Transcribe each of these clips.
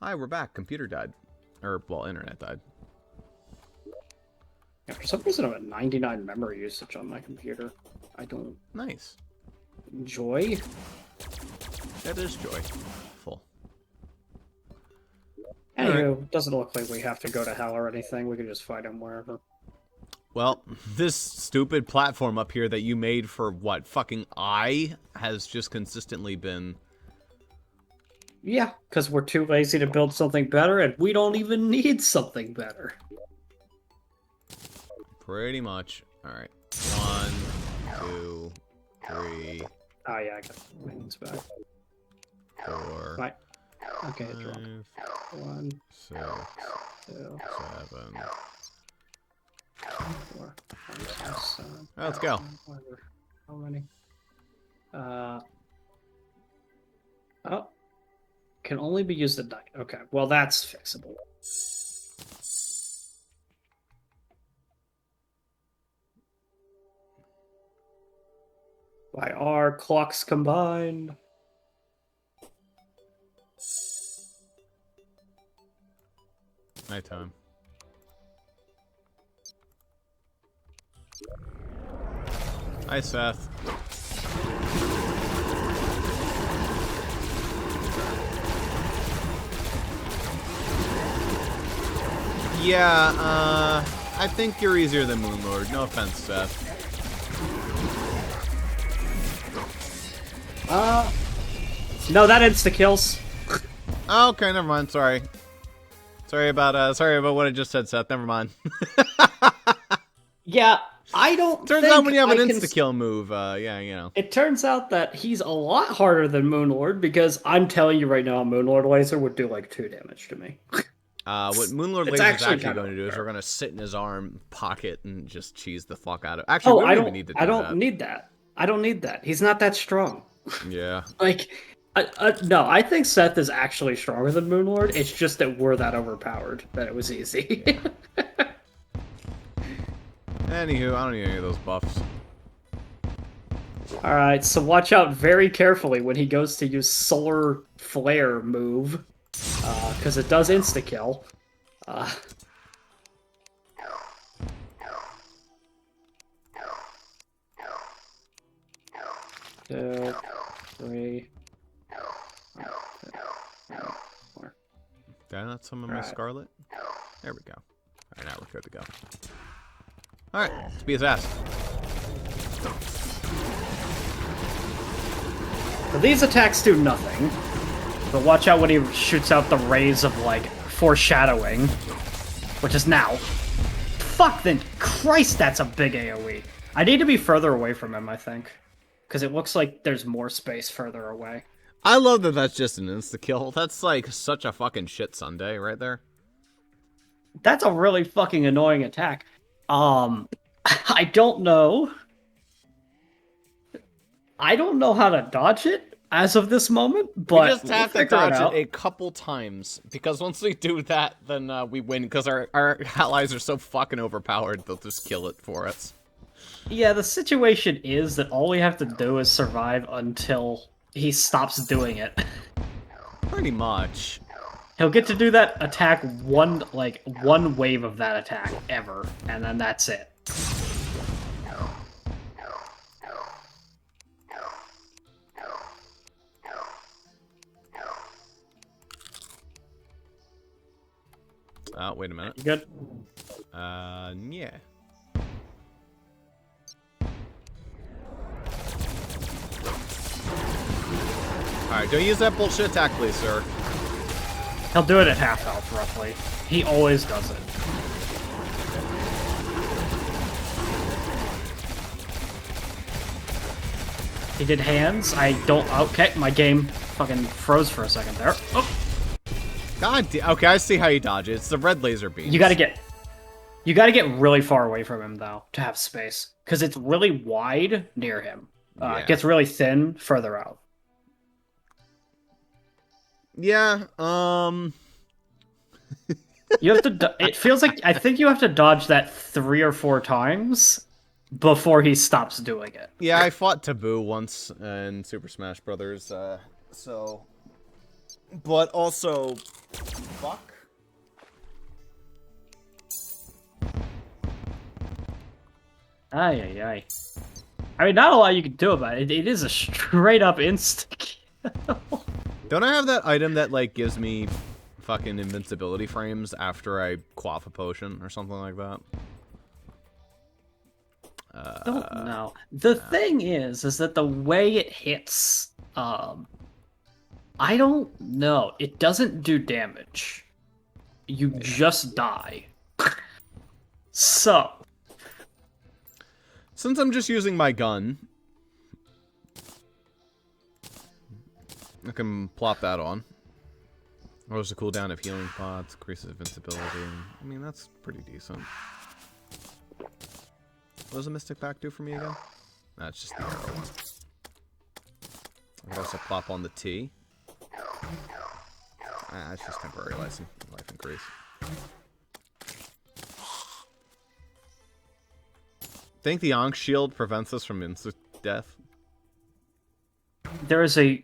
Hi, we're back. Computer died. Or, well, internet died. Yeah, for some reason I'm at 99 memory usage on my computer. I don't Nice. enjoy. That is joy. Full. Anywho, doesn't look like we have to go to hell or anything. We can just fight him wherever. Well, this stupid platform up here that you made for, what, fucking I has just consistently been... Yeah, because we're too lazy to build something better, and we don't even need something better. Pretty much. Alright. 1, 2, 3... Oh yeah, I got the wings back. 4... Right. Okay, draw. 1, 6, 2, 7... 4, 5, 6, 7. Let's go. Whatever. How many? Oh. Can only be used at night. Okay, well that's fixable. By our clocks combined. Nighttime. Hi, Seth. Yeah, I think you're easier than Moonlord. No offense, Seth. No, that insta-kills. Oh, okay, never mind. Sorry. Sorry about what I just said, Seth. Never mind. Yeah, I don't Turns think out when you have an I can insta-kill move, yeah, you know. It turns out that he's a lot harder than Moonlord, because I'm telling you right now, a Moonlord laser would do like 2 damage to me. What Moonlord It's Laser is actually actually kind going of to do is unfair. we're going to sit in his arm pocket and just cheese the fuck out of it. Actually, we don't even need to do I don't that. need that. I don't need that. He's not that strong. Yeah. Like, no, I think Seth is actually stronger than Moonlord. It's just that we're that overpowered that it was easy. Yeah. Anywho, I don't need any of those buffs. Alright, so watch out very carefully when he goes to use Solar Flare move, because it does insta-kill. 2, 3, 4. Did I not summon my Scarlet? There we go. Alright, now we're good to go. Alright, let's be his ass. So these attacks do nothing, but watch out when he shoots out the rays of, like, foreshadowing, which is now. Fuck, then Christ, that's a big AoE. I need to be further away from him, I think, because it looks like there's more space further away. I love that that's just an insta-kill. That's like such a fucking shit Sunday right there. That's a really fucking annoying attack. I don't know. I don't know how to dodge it as of this moment, but we just have we'll to dodge it a couple times, because once we do that, then we win, because our allies are so fucking overpowered, they'll just kill it for us. Yeah, the situation is that all we have to do is survive until he stops doing it. Pretty much. He'll get to do that attack one wave of that attack ever, and then that's it. Wait a minute. You good? Yeah. Alright, don't use that bullshit attack, please, sir. He'll do it at half health, roughly. He always does it. He did hands. I don't... Okay, my game fucking froze for a second there. Oh! God damn. Okay, I see how you dodge it. It's the red laser beam. You gotta get really far away from him, though, to have space. Because it's really wide near him. Yeah. It gets really thin further out. Yeah, You have to... It feels like... I think you have to dodge that 3 or 4 times before he stops doing it. Yeah, I fought Taboo once in Super Smash Brothers, so... But also, fuck? Ay, ay, ay. I mean, not a lot you can do about it. It is a straight up insta kill. Don't I have that item that, like, gives me fucking invincibility frames after I quaff a potion or something like that? Don't know. The thing is that the way it hits, I don't know. It doesn't do damage. You just die. So. Since I'm just using my gun, I can plop that on. Lowers the cooldown of healing pots, increases invincibility. I mean, that's pretty decent. What does a Mystic Pack do for me again? That's just the arrow. I can also plop on the T. It's just temporary life increase. Think the Ankh shield prevents us from instant death? There is a...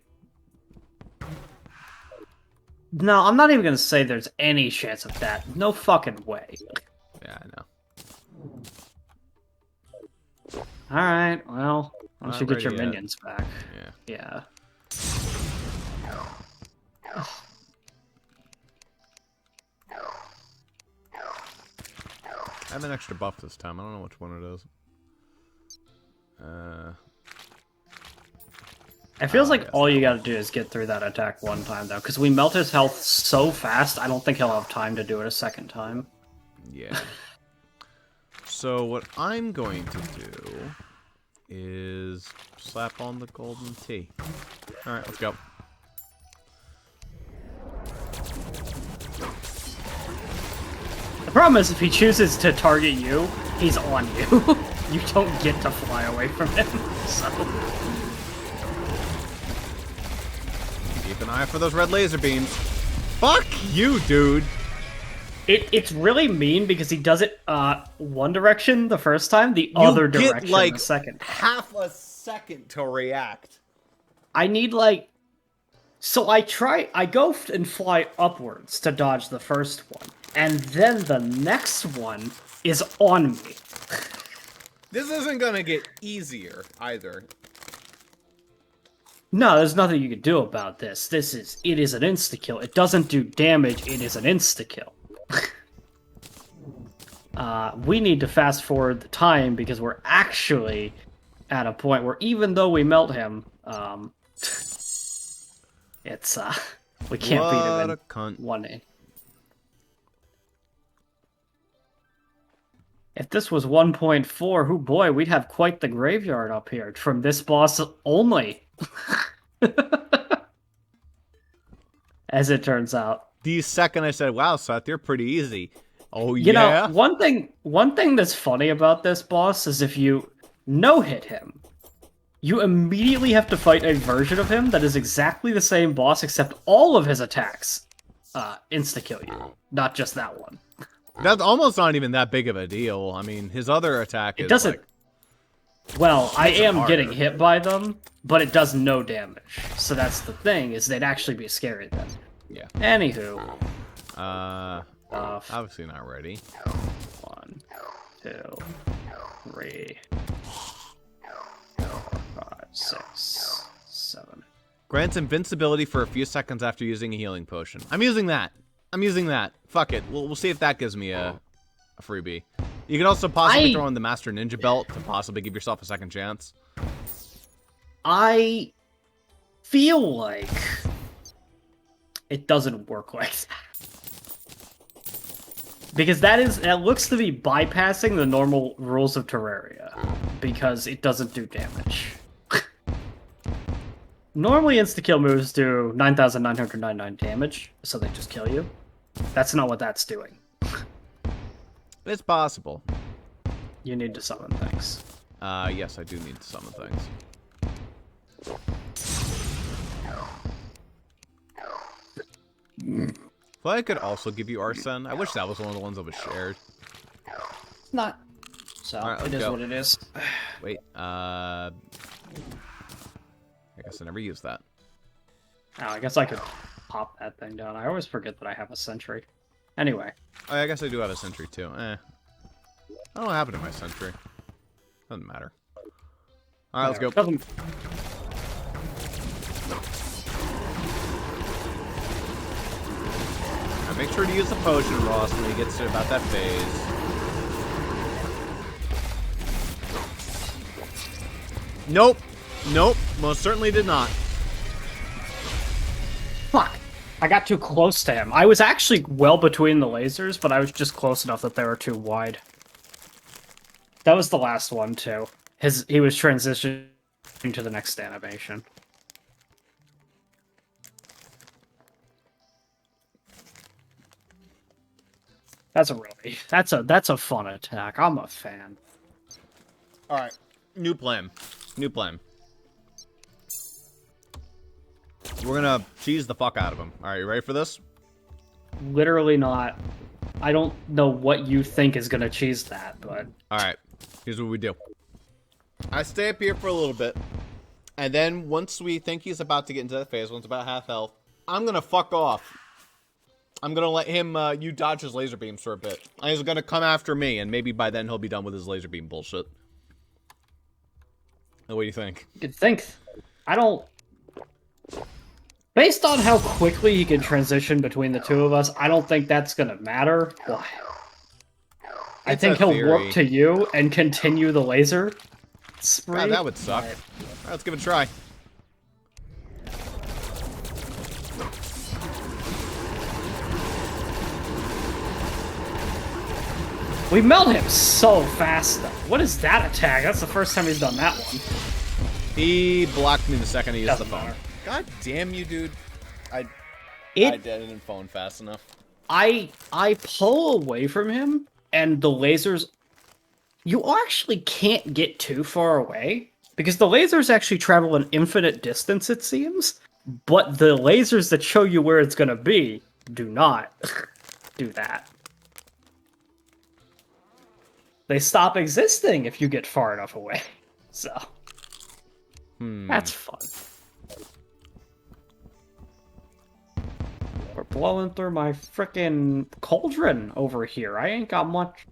No, I'm not even going to say there's any chance of that. No fucking way. Yeah, I know. Alright, well, once you get your ready yet. minions back. Yeah. I have an extra buff this time. I don't know which one it is. It feels like all you gotta do is get through that attack one time, though, because we melt his health so fast, I don't think he'll have time to do it a second time. Yeah. So what I'm going to do is slap on the golden T. Alright, let's go. The problem is, if he chooses to target you, he's on you. You don't get to fly away from him, so... Keep an eye for those red laser beams. Fuck you, dude! It's really mean because he does it one direction the first time, the other direction like, the second. half a second to react. I need, like... So I go and fly upwards to dodge the first one, and then the next one is on me. This isn't gonna get easier, either. No, there's nothing you can do about this. It is an insta-kill. It doesn't do damage, it is an insta-kill. We need to fast forward the time because we're actually at a point where even though we melt him, it's, we can't beat him in cunt. 1A. If this was 1.4, oh boy, we'd have quite the graveyard up here from this boss only. As it turns out. The second I said, wow, Seth, you're pretty easy. Oh, You yeah? know, one thing that's funny about this boss is if you no-hit him, you immediately have to fight a version of him that is exactly the same boss, except all of his attacks insta-kill you, not just that one. That's almost not even that big of a deal. I mean, his other attack is, It doesn't... like... Well, I am harder. getting hit by them, but it does no damage. So that's the thing, is they'd actually be scary then. Yeah. Anywho. Obviously not ready. 1, 2, 3, 4, 5, 6, 7. Grants invincibility for a few seconds after using a healing potion. I'm using that. Fuck it. We'll see if that gives me a freebie. You can also possibly throw in the Master Ninja Belt to possibly give yourself a second chance. I feel like it doesn't work like that. Because that looks to be bypassing the normal rules of Terraria. Because it doesn't do damage. Normally insta-kill moves do 9,999 damage, so they just kill you. That's not what that's doing. It's possible. You need to summon things. Yes, I do need to summon things. Well, I could also give you Arsene. I wish that was one of the ones that was shared. Not. So, Alright, it is what it is. Wait, I guess I never used that. Oh, I guess I could pop that thing down. I always forget that I have a sentry. Anyway. Oh, I guess I do have a sentry too. I don't know what happened to my sentry. Doesn't matter. Alright, let's go. Doesn't... Now make sure to use the potion, Ross, when he gets to about that phase. Nope. Nope. Most certainly did not. Fuck. I got too close to him. I was actually well between the lasers, but I was just close enough that they were too wide. That was the last one, too. He was transitioning to the next animation. That's a fun attack. I'm a fan. Alright. New plan. New plan. We're gonna cheese the fuck out of him. Alright, you ready for this? Literally not. I don't know what you think is gonna cheese that, but... Alright, here's what we do. I stay up here for a little bit, and then once we think he's about to get into that phase, once about half health, I'm gonna fuck off. I'm gonna let him, you dodge his laser beams for a bit. And he's gonna come after me, and maybe by then he'll be done with his laser beam bullshit. What do you think? You could think. I don't... Based on how quickly he can transition between the two of us, I don't think that's gonna matter. Why? I think he'll warp to you and continue the laser spree. God, that would suck. Alright, let's give it a try. We melt him so fast, though. What is that attack? That's the first time he's done that one. He blocked me the second he used Doesn't the phone. matter. God damn you, dude. I didn't phone fast enough. I pull away from him, and the lasers... You actually can't get too far away, because the lasers actually travel an infinite distance, it seems, but the lasers that show you where it's going to be do not do that. They stop existing if you get far enough away. So, that's fun. We're blowing through my frickin' cauldron over here. I ain't got much.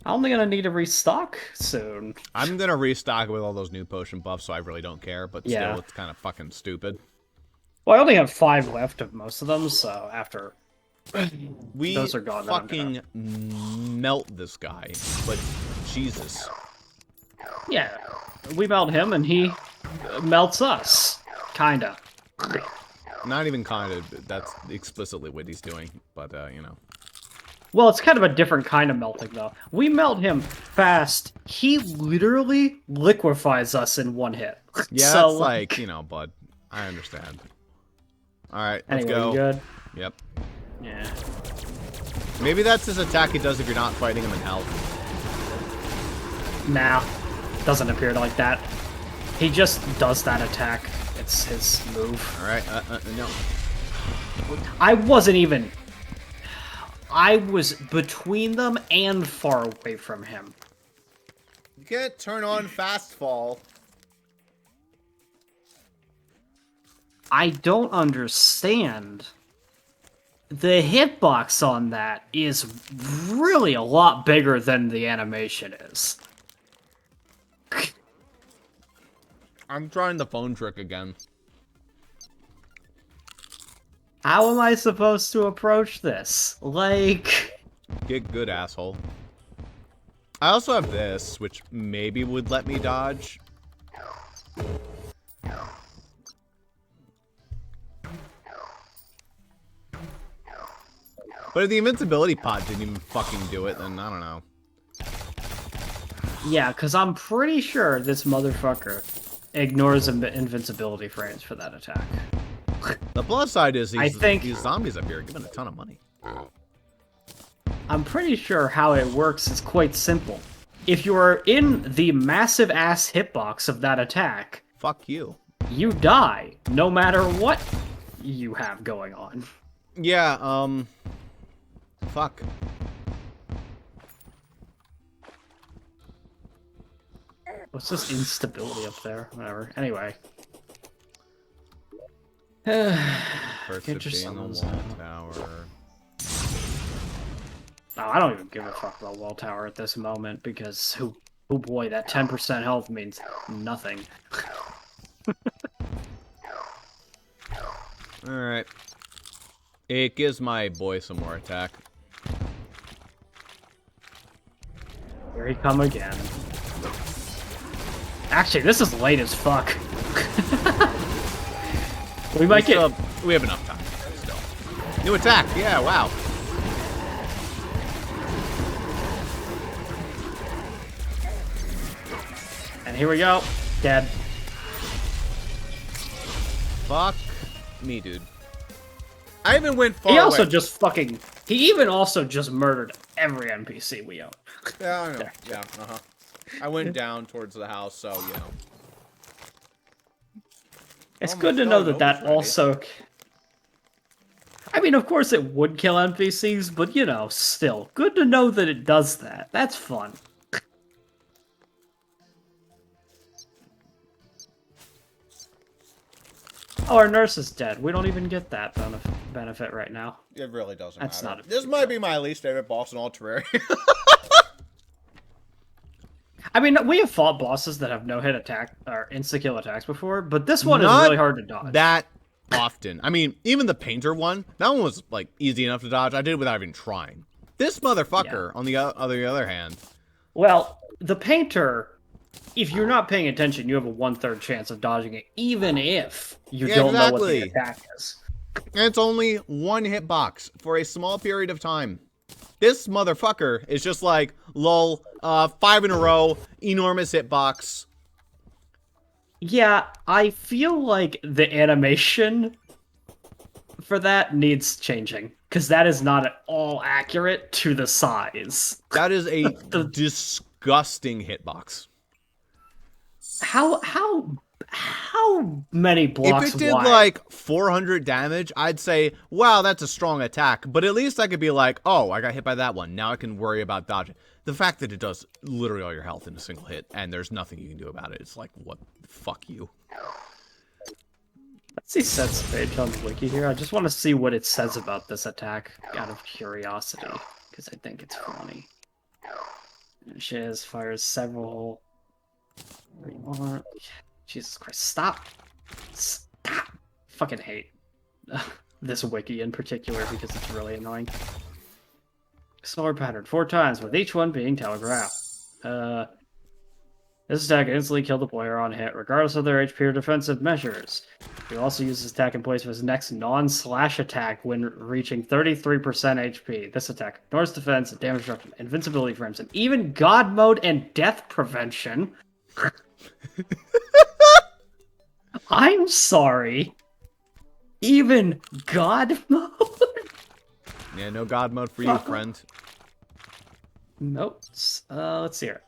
I'm only gonna need to restock soon. I'm gonna restock with all those new potion buffs, so I really don't care, but Yeah. still, it's kind of fucking stupid. Well, I only have 5 left of most of them, so after We those are gone, then I'm fucking melt this guy, but Jesus. yeah, we melt him and he melts us, kinda. Not even kind of, that's explicitly what he's doing, but, you know. Well, it's kind of a different kind of melting, though. We melt him fast. He literally liquefies us in one hit. Yeah, so, that's like, you know, bud. I understand. Alright, let's anyway, go. you good? Yep. Yeah. Maybe that's his attack he does if you're not fighting him in health. Nah, doesn't appear like that. He just does that attack. It's his move. Alright, no. I wasn't even... I was between them and far away from him. You can't turn on fast fall. I don't understand. The hitbox on that is really a lot bigger than the animation is. I'm trying the phone trick again. How am I supposed to approach this? Like... Get good, asshole. I also have this, which maybe would let me dodge. But if the invincibility pod didn't even fucking do it, then I don't know. Yeah, because I'm pretty sure this motherfucker ignores invincibility frames for that attack. The plus side is I think these zombies up here are giving a ton of money. I'm pretty sure how it works is quite simple. If you are in the massive ass hitbox of that attack, Fuck you. you die, no matter what you have going on. Yeah, fuck. What's this instability up there? Whatever. Anyway. Alright, Perks Can't of just being a summon wall someone. tower. No, I don't even give a fuck about wall tower at this moment because, oh boy, that 10% health means nothing. Alright. It gives my boy some more attack. Here he come again. Actually, this is late as fuck. we might get... We have enough time still. New attack! Yeah, wow. And here we go. Dead. Fuck me, dude. I even went far He also away. just fucking... He even also just murdered every NPC we own. Yeah, I know. Yeah, uh-huh. I went down towards the house, so, you know. It's Oh my good to God, know that that Nova's ready. also... I mean, of course it would kill NPCs, but, you know, still. Good to know that it does that. That's fun. Oh, our nurse is dead. We don't even get that benefit right now. It really doesn't That's matter. not a This big might deal. be my least favorite boss in all Terraria. I mean, we have fought bosses that have no-hit attack or insta-kill attacks before, but this one Not is really hard to dodge. that often. I mean, even the painter one, that one was, like, easy enough to dodge. I did it without even trying. This motherfucker, on the other hand... Well, the painter, if you're not paying attention, you have a 1/3 chance of dodging it, even if you don't know what the attack is. And it's only one hitbox for a small period of time. This motherfucker is just like, lol, 5 in a row, enormous hitbox. Yeah, I feel like the animation for that needs changing, because that is not at all accurate to the size. That is a disgusting hitbox. How many blocks If it did wide? like 400 damage, I'd say, wow, that's a strong attack. But at least I could be like, oh, I got hit by that one. Now I can worry about dodging. The fact that it does literally all your health in a single hit, and there's nothing you can do about it, it's like, what? Fuck you. Let's see Seth's page on the wiki here. I just want to see what it says about this attack out of curiosity, because I think it's funny. Shiz fires several... Jesus Christ, stop! Stop! Fucking hate this wiki in particular because it's really annoying. Similar pattern 4 times, with each one being telegraphed. This attack instantly killed the player on hit, regardless of their HP or defensive measures. He also uses this attack in place of his next non-slash attack when reaching 33% HP. This attack ignores defense, damage reduction, invincibility frames, and even God mode and death prevention. I'm sorry. Even God mode? Yeah, no god mode for you, friend. Nope. Let's see here.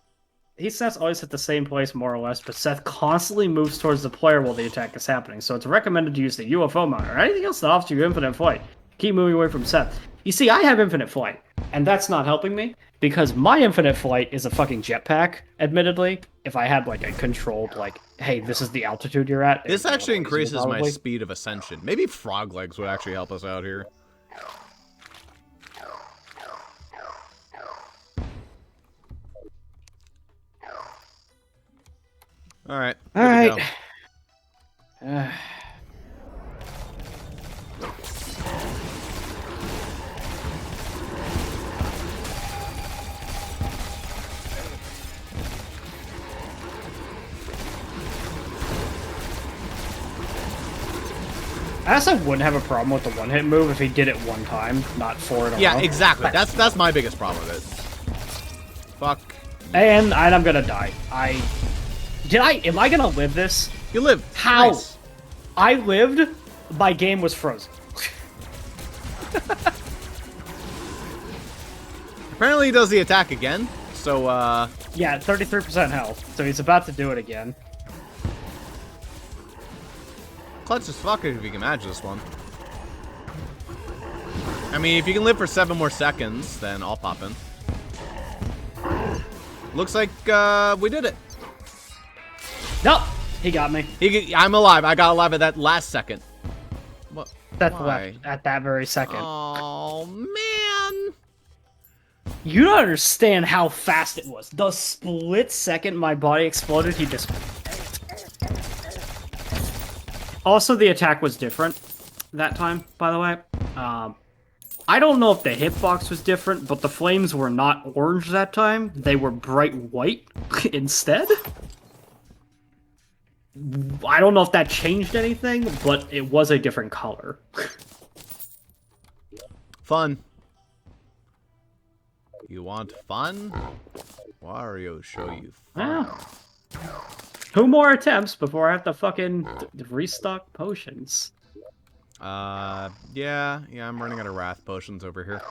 These sets always hit the same place, more or less, but Seth constantly moves towards the player while the attack is happening, so it's recommended to use the UFO mount or anything else that offers you infinite flight. Keep moving away from Seth. You see, I have infinite flight, and that's not helping me, because my infinite flight is a fucking jetpack, admittedly. If I had, like, a controlled, like, hey, this is the altitude you're at. This actually increases my probably. speed of ascension. Maybe frog legs would actually help us out here. Alright. Alright. I also wouldn't have a problem with the one-hit move if he did it one time, not 4 in a row. Yeah, exactly. That's my biggest problem with it. Fuck. And I'm gonna die. Am I gonna live this? You live. How? Nice. I lived, my game was frozen. Apparently he does the attack again. So, Yeah, 33% health, so he's about to do it again. clutch as fuck if you can manage this one. I mean, if you can live for 7 more seconds, then I'll pop in. Looks like, we did it. Nope, he got me. I'm alive. I got alive at that last second. What? Seth Why? left at that very second. Oh, man. You don't understand how fast it was. The split second my body exploded, he just... Also, the attack was different that time, by the way. I don't know if the hitbox was different, but the flames were not orange that time. They were bright white instead. I don't know if that changed anything, but it was a different color. Fun. You want fun? Wario show you fun. Ah. 2 more attempts before I have to fucking restock potions. Yeah, I'm running out of wrath potions over here.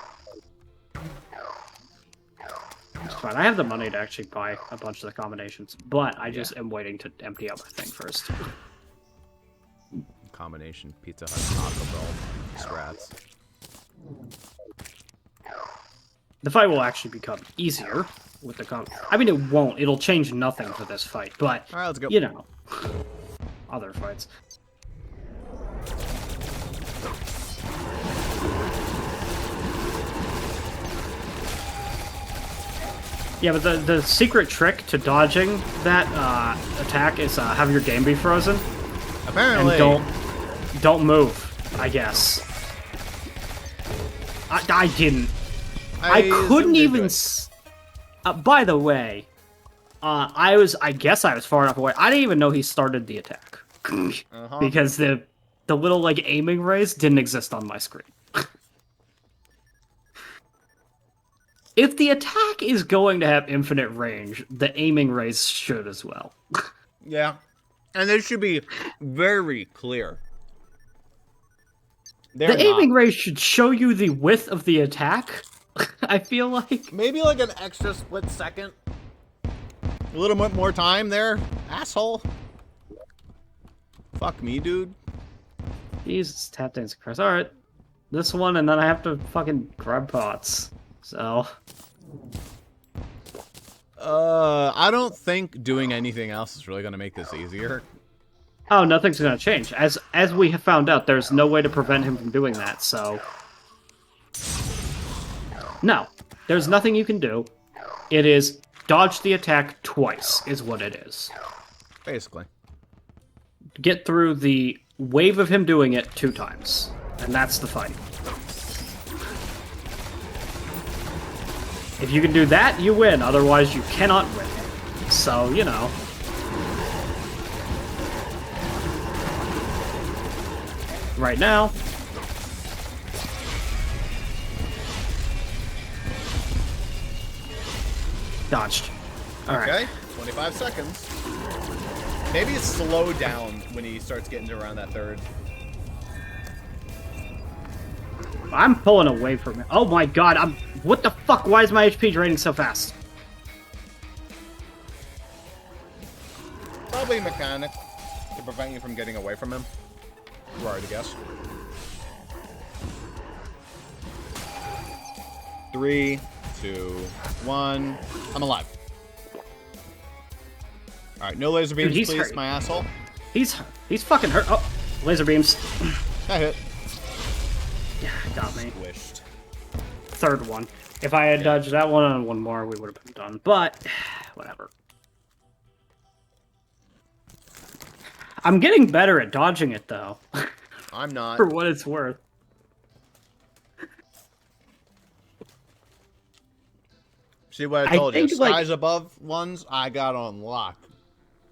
It's fine. I have the money to actually buy a bunch of the combinations, but I just am waiting to empty out my thing first. Combination Pizza Hut Taco Bell strats. The fight will actually become easier with the I mean, it won't. It'll change nothing for this fight, but, All right, let's go. you know, other fights. Yeah, but the secret trick to dodging that attack is have your game be frozen. Apparently. And don't move, I guess. I didn't. I couldn't even... by the way, I guess I was far enough away. I didn't even know he started the attack. Because the little, like, aiming rays didn't exist on my screen. If the attack is going to have infinite range, the aiming rays should as well. Yeah. And they should be very clear. The aiming rays should show you the width of the attack, I feel like. Maybe like an extra split second. A little bit more time there, asshole. Fuck me, dude. Jesus, tap dance Christ. Alright. This one, and then I have to fucking grab pots. So... I don't think doing anything else is really going to make this easier. Oh, nothing's going to change. As we have found out, there's no way to prevent him from doing that, so... No. There's nothing you can do. It is dodge the attack twice, is what it is. Basically. Get through the wave of him doing it 2 times. And that's the fight. If you can do that, you win. Otherwise, you cannot win. So, you know. Right now. Dodged. Alright. Okay, 25 seconds. Maybe slow down when he starts getting to around that third. I'm pulling away from it. Oh my god, what the fuck? Why is my HP draining so fast? Probably a mechanic to prevent you from getting away from him. You already guessed. 3, 2, 1. I'm alive. Alright, no laser beams, Dude, please, hurt. my asshole. He's fucking hurt. Oh, laser beams. I hit. Yeah, got me. Squished. Third one. If I had dodged that one and one more, we would have been done. But, whatever. I'm getting better at dodging it, though. I'm not. For what it's worth. See what I told you? think, like- Skies above ones, I got on lock.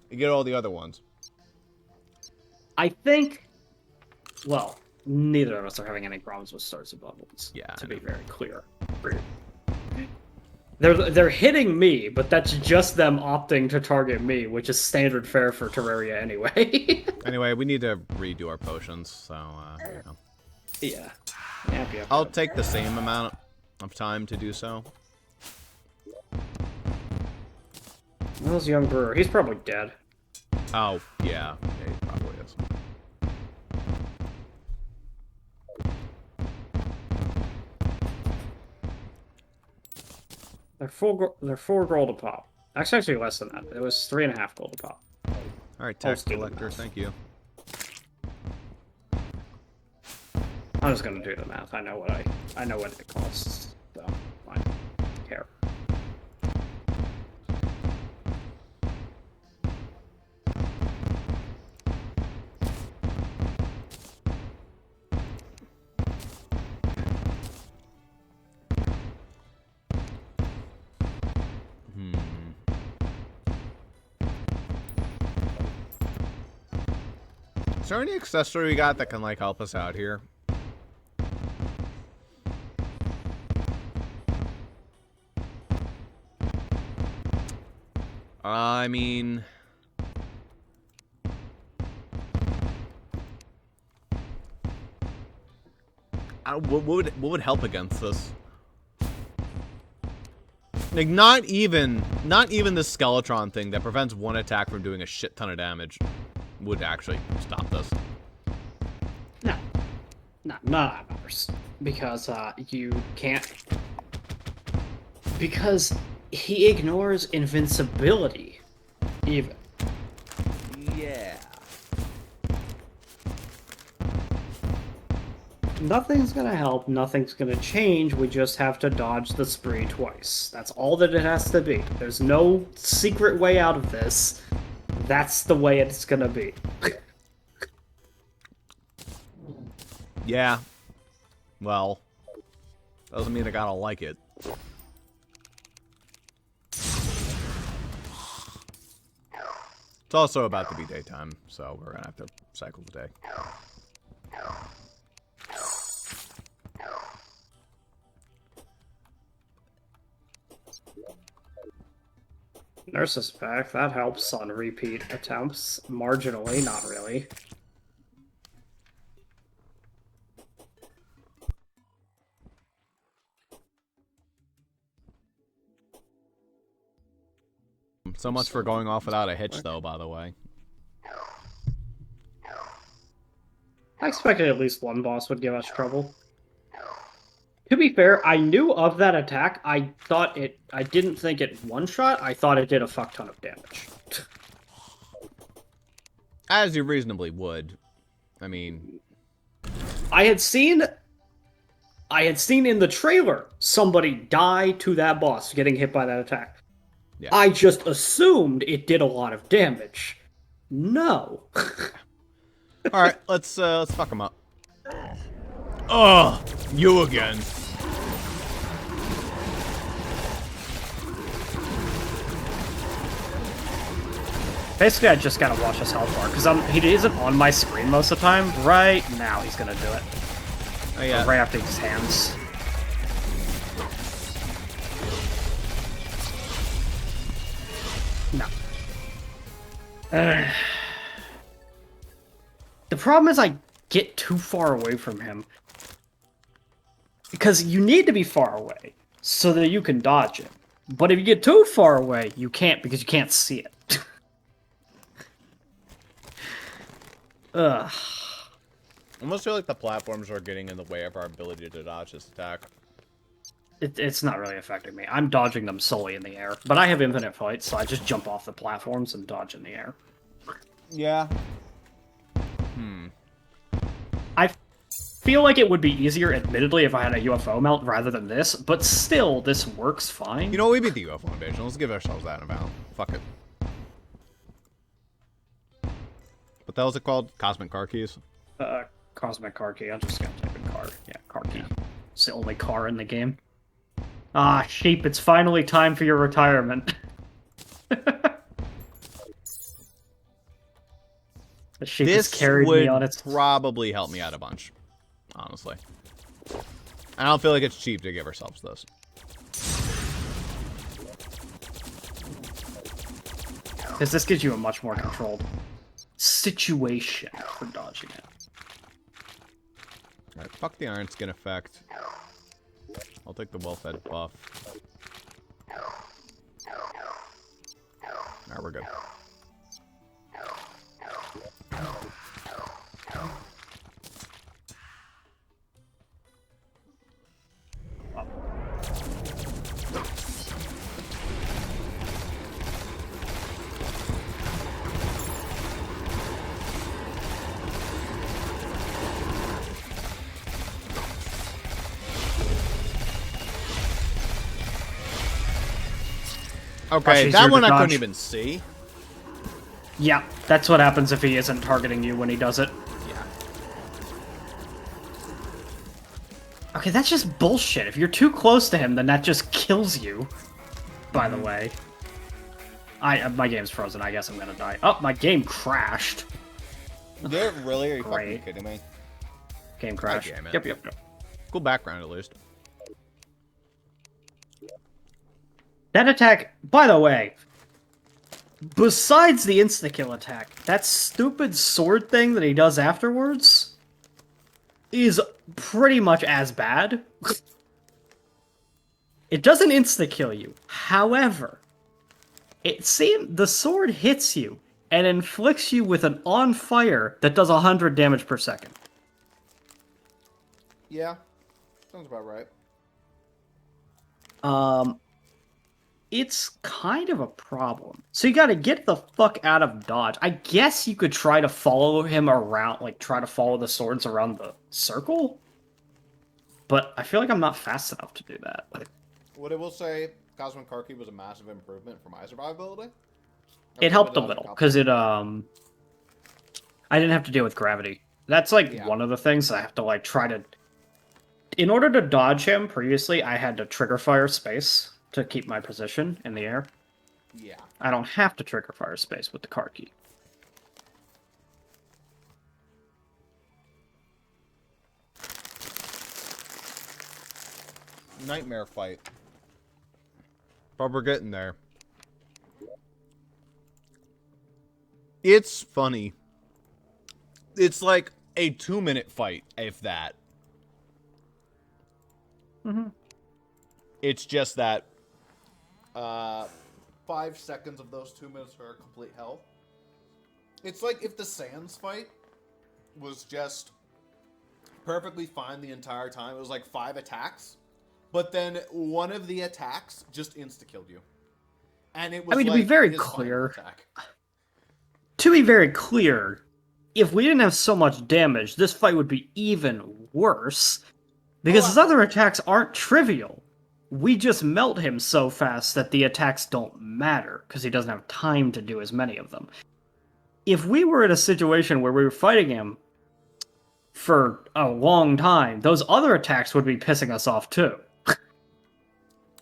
You get all the other ones. I think... Well, neither of us are having any problems with stars above ones. Yeah, To I be know. very clear. They're hitting me, but that's just them opting to target me, which is standard fare for Terraria anyway. Anyway, we need to redo our potions, so, you know. Yeah. Yeah. I'll take the same amount of time to do so. Where's Young Brewer? He's probably dead. Oh, yeah. Yeah, he probably is. They're 4 gold a pop. Actually less than that. It was 3.5 gold a pop. Alright, tax I'll steal collector, it. thank you. I'm just gonna do the math. I know what it costs. So I don't care. Is there any accessory we got that can, like, help us out here? I mean... what would help against this? Like, not even the Skeletron thing that prevents one attack from doing a shit ton of damage would actually stop this. No. No, none of that matters. Because, you can't... Because he ignores invincibility, even. Yeah. Nothing's gonna help, nothing's gonna change, we just have to dodge the spree twice. That's all that it has to be. There's no secret way out of this. That's the way it's gonna be. Yeah. Well, doesn't mean I gotta like it. It's also about to be daytime, so we're gonna have to cycle the day. Nurse is back, that helps on repeat attempts. Marginally, not really. So much for going off without a hitch, though, by the way. I expected at least one boss would give us trouble. To be fair, I knew of that attack. I didn't think it one-shot. I thought it did a fuck ton of damage. As you reasonably would. I mean... I had seen in the trailer somebody die to that boss getting hit by that attack. Yeah. I just assumed it did a lot of damage. No. Alright, let's fuck him up. Ugh! You again. Basically, I just gotta watch his health bar, because he isn't on my screen most of the time. Right now, he's gonna do it. Oh, yeah. Right after his hands. No. The problem is I get too far away from him. Because you need to be far away, so that you can dodge it. But if you get too far away, you can't, because you can't see it. Ugh. I almost feel like the platforms are getting in the way of our ability to dodge this attack. It's not really affecting me. I'm dodging them solely in the air. But I have infinite flight, so I just jump off the platforms and dodge in the air. Yeah. I feel like it would be easier, admittedly, if I had a UFO mount rather than this, but still, this works fine. You know, we beat the UFO invasion. Let's give ourselves that amount. Fuck it. What the hell is it called? Cosmic car keys? Cosmic car key. I'm just gonna type in car. Yeah, car key. It's the only car in the game. Ah, sheep, it's finally time for your retirement. The sheep has carried me on its... probably help me out a bunch, honestly. I don't feel like it's cheap to give ourselves this. Because this gives you a much more controlled situation for dodging it. Alright, fuck the Iron Skin effect. I'll take the well-fed buff. Alright, we're good. Okay, that one I couldn't even see. Yeah, that's what happens if he isn't targeting you when he does it. Yeah. Okay, that's just bullshit. If you're too close to him, then that just kills you. By the way. My game's frozen. I guess I'm gonna die. Oh, my game crashed. Really? Are you Great. fucking kidding me? Game crash. Yep. Cool background, at least. That attack, by the way, besides the insta-kill attack, that stupid sword thing that he does afterwards is pretty much as bad. It doesn't insta-kill you. However, the sword hits you and inflicts you with an on-fire that does 100 damage per second. Yeah. Sounds about right. It's kind of a problem. So you gotta get the fuck out of dodge. I guess you could try to follow him around, like, try to follow the swords around the circle? But I feel like I'm not fast enough to do that. What I will say, Cosmic Karki was a massive improvement for my survivability. It helped a little, because I didn't have to deal with gravity. That's, like, one of the things I have to, like, try to... In order to dodge him, previously, I had to trigger fire space to keep my position in the air. Yeah. I don't have to trigger fire space with the Karki. Nightmare fight. But we're getting there. It's funny. It's like a 2-minute fight, if that. Mm-hmm. It's just that 5 seconds of those 2 minutes are complete hell. It's like if the Sans fight was just perfectly fine the entire time. It was like 5 attacks, but then one of the attacks just insta-killed you. And it was to like be very his clear, final attack. to be very clear, if we didn't have so much damage, this fight would be even worse. Because his other attacks aren't trivial. We just melt him so fast that the attacks don't matter, because he doesn't have time to do as many of them. If we were in a situation where we were fighting him for a long time, those other attacks would be pissing us off too.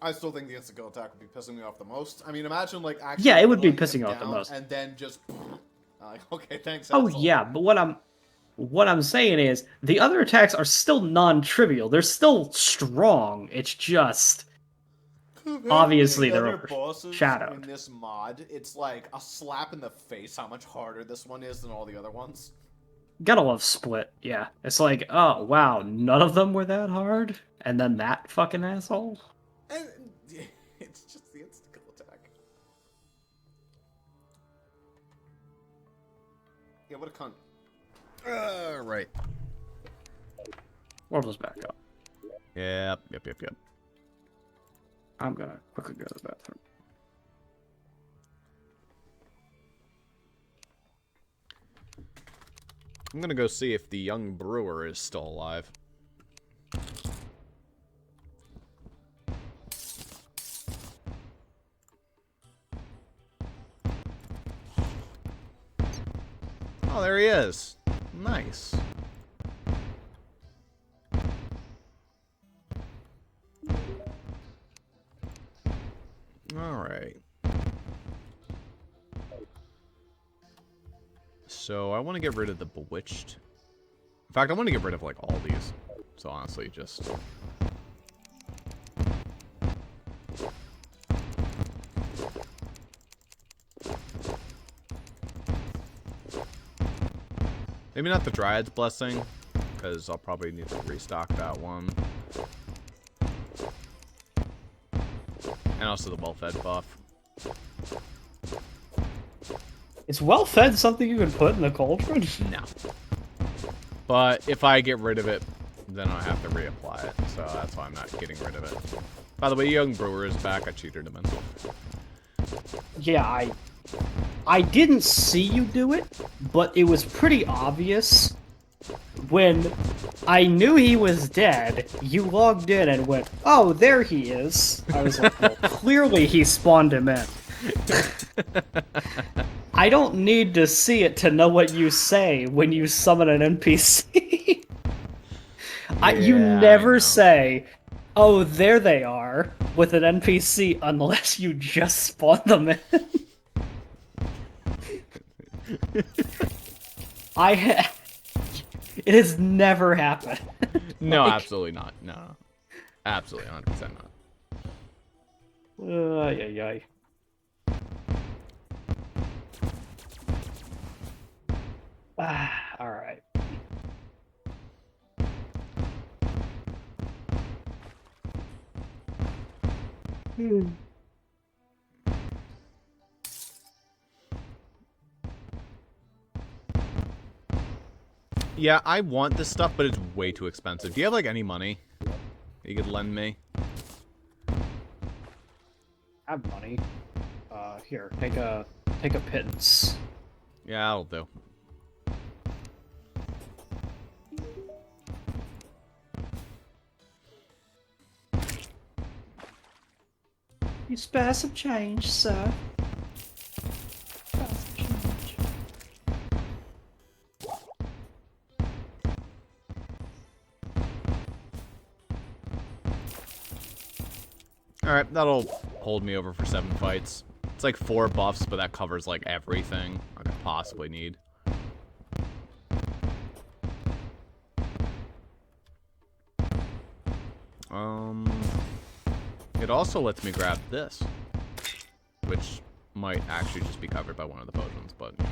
I still think the insta-kill attack would be pissing me off the most. I mean, imagine, like, actually... Yeah, it would be pulling pissing him you off the down most. And then just... like, okay, thanks, Oh, asshole. yeah, but what I'm saying is, the other attacks are still non-trivial. They're still strong. It's just... Obviously, they're overshadowed. In this mod, it's like a slap in the face how much harder this one is than all the other ones. Gotta love Split, yeah. It's like, oh, wow, none of them were that hard? And then that fucking asshole? And it's just the insta-kill attack. Yeah, what a cunt. Right. World was back up. Yep. I'm gonna quickly go to the bathroom. I'm gonna go see if the young brewer is still alive. Oh, there he is. Nice. Alright. So, I want to get rid of the Bewitched. In fact, I want to get rid of, like, all these. So, honestly, just... Maybe not the Dryad's Blessing, because I'll probably need to restock that one. And also the well-fed buff. Is well-fed something you can put in the cauldron? No. But if I get rid of it, then I have to reapply it. So that's why I'm not getting rid of it. By the way, Young Brewer is back. I cheated him in. Yeah, I didn't see you do it, but it was pretty obvious. When I knew he was dead, you logged in and went, oh, there he is. I was like, well, clearly he spawned him in. I don't need to see it to know what you say when you summon an NPC. You never say, oh, there they are, with an NPC unless you just spawn them in. It has never happened. No, absolutely not. No. Absolutely 100% not. Ay. Alright. Yeah, I want this stuff, but it's way too expensive. Do you have, like, any money you could lend me? I have money. Here, take a pittance. Yeah, that'll do. You spare some change, sir. Spare some change. Alright, that'll hold me over for 7 fights. It's like 4 buffs, but that covers like everything I could possibly need. It also lets me grab this, which might actually just be covered by one of the potions, but you know.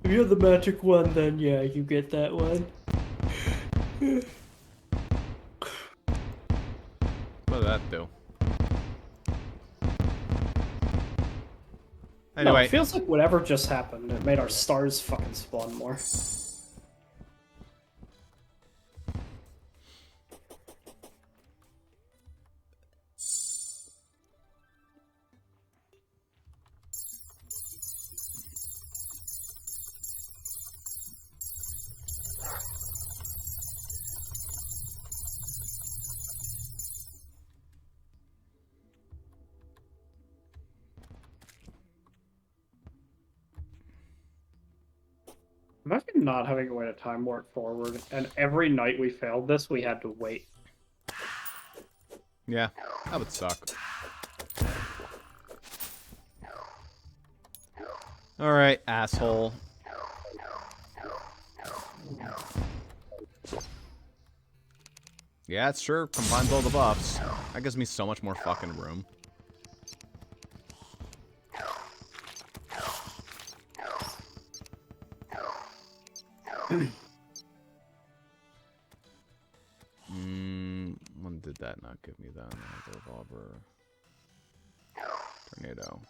If you have the magic one, then yeah, you get that one. What did that do? Anyway. No, it feels like whatever just happened, it made our stars fucking spawn more. Imagine not having a way to time warp forward, and every night we failed this, we had to wait. Yeah, that would suck. Alright, asshole. Yeah, it sure combines all the buffs. That gives me so much more fucking room. When did that not give me that? The revolver. Tornado.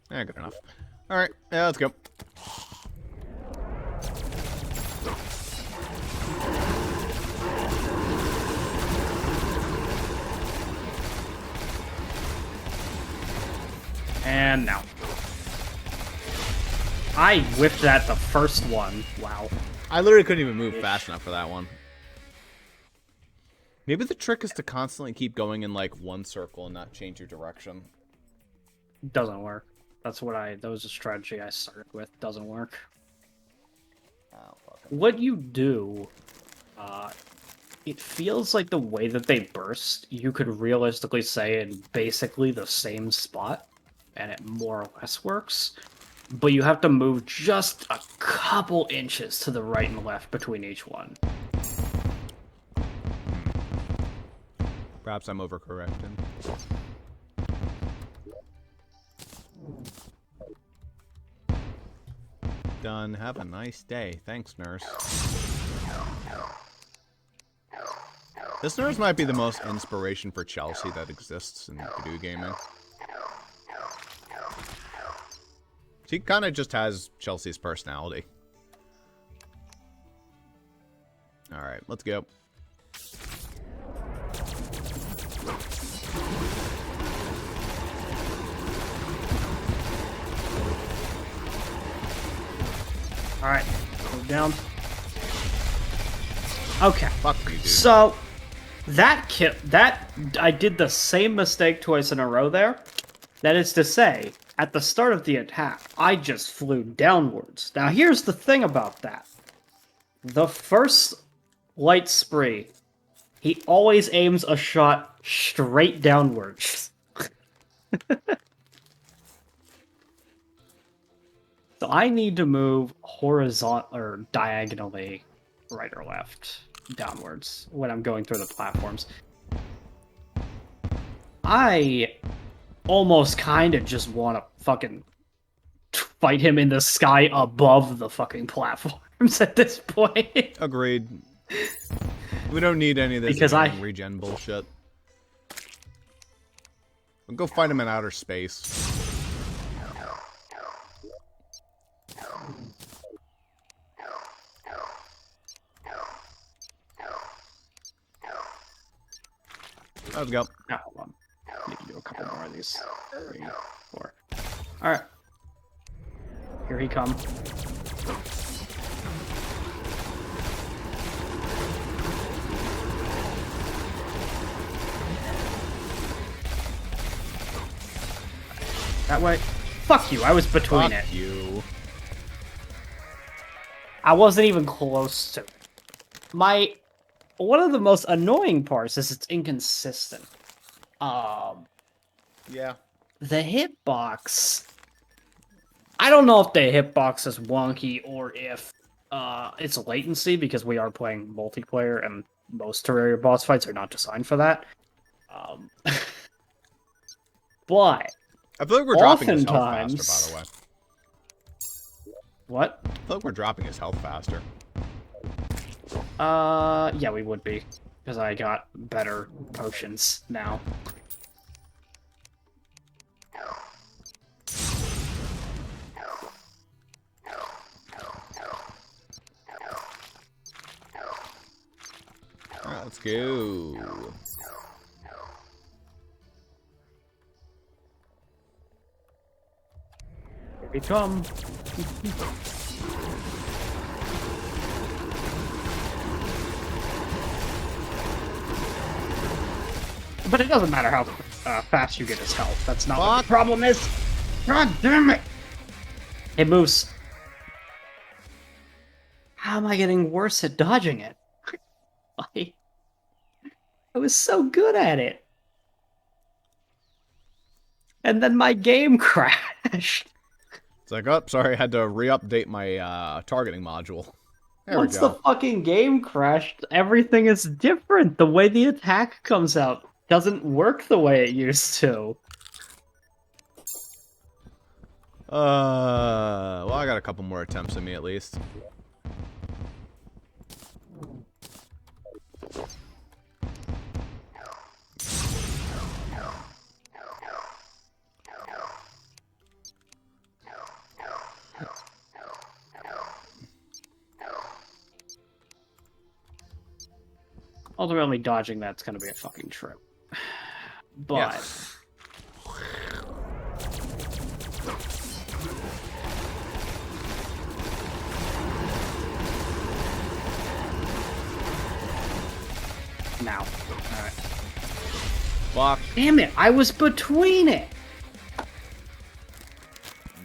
Yeah, good enough. Alright, yeah, let's go. And now. I whipped that the first one. Wow. I literally couldn't even move fast enough for that one. Maybe the trick is to constantly keep going in, like, one circle and not change your direction. Doesn't work. That was a strategy I started with. Doesn't work. Oh, fuck it. What you do, it feels like the way that they burst, you could realistically say in basically the same spot, and it more or less works. But you have to move just a couple inches to the right and left between each one. Perhaps I'm overcorrecting. Done. Have a nice day. Thanks, nurse. This nurse might be the most inspiration for Chelsea that exists in video gaming. She kind of just has Chelsea's personality. Alright, let's go. Alright, move down. Okay. Fuck you, dude. So, I did the same mistake twice in a row there. That is to say, at the start of the attack, I just flew downwards. Now, here's the thing about that. The first light spree, he always aims a shot straight downwards. So I need to move horizontal or diagonally, right or left, downwards when I'm going through the platforms. I almost kind of just want to fucking fight him in the sky above the fucking platforms at this point. Agreed. We don't need any of this Because regen bullshit. We'll go fight him in outer space. Let's go. Now, hold on. I need to do a couple more of these. 3, 4. Alright. Here he comes. That way. Fuck you, I was between it. Fuck you. I wasn't even close to it. One of the most annoying parts is it's inconsistent. Yeah. The hitbox... I don't know if the hitbox is wonky or if it's latency, because we are playing multiplayer and most Terraria boss fights are not designed for that. But... I feel like we're dropping his health oftentimes- faster, by the way. What? I feel like we're dropping his health faster. Yeah, we would be. Because I got better potions now. Alright, let's go. Here we come. But it doesn't matter how fast you get his health. That's not what the problem is. God damn it! It moves. How am I getting worse at dodging it? I was so good at it. And then my game crashed. It's like, oh, sorry, I had to re-update my targeting module. There Once we go. the fucking game crashed, everything is different. The way the attack comes out doesn't work the way it used to. Well, I got a couple more attempts in me at least. Ultimately, dodging that's gonna be a fucking trip. But... Yeah. Now. Alright. Fuck Damn it, I was between it!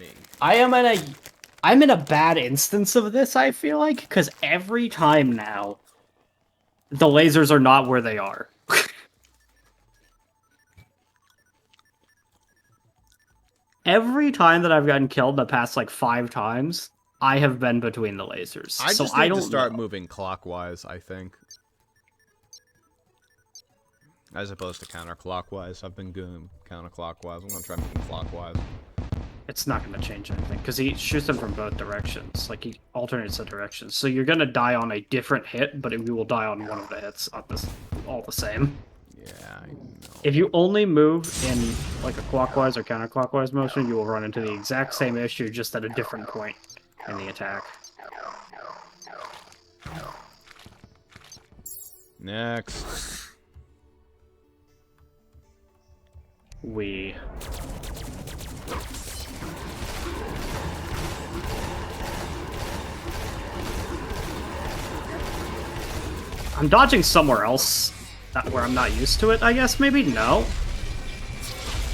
me. I'm in a bad instance of this, I feel like, because every time now, the lasers are not where they are. Every time that I've gotten killed the past, like, 5 times, I have been between the lasers. I so just need I don't to start know. moving clockwise, I think. As opposed to counterclockwise. I've been going counterclockwise. I'm gonna try moving clockwise. It's not going to change anything, because he shoots them from both directions. Like, he alternates the directions. So you're going to die on a different hit, but we will die on one of the hits all the same. Yeah, I know. If you only move in, like, a clockwise or counterclockwise motion, you will run into the exact same issue, just at a different point in the attack. Next. We... I'm dodging somewhere else where I'm not used to it, I guess, maybe? No.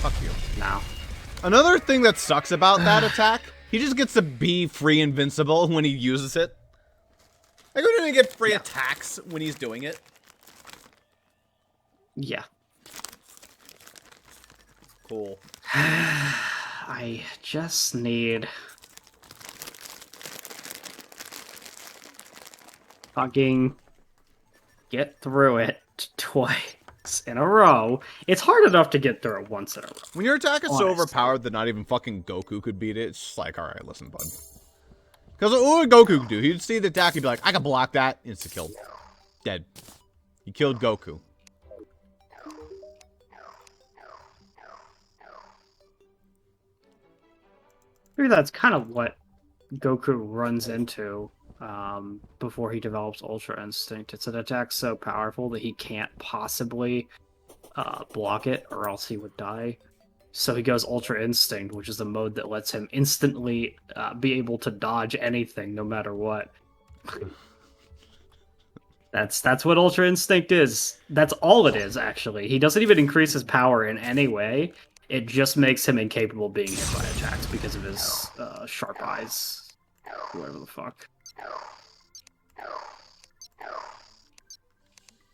Fuck you. No. Another thing that sucks about that attack, he just gets to be free invincible when he uses it. Like, we don't even get free attacks when he's doing it. Yeah. Cool. I just need... fucking get through it twice in a row. It's hard enough to get through it once in a row. When your attack is so Honestly. overpowered that not even fucking Goku could beat it, it's just like, alright, listen, bud. Because what would Goku do? He'd see the attack, he'd be like, I can block that. Insta-killed. Dead. He killed Goku. Maybe that's kind of what Goku runs into before he develops Ultra Instinct. It's an attack so powerful that he can't possibly block it, or else he would die. So he goes Ultra Instinct, which is the mode that lets him instantly be able to dodge anything, no matter what. That's what Ultra Instinct is. That's all it is, actually. He doesn't even increase his power in any way. It just makes him incapable of being hit by attacks because of his sharp eyes. Whatever the fuck.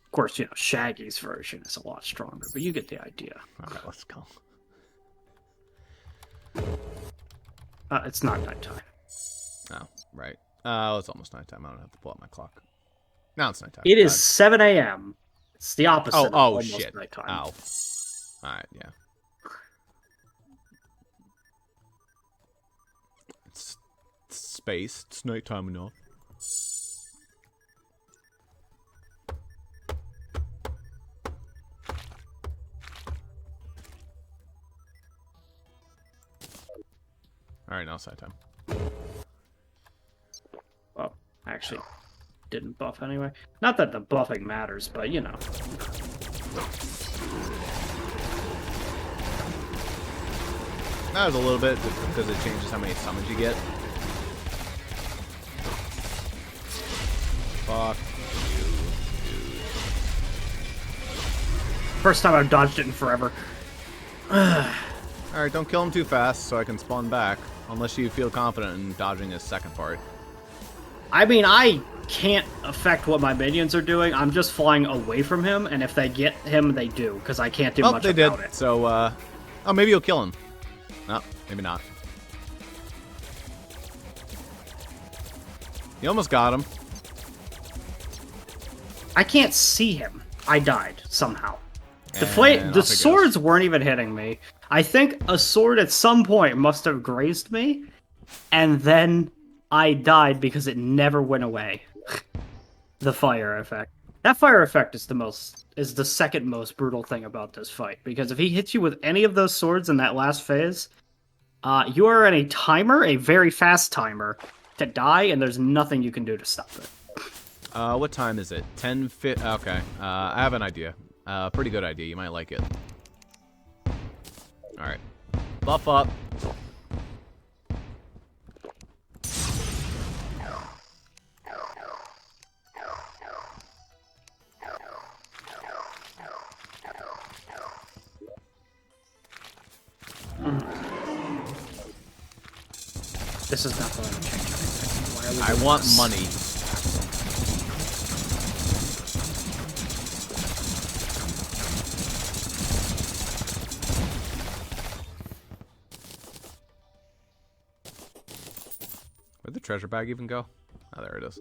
Of course, you know, Shaggy's version is a lot stronger, but you get the idea. Alright, let's go. It's not nighttime. Oh, right. It's almost nighttime. I don't have to pull out my clock. Now it's nighttime. It is 7 a.m. It's the opposite of Oh, almost shit. nighttime. Oh. Alright, yeah. It's space. It's nighttime enough. Alright, now it's nighttime. Well, actually, didn't buff anyway. Not that the buffing matters, but you know. Matters a little bit just because it changes how many summons you get. Fuck you, dude. First time I've dodged it in forever. Alright, don't kill him too fast so I can spawn back. Unless you feel confident in dodging his second part. I mean, I can't affect what my minions are doing. I'm just flying away from him, and if they get him, they do, because I can't do much they about did. it. So, oh, maybe you'll kill him. No, maybe not. You almost got him. I can't see him. I died, somehow. The And swords weren't even hitting me. I think a sword at some point must have grazed me, and then I died because it never went away. The fire effect. That fire effect is the second most brutal thing about this fight, because if he hits you with any of those swords in that last phase, you are in a timer, a very fast timer, to die, and there's nothing you can do to stop it. What time is it? 10:50. Okay. I have an idea. Pretty good idea. You might like it. Alright. Buff up. This is not going to change anything. Why are we I doing want this? money. Where'd the treasure bag even go? Oh, there it is.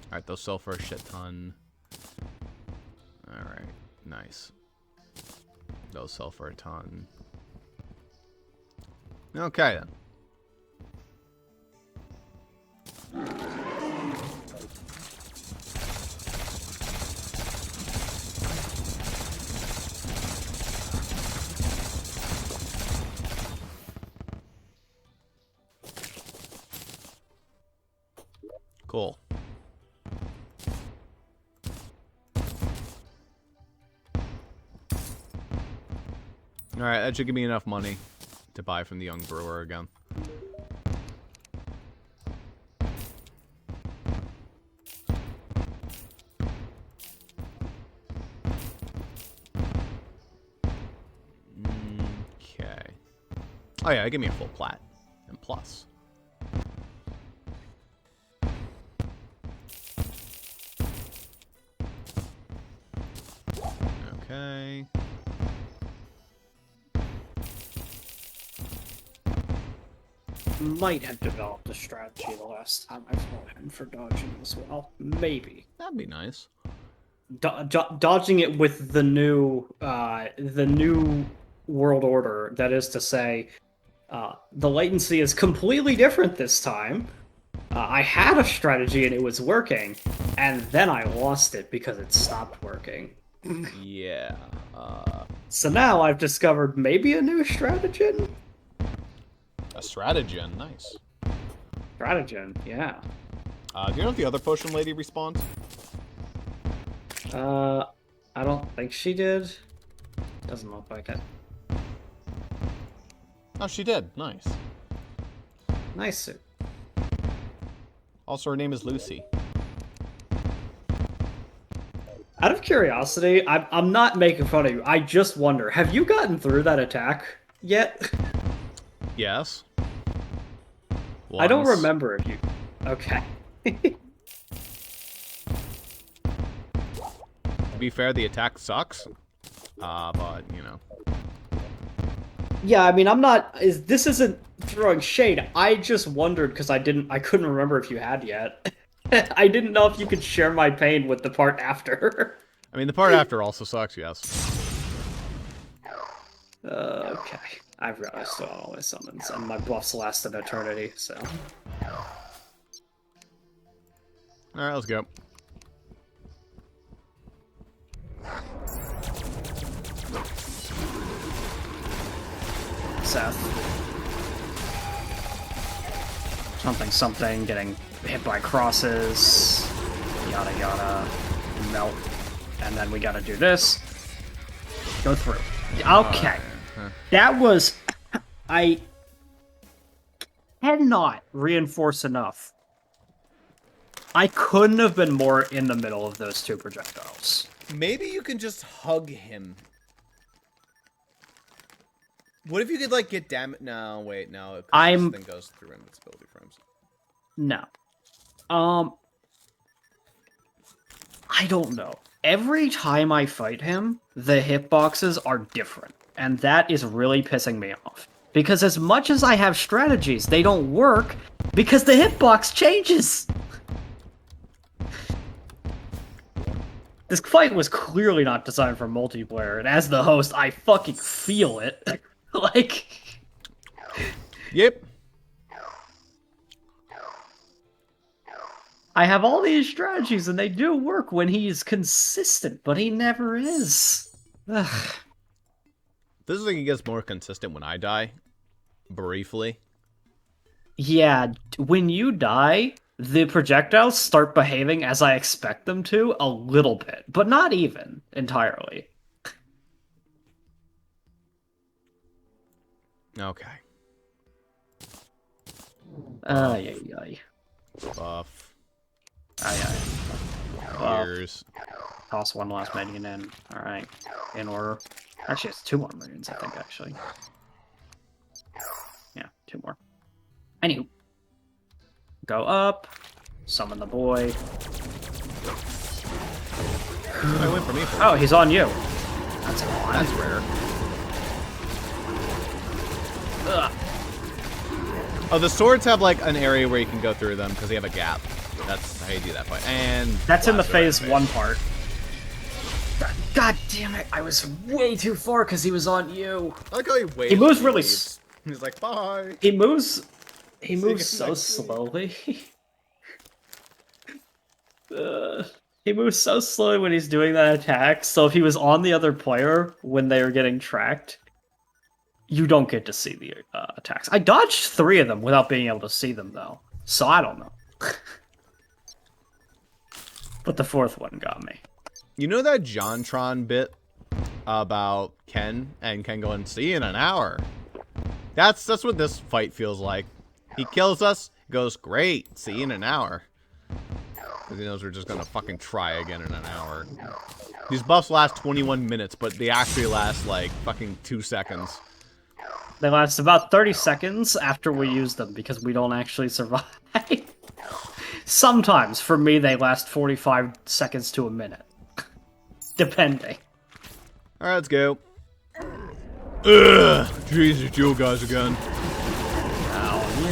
Alright, they'll sell for a shit ton. Alright, nice. They'll sell for a ton. Okay, then. Cool. Alright, that should give me enough money to buy from the young brewer again. Okay. Oh yeah, give me a full plat. And plus. Okay. Might have developed a strategy the last time I fought him for dodging as well. Maybe. That'd be nice. Dodging it with the new world order. That is to say, the latency is completely different this time. I had a strategy and it was working, and then I lost it because it stopped working. Yeah. So now I've discovered maybe a new stratagem? A stratagem, nice. Stratagem, yeah. Do you know if the other potion lady respawns? I don't think she did. Doesn't look like it. Oh, she did. Nice. Nice. Also, her name is Lucy. Out of curiosity, I'm not making fun of you. I just wonder, have you gotten through that attack yet? Yes. I don't Once. remember if you... Okay. To be fair, the attack sucks. But, you know. Yeah, I mean, I'm not... This isn't throwing shade. I just wondered, because I couldn't remember if you had yet. I didn't know if you could share my pain with the part after. I mean, the part after also sucks, yes. Okay. I've realized all my summons, and my buffs last an eternity, so... Alright, let's go. Seth. Something, getting hit by crosses, yada yada, melt, and then we gotta do this. Go through. Okay. That was... I cannot reinforce enough. I couldn't have been more in the middle of those two projectiles. Maybe you can just hug him. What if you could, like, get damage? No, wait, no. This thing goes through invincibility frames. No. I don't know. Every time I fight him, the hitboxes are different. And that is really pissing me off. Because as much as I have strategies, they don't work because the hitbox changes! This fight was clearly not designed for multiplayer, and as the host, I fucking feel it. Like... Yep. I have all these strategies, and they do work when he's consistent, but he never is. Ugh. This is like it gets more consistent when I die. Briefly. Yeah, when you die, the projectiles start behaving as I expect them to a little bit, but not even entirely. Okay. Ay, ay, ay. Buff. Ay, ay. Years. Toss one last minion in. Alright. In order. Actually, it's 2 more minions, I think, actually. Yeah, 2 more. Anywho. Go up. Summon the boy. I went for me. Oh, he's on you. That's odd. That's rare. Ugh. Oh, the swords have like an area where you can go through them because they have a gap. That's how you do that fight. And that's in the phase 1 part. God damn it! I was way too far because he was on you. I like how he waits. He moves really. He's like, bye. He moves. He moves so slowly. He moves so slowly when he's doing that attack. So if he was on the other player when they were getting tracked, you don't get to see the attacks. I dodged 3 of them without being able to see them though, so I don't know. But the 4th one got me. You know that JonTron bit about Ken, and Ken going, see you in an hour. That's what this fight feels like. He kills us, goes, great, see you in an hour. Because he knows we're just gonna fucking try again in an hour. These buffs last 21 minutes, but they actually last, like, fucking 2 seconds. They last about 30 seconds after we use them, because we don't actually survive. Sometimes, for me, they last 45 seconds to a minute. Depending. Alright, let's go. Ugh! Jesus, you guys again. Oh, you.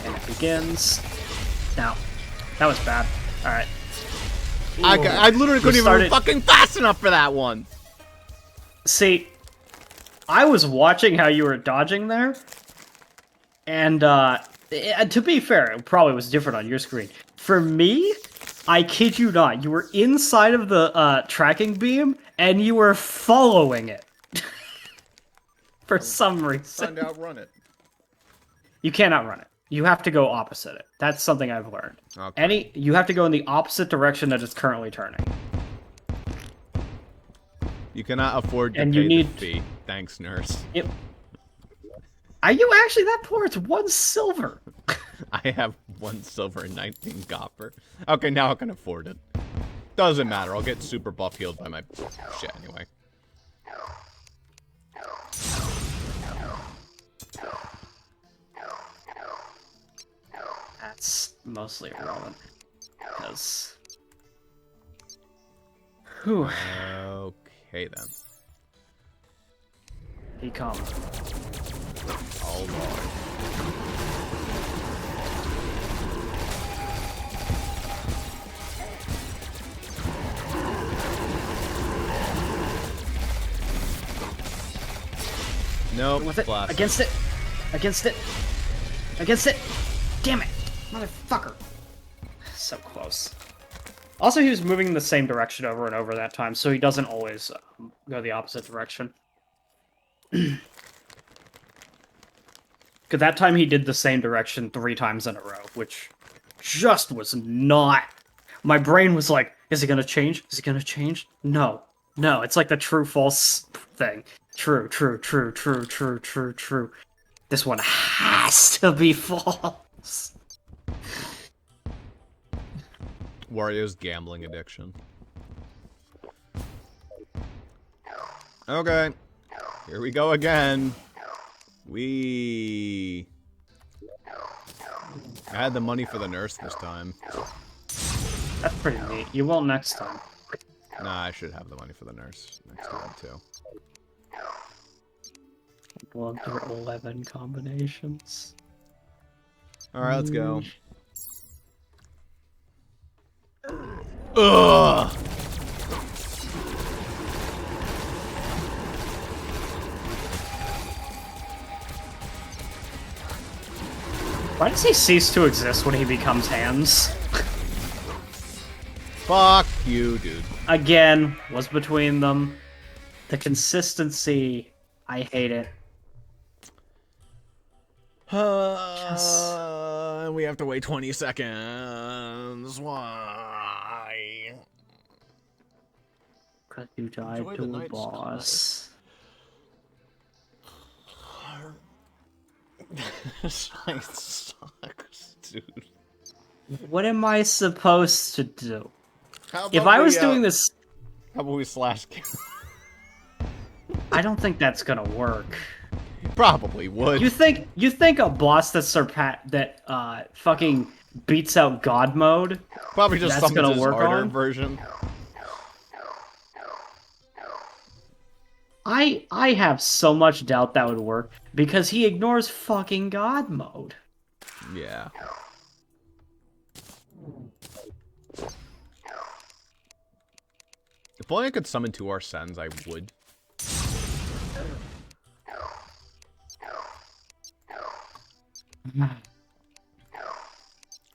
And it begins. Now, that was bad. Alright. I literally couldn't even move fucking fast enough for that one! See, I was watching how you were dodging there, and to be fair, it probably was different on your screen. For me, I kid you not, you were inside of the tracking beam, and you were following it. For some reason. Time to outrun it. You can't outrun it. You have to go opposite it. That's something I've learned. Okay. You have to go in the opposite direction that it's currently turning. You cannot afford to And pay you need the fee. Thanks, nurse. Are you actually that poor? It's 1 silver. I have 1 silver and 19 copper. Okay, now I can afford it. Doesn't matter. I'll get super buff healed by my shit anyway. That's mostly irrelevant. Because... Whew. Okay, then. He come. Oh, Lord. Nope. With it. Blast. Against it. Against it. Against it. Damn it. Motherfucker. So close. Also, he was moving in the same direction over and over that time, so he doesn't always go the opposite direction. Because that time he did the same direction 3 times in a row, which just was not... My brain was like, is it gonna change? Is it gonna change? No. No, it's like the true-false thing. True, true, true, true, true, true, true. This one has to be false. Wario's gambling addiction. Okay. Here we go again. I had the money for the nurse this time. That's pretty neat. You will next time. Nah, I should have the money for the nurse next time, too. 1 through 11 combinations. Alright, let's go. Ugh! Why does he cease to exist when he becomes hands? Fuck you, dude. Again, was between them. The consistency, I hate it. And we have to wait 20 seconds. Why? Because you died Enjoy to the a night boss. This fight sucks, dude. What am I supposed to do? How If about I was we, doing this... How about we slash kill? I don't think that's gonna work. Probably would. You think a boss that fucking beats out God mode? Probably just that's summons gonna his work harder on? version. I have so much doubt that would work because he ignores fucking God mode. Yeah. If only I could summon 2 Arsens, I would.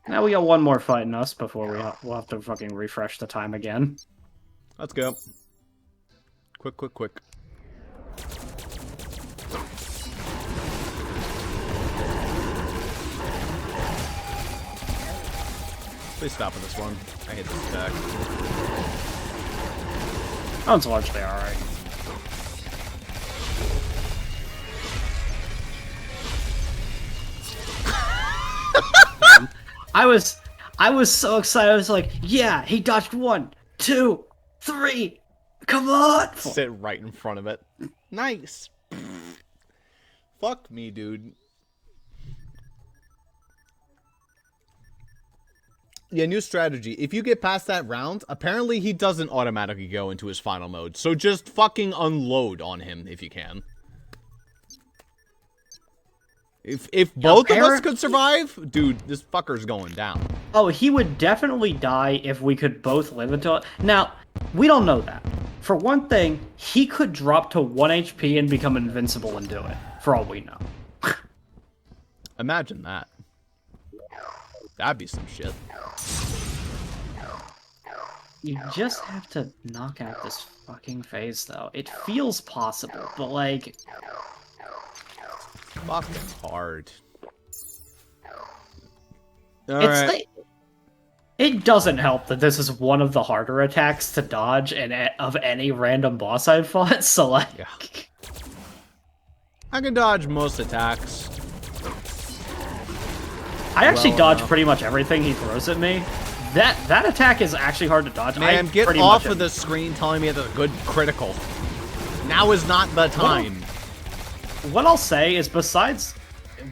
Now we got 1 more fight in us before we'll have to fucking refresh the time again. Let's go. Quick, quick, quick. Please stop with this one. I hate this attack. That one's largely alright. I was so excited. I was like, yeah, he dodged 1, 2, 3. Come on. Sit right in front of it. Nice. Fuck me, dude. Yeah, new strategy. If you get past that round, apparently he doesn't automatically go into his final mode. So just fucking unload on him if you can. If both of us could survive, dude, this fucker's going down. Oh, he would definitely die if we could both live until it. Now, we don't know that. For one thing, he could drop to 1 HP and become invincible and do it, for all we know. Imagine that. That'd be some shit. You just have to knock out this fucking phase, though. It feels possible, but, like... Fucking hard. Like, it doesn't help that this is one of the harder attacks to dodge of any random boss I've fought, so like... Yeah. I can dodge most attacks. I actually dodge pretty much everything he throws at me. That attack is actually hard to dodge. Man, get off of the screen telling me it's a good critical. Now is not the time. What I'll say is, besides...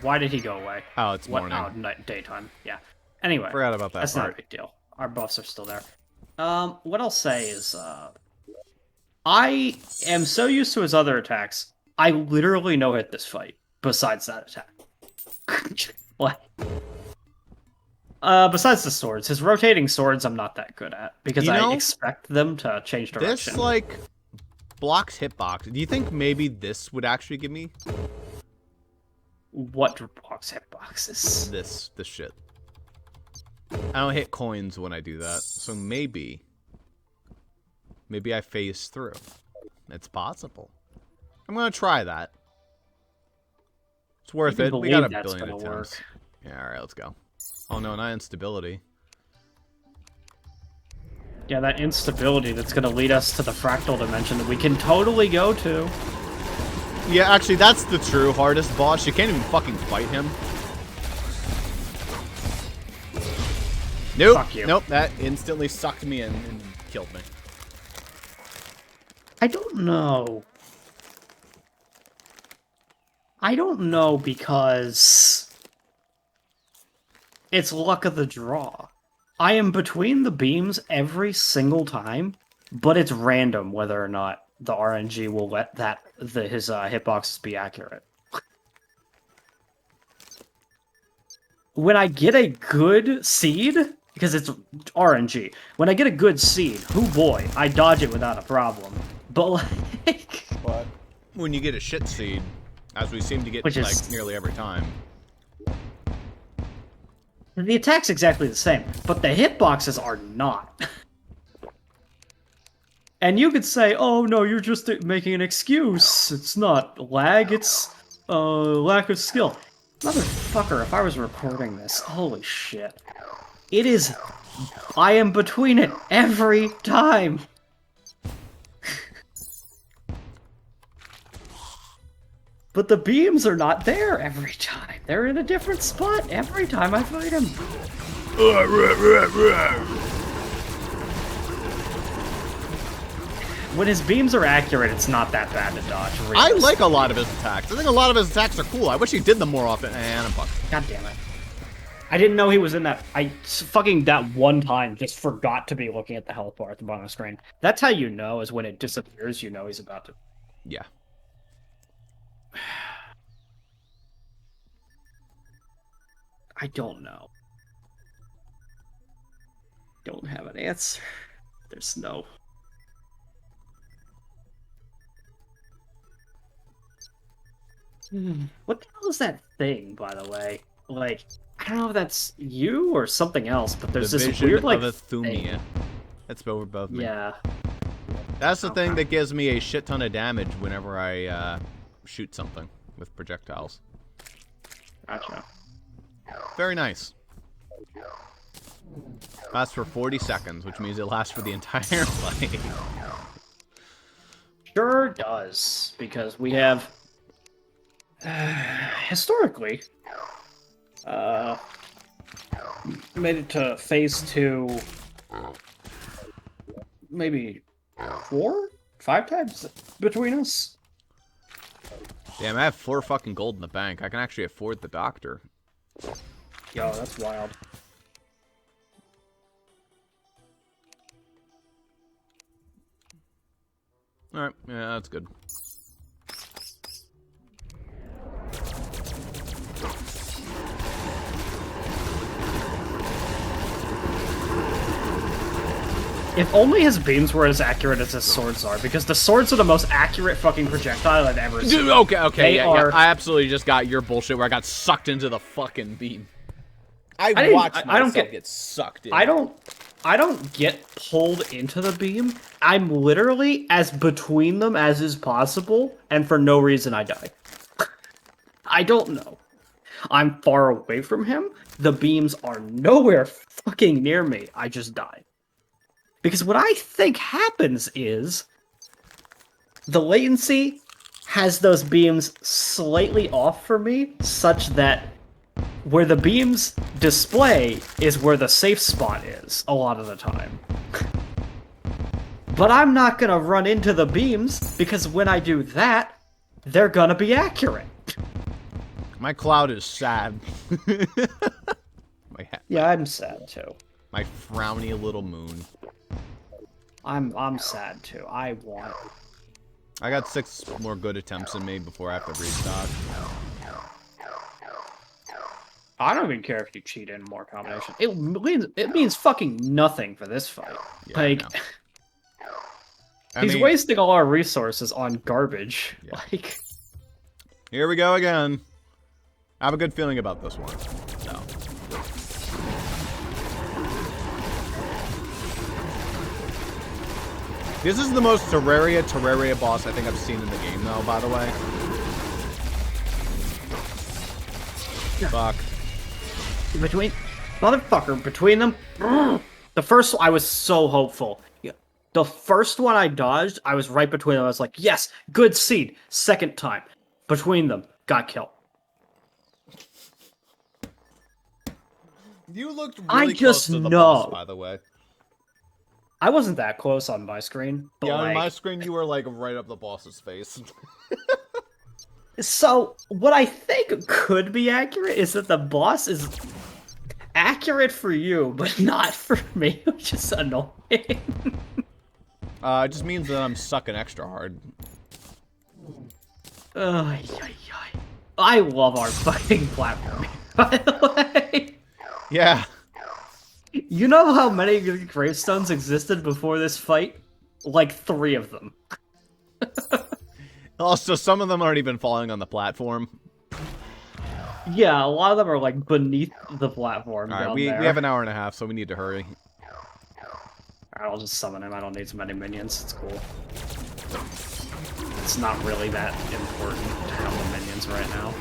Why did he go away? Oh, it's morning. Oh, daytime. Yeah. Anyway. Forgot about that That's part. not a big deal. Our buffs are still there. What I'll say is, I am so used to his other attacks, I literally no-hit this fight, besides that attack. What? Besides the swords. His rotating swords I'm not that good at, because I expect them to change direction. This, like... blocks hitbox. Do you think maybe this would actually give me what blocks hitboxes? This shit. I don't hit coins when I do that, so maybe I phase through. It's possible. I'm gonna try that. It's worth it. We got a billion attempts. Yeah, all right, let's go. Oh no, not instability. Yeah, that instability that's going to lead us to the fractal dimension that we can totally go to. Yeah, actually, that's the true hardest boss. You can't even fucking fight him. Nope. Fuck you. Nope, that instantly sucked me in and killed me. I don't know. I don't know because it's luck of the draw. I am between the beams every single time, but it's random whether or not the RNG will let his hitboxes be accurate. When I get a good seed, because it's RNG, when I get a good seed, hoo boy, I dodge it without a problem. But like... But when you get a shit seed, as we seem to get like nearly every time... The attack's exactly the same, but the hitboxes are not. And you could say, oh no, you're just making an excuse. It's not lag, it's lack of skill. Motherfucker, if I was recording this, holy shit. It is... I am between it every time. But the beams are not there every time. They're in a different spot every time I fight him. When his beams are accurate, it's not that bad to dodge. I like a lot of his attacks. I think a lot of his attacks are cool. I wish he did them more often. And I'm fucked. God damn it. I didn't know he was in that. I fucking that one time just forgot to be looking at the health bar at the bottom of the screen. That's how you know, is when it disappears, you know he's about to. Yeah. I don't know. Don't have an answer. There's no... What the hell is that thing, by the way? Like, I don't know if that's you or something else, but there's this weird, like, thing. That's over above me. Yeah. That's the thing that gives me a shit ton of damage whenever I shoot something with projectiles. Gotcha. Very nice. Lasts for 40 seconds, which means it lasts for the entire fight. Sure does, because we have historically made it to phase 2 maybe 4, 5 times between us. Damn, I have 4 fucking gold in the bank. I can actually afford the doctor. Yo, that's wild. Alright, yeah, that's good. If only his beams were as accurate as his swords are, because the swords are the most accurate fucking projectile I've ever seen. Dude, okay, yeah. I absolutely just got your bullshit where I got sucked into the fucking beam. I watched myself get sucked in. I don't get pulled into the beam. I'm literally as between them as is possible, and for no reason I die. I don't know. I'm far away from him. The beams are nowhere fucking near me. I just die. Because what I think happens is the latency has those beams slightly off for me, such that where the beams display is where the safe spot is a lot of the time. But I'm not gonna run into the beams, because when I do that, they're gonna be accurate. My cloud is sad. Yeah, I'm sad too. My frowny little moon. I'm sad too. I got 6 more good attempts in me before I have to restock. I don't even care if you cheat in more combination. It means fucking nothing for this fight. Yeah, like, he's wasting all our resources on garbage. Yeah. Like, here we go again. I have a good feeling about this one. So. This is the most Terraria boss I think I've seen in the game, though, by the way. Fuck. Between them, the first I was so hopeful. Yeah. The first one I dodged, I was right between them. I was like, yes, good seed. Second time, between them, got killed. You looked really close to the boss, by the way. I wasn't that close on my screen. But yeah, like, on my screen you were like right up the boss's face. So, what I think could be accurate is that the boss is accurate for you, but not for me, which is annoying. It just means that I'm sucking extra hard. I love our fucking platform, by the way. Yeah. You know how many gravestones existed before this fight? Like 3 of them. Also, some of them aren't even falling on the platform. Yeah, a lot of them are like beneath the platform. Alright, we have an hour and a half, so we need to hurry. Alright, I'll just summon him. I don't need so many minions. It's cool. It's not really that important to have the minions right now.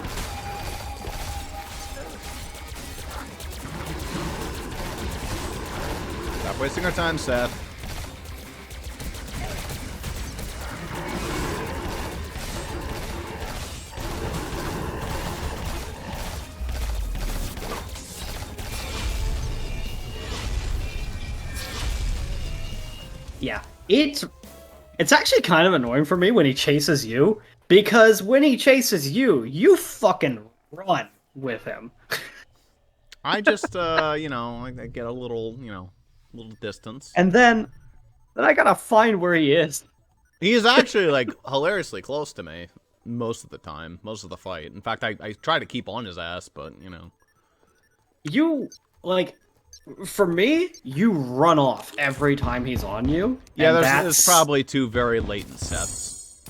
Stop wasting our time, Seth. Yeah, it's actually kind of annoying for me when he chases you, because when he chases you, you fucking run with him. I just, you know, I get a little, little distance. And then I gotta find where he is. He is actually, like, hilariously close to me most of the time, most of the fight. In fact, I try to keep on his ass, but, You, like, for me, you run off every time he's on you. Yeah, there's probably 2 very latent Seths.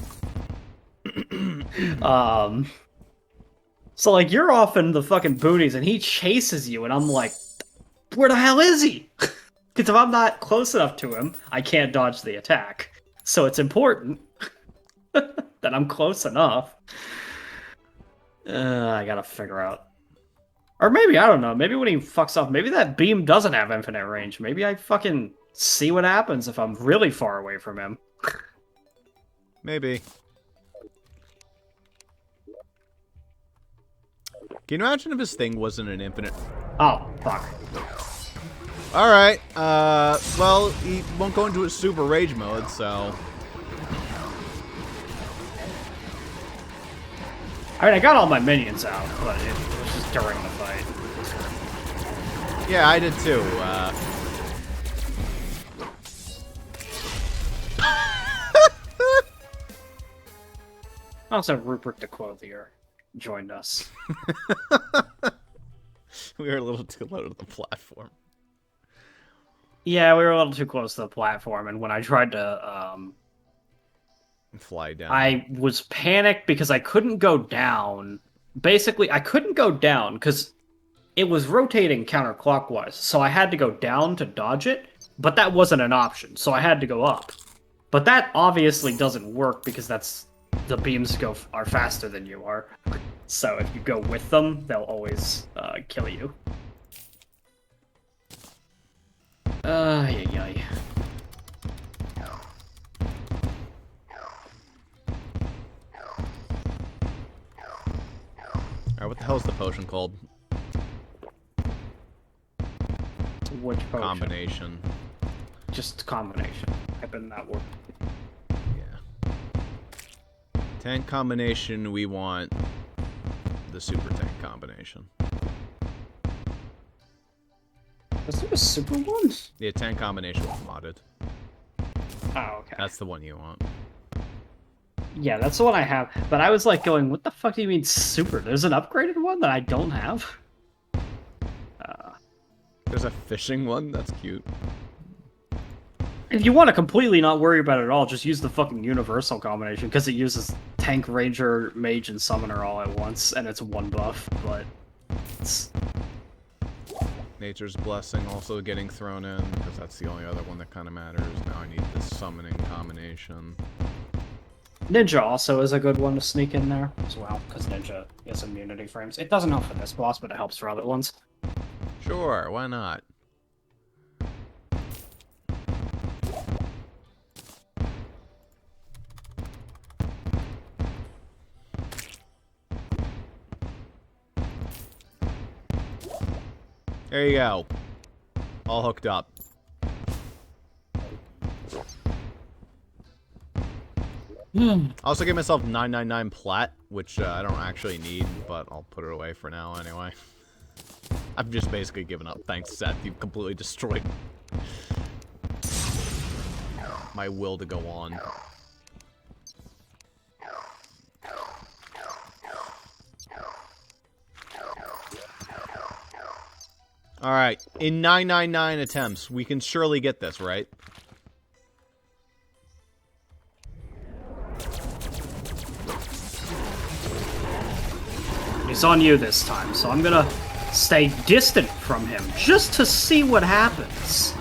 So, like, you're off in the fucking boonies, and he chases you, and I'm like, where the hell is he? Because if I'm not close enough to him, I can't dodge the attack. So it's important that I'm close enough. I gotta figure out Or maybe, I don't know, maybe when he fucks up, maybe that beam doesn't have infinite range. Maybe I fucking see what happens if I'm really far away from him. Maybe. Can you imagine if his thing wasn't an infinite? Oh, fuck. Alright, well, he won't go into his super rage mode, so... I mean, I got all my minions out, but it was just during the fight. Yeah, I did too, Also, Rupert the Clothier joined us. We were a little too low to the platform. Yeah, we were a little too close to the platform, and when I tried to, Fly down. I was panicked because I couldn't go down. Basically, I couldn't go down because it was rotating counterclockwise, so I had to go down to dodge it, but that wasn't an option, so I had to go up. But that obviously doesn't work because the beams are faster than you are. So if you go with them, they'll always kill you. Ay. Alright, what the hell is the potion called? Which potion? Combination. Just combination. Type in that word. Yeah. Tank combination, we want the super tank combination. Was there a super one? Yeah, tank combination was modded. Oh, okay. That's the one you want. Yeah, that's the one I have. But I was like going, what the fuck do you mean super? There's an upgraded one that I don't have? There's a fishing one? That's cute. If you want to completely not worry about it at all, just use the fucking universal combination, because it uses tank, ranger, mage, and summoner all at once, and it's one buff, but it's... Nature's Blessing also getting thrown in, because that's the only other one that kind of matters. Now I need the summoning combination. Ninja also is a good one to sneak in there as well, because Ninja is immunity frames. It doesn't help for this boss, but it helps for other ones. Sure, why not? There you go. All hooked up. I also gave myself 999 plat, which I don't actually need, but I'll put it away for now anyway. I've just basically given up. Thanks, Seth. You've completely destroyed my will to go on. Alright, in 999 attempts, we can surely get this, right? He's on you this time, so I'm gonna stay distant from him, just to see what happens.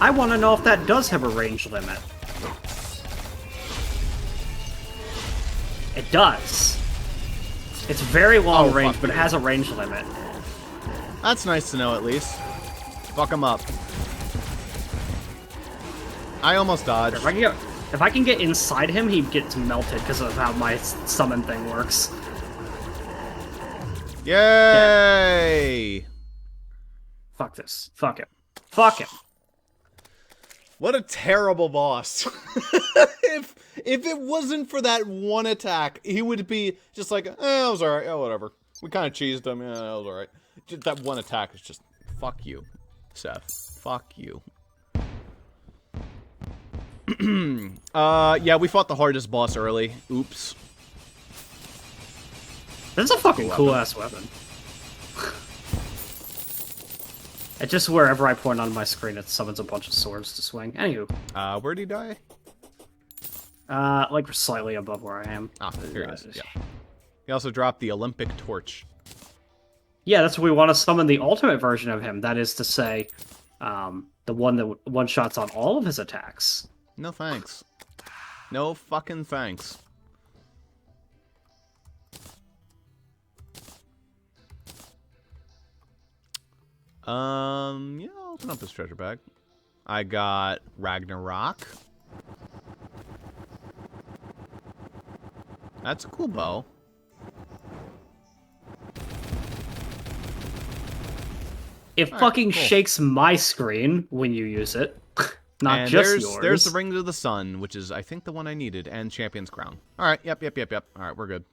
I want to know if that does have a range limit. It does. It's very long range, but it has a range limit. That's nice to know, at least. Fuck him up. I almost dodged. If I can get inside him, he gets melted because of how my summon thing works. Yay! Dead. Fuck this. Fuck it. Fuck it. What a terrible boss. If it wasn't for that one attack, he would be just like, it was alright, oh, whatever. We kind of cheesed him, yeah, it was alright. Just that one attack is just, fuck you, Seth. Fuck you. Yeah, we fought the hardest boss early. Oops. That's a fucking cool-ass weapon. It's just wherever I point on my screen, it summons a bunch of swords to swing. Anywho. Where'd he die? Like slightly above where I am. Ah, here he is, yeah. He also dropped the Olympic torch. Yeah, that's what we want to summon the ultimate version of him. That is to say, The one that one-shots on all of his attacks. No thanks. No fucking thanks. Yeah, I'll open up this treasure bag. I got Ragnarok. That's a cool bow. It All fucking right, cool. shakes my screen when you use it. Not and just yours. There's the Ring to the Sun, which is, I think, the one I needed, and Champion's Crown. All right, yep. All right, we're good.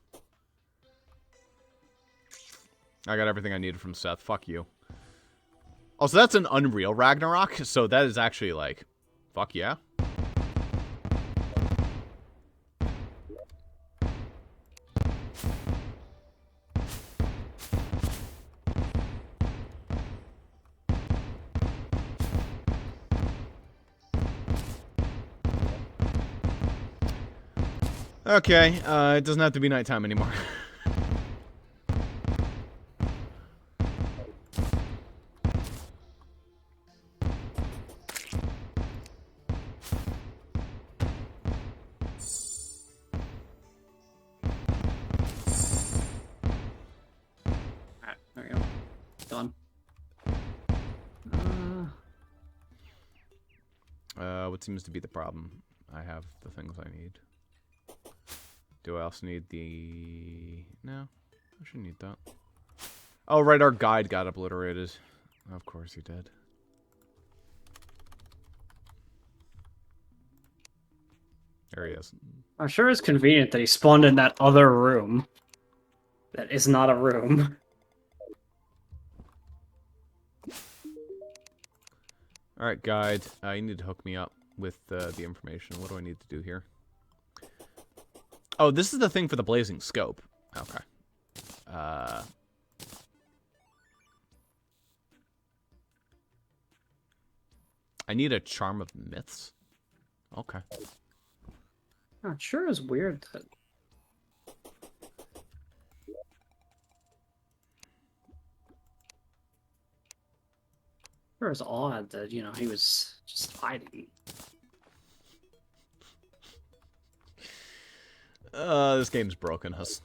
I got everything I needed from Seth. Fuck you. Also, that's an Unreal Ragnarok, so that is actually, like, fuck yeah. Okay, it doesn't have to be nighttime anymore. Alright, there we go. Done. What seems to be the problem? I have the things I need. Do I also need the... No, I shouldn't need that. Oh, right, our guide got obliterated. Of course he did. There he is. I'm sure it's convenient that he spawned in that other room. That is not a room. Alright, guide. You need to hook me up with the information. What do I need to do here? Oh, this is the thing for the blazing scope. Okay. I need a Charm of Myths. Okay. Oh, it sure is weird that... Sure is odd that, you know, he was just hiding. This game's broken us.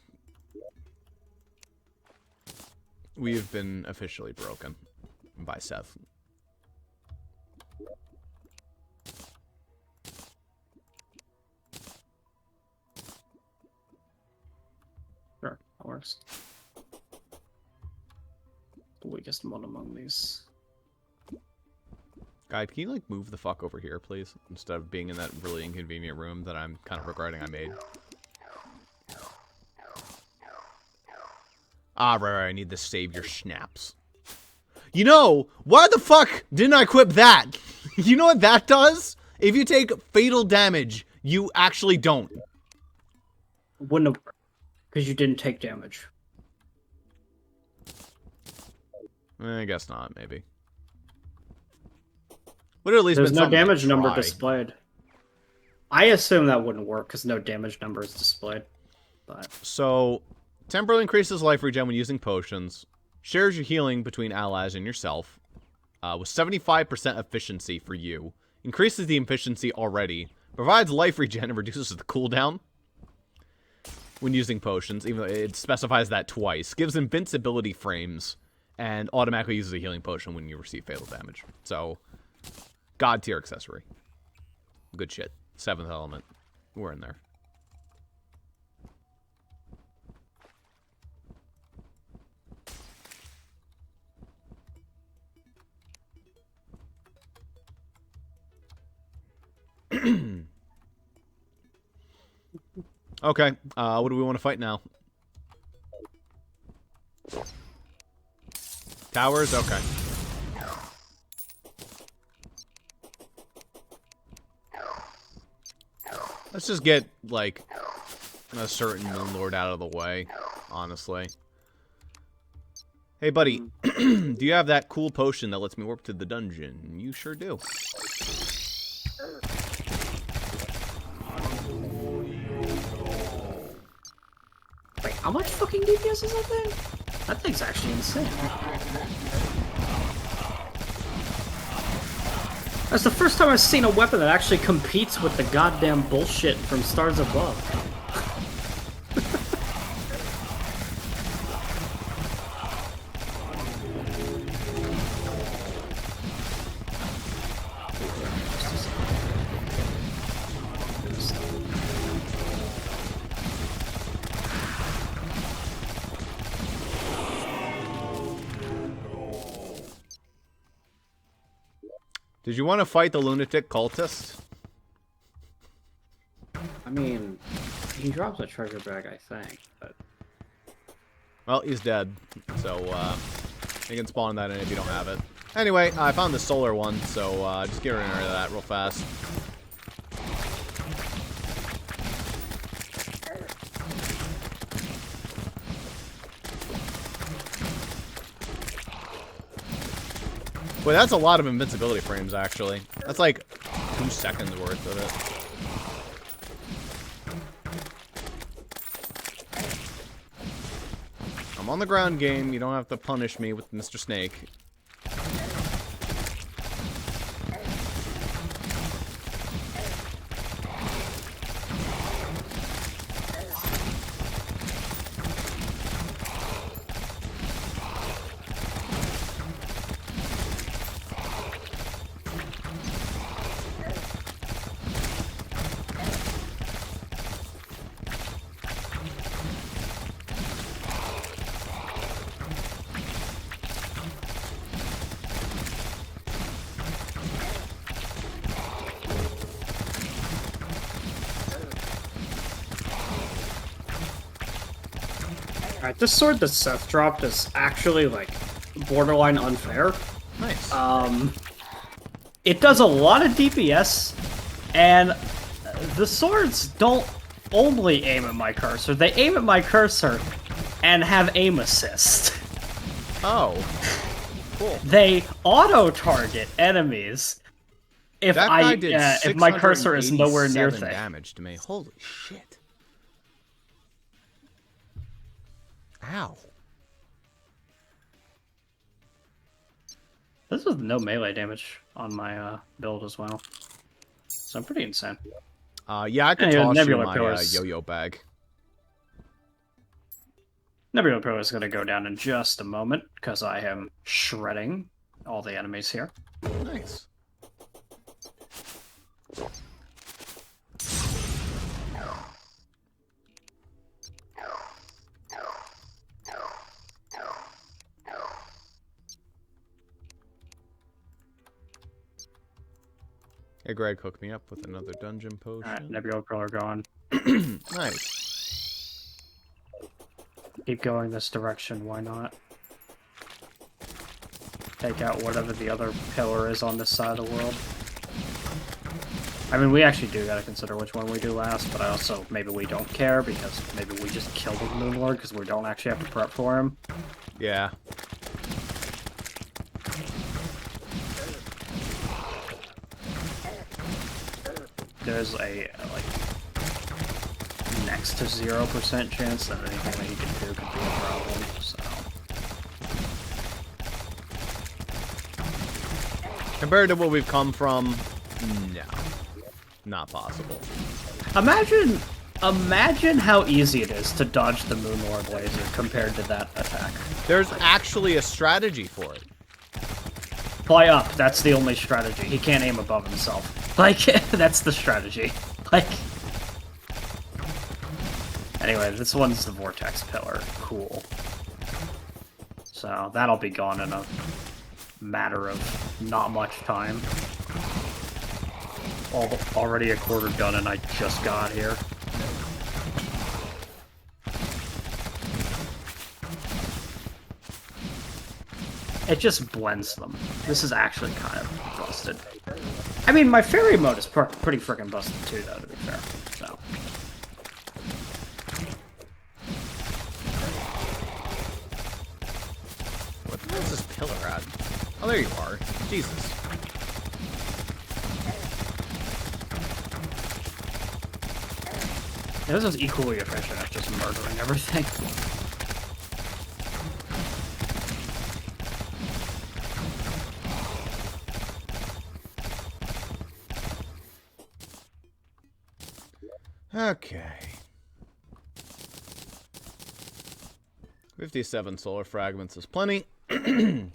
We've been officially broken by Seth. Sure, that works. The weakest one among these. Guide, can you, like, move the fuck over here, please? Instead of being in that really inconvenient room that I'm kind of regretting I made. Ah, right, I need the Savior Schnapps. You know, why the fuck didn't I equip that? You know what that does? If you take fatal damage, you actually don't. Wouldn't have worked, because you didn't take damage. I guess not, maybe. Would at least There's been no something to damage number try. displayed. I assume that wouldn't work, because no damage number is displayed. But So, temporarily increases life regen when using potions. Shares your healing between allies and yourself. With 75% efficiency for you. Increases the efficiency already. Provides life regen and reduces the cooldown when using potions, even though it specifies that twice. Gives invincibility frames. And automatically uses a healing potion when you receive fatal damage. So, God tier accessory. Good shit. 7th element. We're in there. Okay, what do we want to fight now? Towers? Okay. Let's just get, like, a certain Moon Lord out of the way, honestly. Hey, buddy, do you have that cool potion that lets me warp to the dungeon? You sure do. wait, how much fucking DPS is that thing? That thing's actually insane. That's the first time I've seen a weapon that actually competes with the goddamn bullshit from Stars Above. Did you want to fight the lunatic cultist? I mean, he drops a treasure bag, I think, but... Well, he's dead, so you can spawn that in if you don't have it. Anyway, I found the solar one, so just get rid of that real fast. Wait, that's a lot of invincibility frames, actually. That's like 2 seconds worth of it. I'm on the ground game. You don't have to punish me with Mr. Snake. Alright, this sword that Seth dropped is actually, like, borderline unfair. Nice. It does a lot of DPS, and the swords don't only aim at my cursor, they aim at my cursor and have aim assist. Oh. Cool. They auto-target enemies if if my cursor is nowhere near things. Damage to me. Holy shit. Ow. This was no melee damage on my build as well. So I'm pretty insane. Yeah, I can toss you my yo-yo bag. Nebula Pro is going to go down in just a moment, because I am shredding all the enemies here. Nice. Hey, Greg, hook me up with another dungeon potion. Alright, Nebula Pro are gone. Nice. Keep going this direction, why not? Take out whatever the other pillar is on this side of the world. I mean, we actually do gotta consider which one we do last, but I also, maybe we don't care, because maybe we just kill the Moon Lord, because we don't actually have to prep for him. Yeah. There's a, like, next to 0% chance that anything that he can do could be a problem, so... Compared to what we've come from, no. Not possible. Imagine how easy it is to dodge the Moon Lord laser compared to that attack. There's actually a strategy for it. Fly up, that's the only strategy. He can't aim above himself. Like, that's the strategy. Like... Anyway, this one's the Vortex Pillar. Cool. So, that'll be gone in a matter of not much time. Already a quarter done and I just got here. It just blends them. This is actually kind of busted. I mean, my fairy mode is pretty freaking busted too, though, to be fair. So. Where's this pillar at? Oh, there you are. Jesus. Yeah, this is equally efficient at just murdering everything. Okay. 57 solar fragments is plenty. Throwing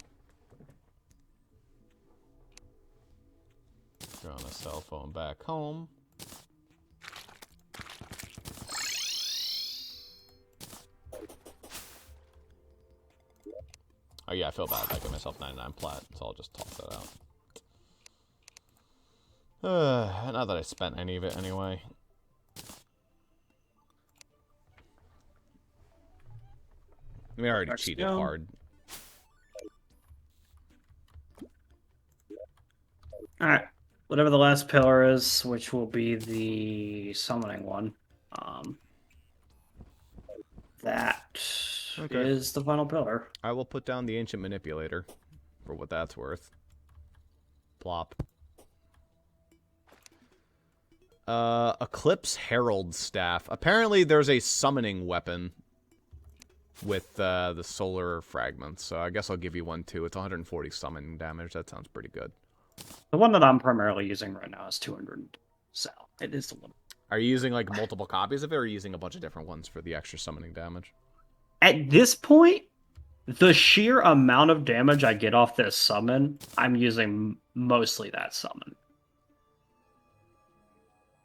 a cell phone back home. Oh yeah, I feel bad. I gave myself 99 plat, so I'll just toss that out. Not that I spent any of it anyway. I mean, I already cheated hard. Alright. Whatever the last pillar is, which will be the summoning one. That is the final pillar. I will put down the ancient manipulator for what that's worth. Plop. Eclipse Herald Staff. Apparently there's a summoning weapon with the solar fragments, so I guess I'll give you one too. It's 140 summoning damage. That sounds pretty good. The one that I'm primarily using right now is 200 cell. It is the one. Are you using like multiple copies of it, or are you using a bunch of different ones for the extra summoning damage? At this point, the sheer amount of damage I get off this summon, I'm using mostly that summon.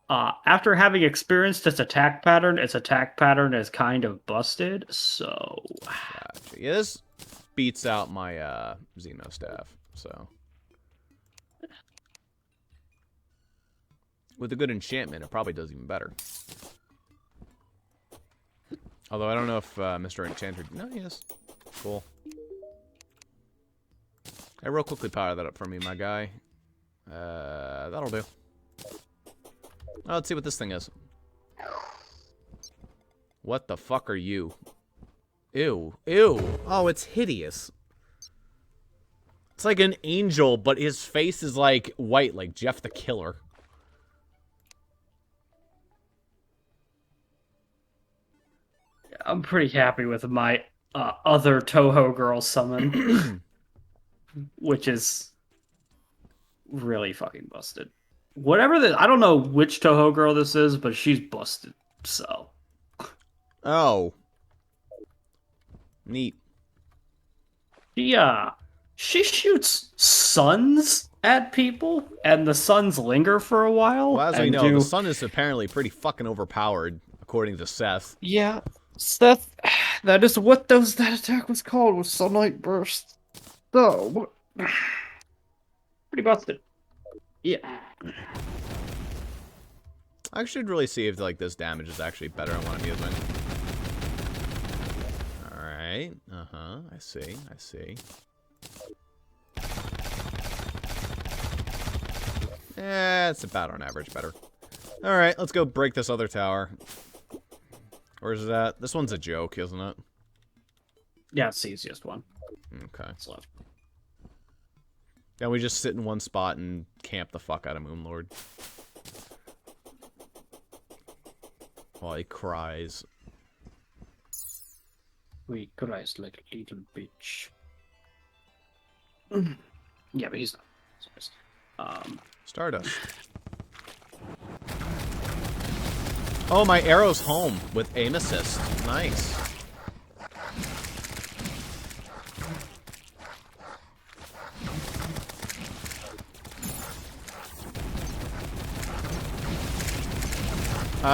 After having experienced its attack pattern is kind of busted, so... Gotcha. Yeah, this beats out my Xeno staff, so... With a good enchantment, it probably does even better. Although I don't know if Mr. Enchanter... No, he is. Cool. Hey, real quickly power that up for me, my guy. That'll do. Oh, let's see what this thing is. What the fuck are you? Ew. Ew. Oh, it's hideous. It's like an angel, but his face is like white, like Jeff the Killer. I'm pretty happy with my other Toho girl summon. Which is really fucking busted. Whatever the... I don't know which Toho girl this is, but she's busted, so... Oh. Neat. She shoots suns at people, and the suns linger for a while. Well, as we know, the sun is apparently pretty fucking overpowered, according to Seth. Yeah, Seth, that is what that attack was called, was Sunlight Burst. So, pretty busted. Yeah. I should really see if like this damage is actually better than what I'm using. Alright. I see. It's about on average better. Alright, let's go break this other tower. Where's that? This one's a joke, isn't it? Yeah, it's the easiest one. Okay. It's left. Then we just sit in one spot and camp the fuck out of Moonlord. While he cries. He cries like a little bitch. Yeah, but he's not. Stardust. Oh, my arrow's home with aim assist. Nice.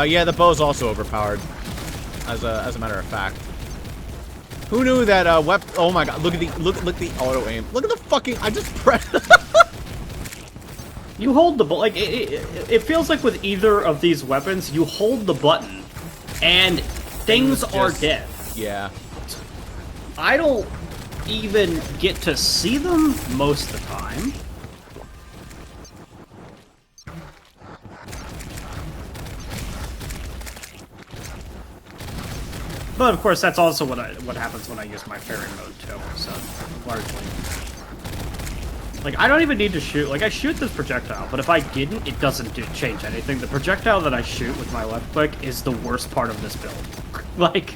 Yeah, the bow's also overpowered. As a matter of fact. Who knew that oh my god, look at the auto aim. Look at the fucking I just pressed You hold the like it feels like with either of these weapons, you hold the button and things are dead. Yeah. I don't even get to see them most of the time. But of course, that's also what happens when I use my fairy mode too. So largely, like I don't even need to shoot. Like I shoot this projectile, but if I didn't, it doesn't change anything. The projectile that I shoot with my left click is the worst part of this build. Like,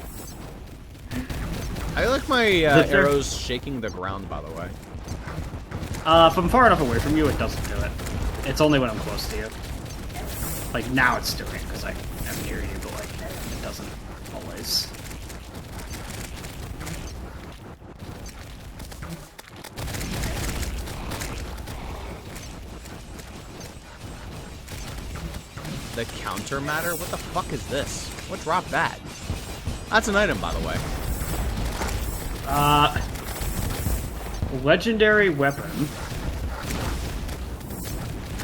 I like my arrows shaking the ground. By the way, if I'm far enough away from you, it doesn't do it. It's only when I'm close to you. Like now, it's doing it because I I'm near you, but like, it doesn't always. The counter matter? What the fuck is this? What dropped that? That's an item, by the way. Legendary weapon.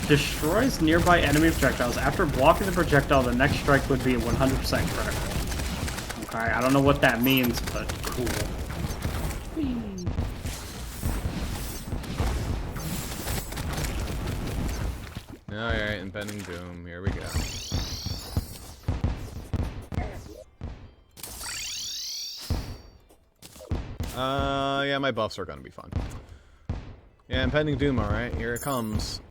Destroys nearby enemy projectiles. After blocking the projectile, the next strike would be 100% critical. Okay, I don't know what that means, but cool. Alright, impending doom. Here we go. Yeah, my buffs are gonna be fun. Yeah, impending doom, alright. Here it comes.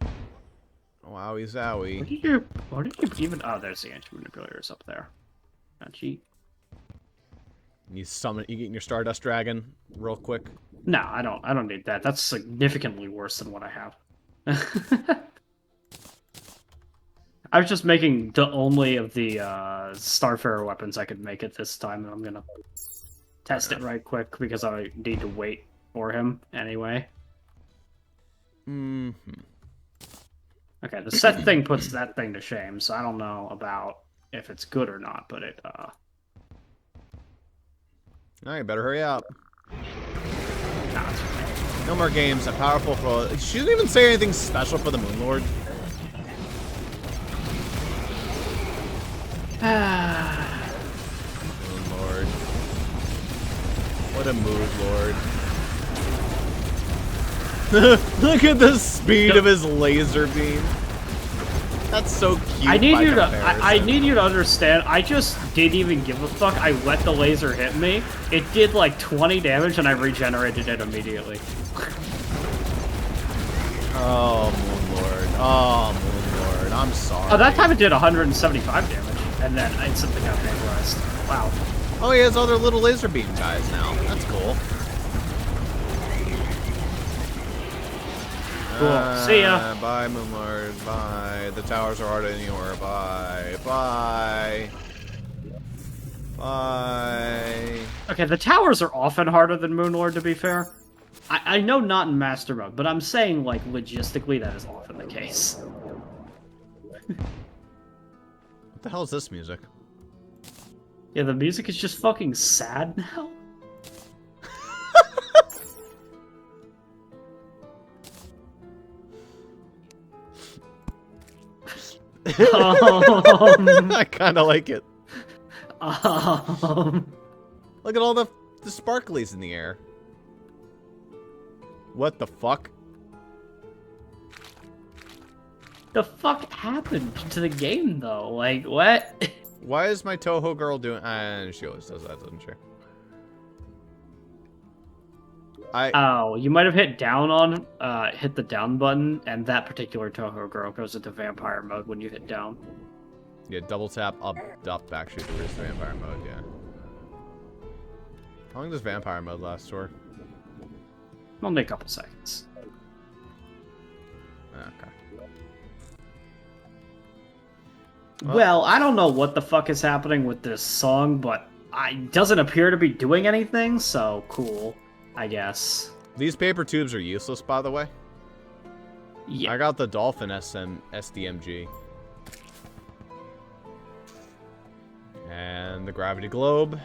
Wowie zowie. What did you even... Oh, there's the anti-manipulators up there. Not cheap. You getting your Stardust Dragon real quick? No, I don't need that. That's significantly worse than what I have. I was just making the only of the Starfarer weapons I could make it this time, and I'm gonna test it right quick because I need to wait for him anyway. Okay, the set thing puts that thing to shame, so I don't know about if it's good or not, but it, Alright, better hurry up. Nah, it's okay. No more games. A powerful foe. She didn't even say anything special for the Moon Lord. Moon Lord. What a mood lord. Look at the speed of his laser beam. That's so cute. I need you to understand. I just didn't even give a fuck. I let the laser hit me. It did like 20 damage, and I regenerated it immediately. Oh, Moon Lord. Oh, Moon Lord. I'm sorry. Oh, that time it did 175 damage, and then I instantly got vaporized. Wow. Oh, he has other little laser beam guys now. That's cool. Cool. See ya. Bye, Moon Lord. Bye. The towers are harder than yours. Bye. Bye. Bye. Okay, the towers are often harder than Moonlord, to be fair. I know not in Master Mode, but I'm saying, like, logistically that is often the case. What the hell is this music? Yeah, the music is just fucking sad now. I kind of like it. Look at all the sparklies in the air. What the fuck? The fuck happened to the game, though? Like, what? Why is my Toho girl doing... she always does that, doesn't she? Oh, you might have hit down on... hit the down button, and that particular Toho girl goes into vampire mode when you hit down. Yeah, double tap, up, back shoot to reach the vampire mode, yeah. How long does vampire mode last for? Only a couple seconds. Okay. Well, I don't know what the fuck is happening with this song, but it doesn't appear to be doing anything, so cool, I guess. These paper tubes are useless, by the way. Yeah. I got the Dolphin SDMG. And the Gravity Globe.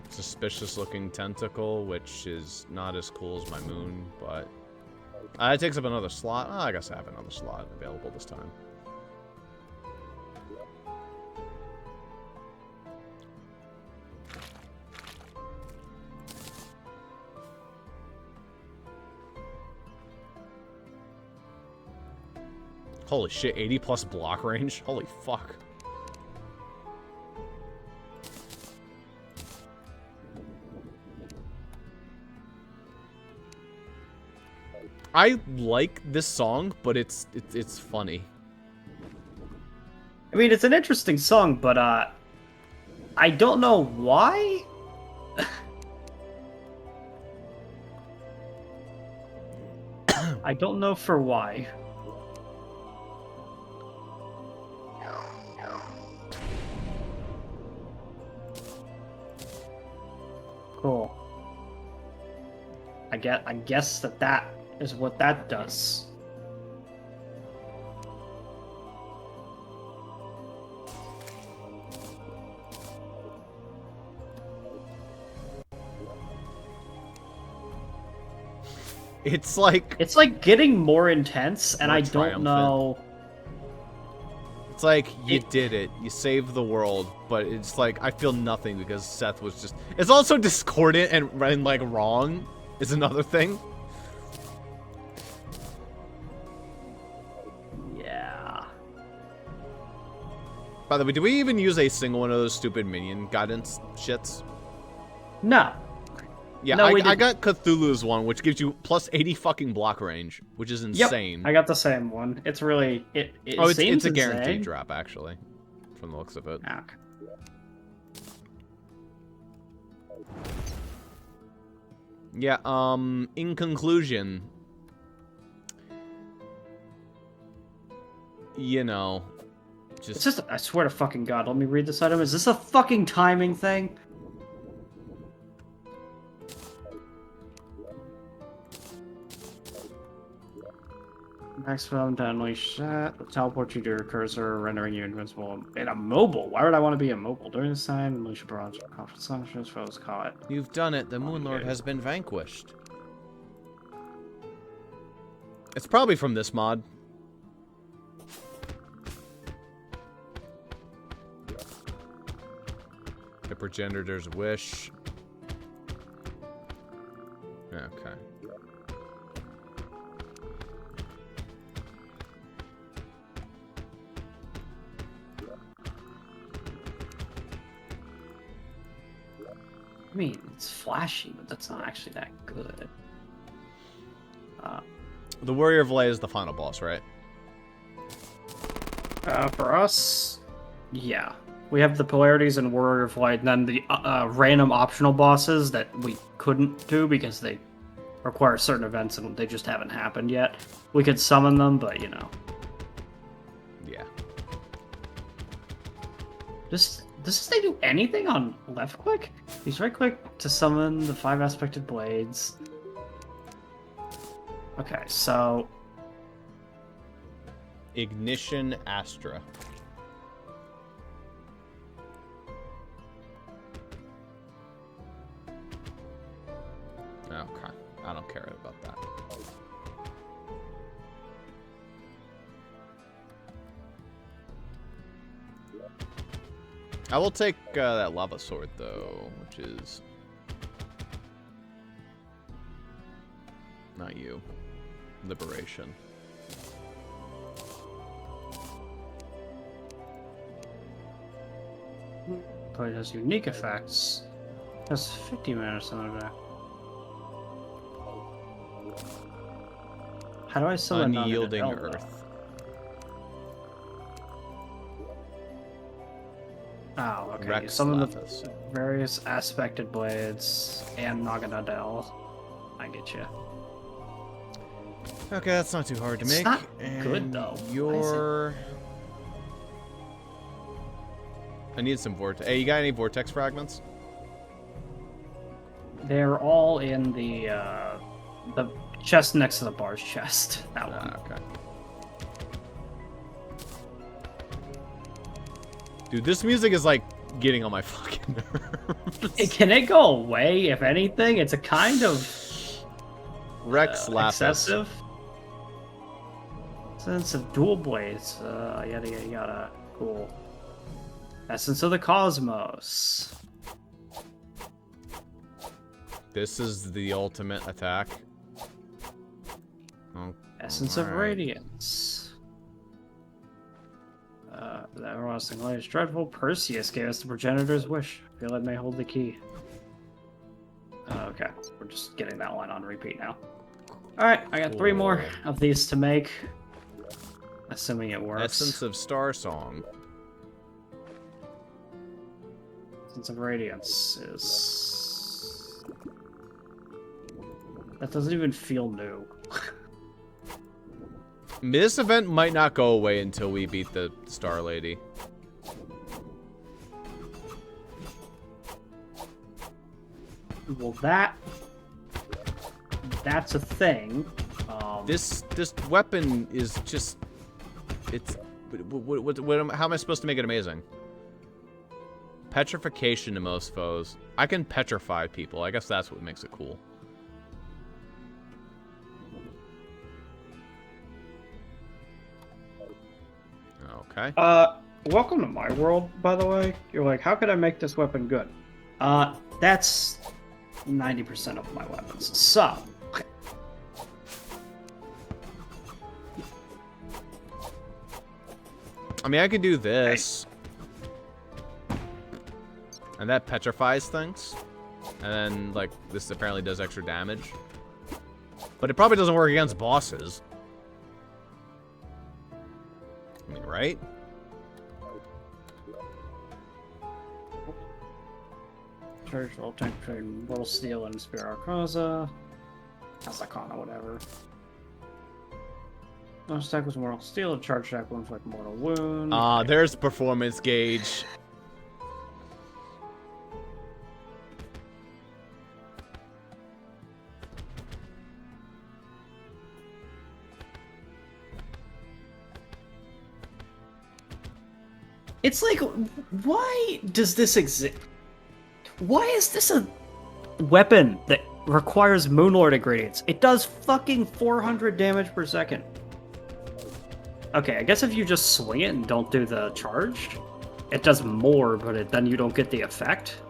Suspicious looking tentacle, which is not as cool as my moon, but... it takes up another slot. Oh, I guess I have another slot available this time. Holy shit, 80 plus block range? Holy fuck. I like this song, but it's funny. I mean, it's an interesting song, but I don't know why. I don't know for why. Cool. I guess that is what that does. It's like getting more intense, and more I don't know. It's like you did it. You saved the world, but it's like I feel nothing because Seth was just. It's also discordant and like wrong is another thing. Yeah. By the way, do we even use a single one of those stupid minion guidance shits? No. Yeah, no, I got Cthulhu's one, which gives you plus 80 fucking block range, which is insane. Yep, I got the same one. It's really it's a guaranteed insane. drop, actually, from the looks of it. Okay. Yeah. In conclusion, you know, It's just, I swear to fucking God, let me read this item. Is this a fucking timing thing? Maximum to unleash that. Teleport you to your cursor, rendering you invincible. And I'm mobile. Why would I want to be immobile? During this time, unleash a barrage of confidence foes caught. You've done it. The Moon Lord has been vanquished. It's probably from this mod. The Progenitor's Wish. Okay. I mean, it's flashy, but that's not actually that good. The Warrior of Light is the final boss, right? For us, yeah. We have the polarities and Warrior of Light, and then the random optional bosses that we couldn't do because they require certain events and they just haven't happened yet. We could summon them, but you know. Yeah. Does this thing do anything on left click? Use right click to summon the 5 aspected blades. Okay, so Ignition Astra. Okay. I don't care about that. I will take that lava sword, though, which is not you. Liberation. but it has unique effects. It has 50 minutes on it. How do I summon Unyielding Earth. Oh, okay. Rex Some of Lapis. the various aspected blades and Naganadel. I get you. Okay, that's not too hard to make. It's not and good though. Your... I need some vortex. Hey, you got any vortex fragments? They're all in the chest next to the bar's chest. That one. Okay. Dude, this music is like getting on my fucking nerves. Can it go away? If anything, it's a kind of Rex Lapis. excessive. Sense of dual blades. Yada yada yada. Cool. Essence of the Cosmos. This is the ultimate attack. Oh, Essence of Radiance. The everlasting light is dreadful. Perseus gave us the progenitor's wish. I feel it may hold the key. Okay, we're just getting that line on repeat now. Alright, I got 3 more of these to make. Assuming it works. Essence of Star Song. Essence of Radiance is... That doesn't even feel new. This event might not go away until we beat the Star Lady. Well, that's a thing. This weapon is just... It's... how am I supposed to make it amazing? Petrification to most foes. I can petrify people. I guess that's what makes it cool. Okay. Welcome to my world, by the way. You're like, how could I make this weapon good? That's 90% of my weapons. So... I mean, I could do this. And that petrifies things. And then, like, this apparently does extra damage. But it probably doesn't work against bosses. I mean, right? Charge roll tank between Mortal Steel and Spear Arcana. Asakana, whatever. Launch attack was Mortal Steel, and charge attack will inflict Mortal Wound. Ah, there's performance gauge. It's like, why does this exist? Why is this a weapon that requires Moonlord ingredients? It does fucking 400 damage per second. Okay, I guess if you just swing it and don't do the charge, it does more, but then you don't get the effect.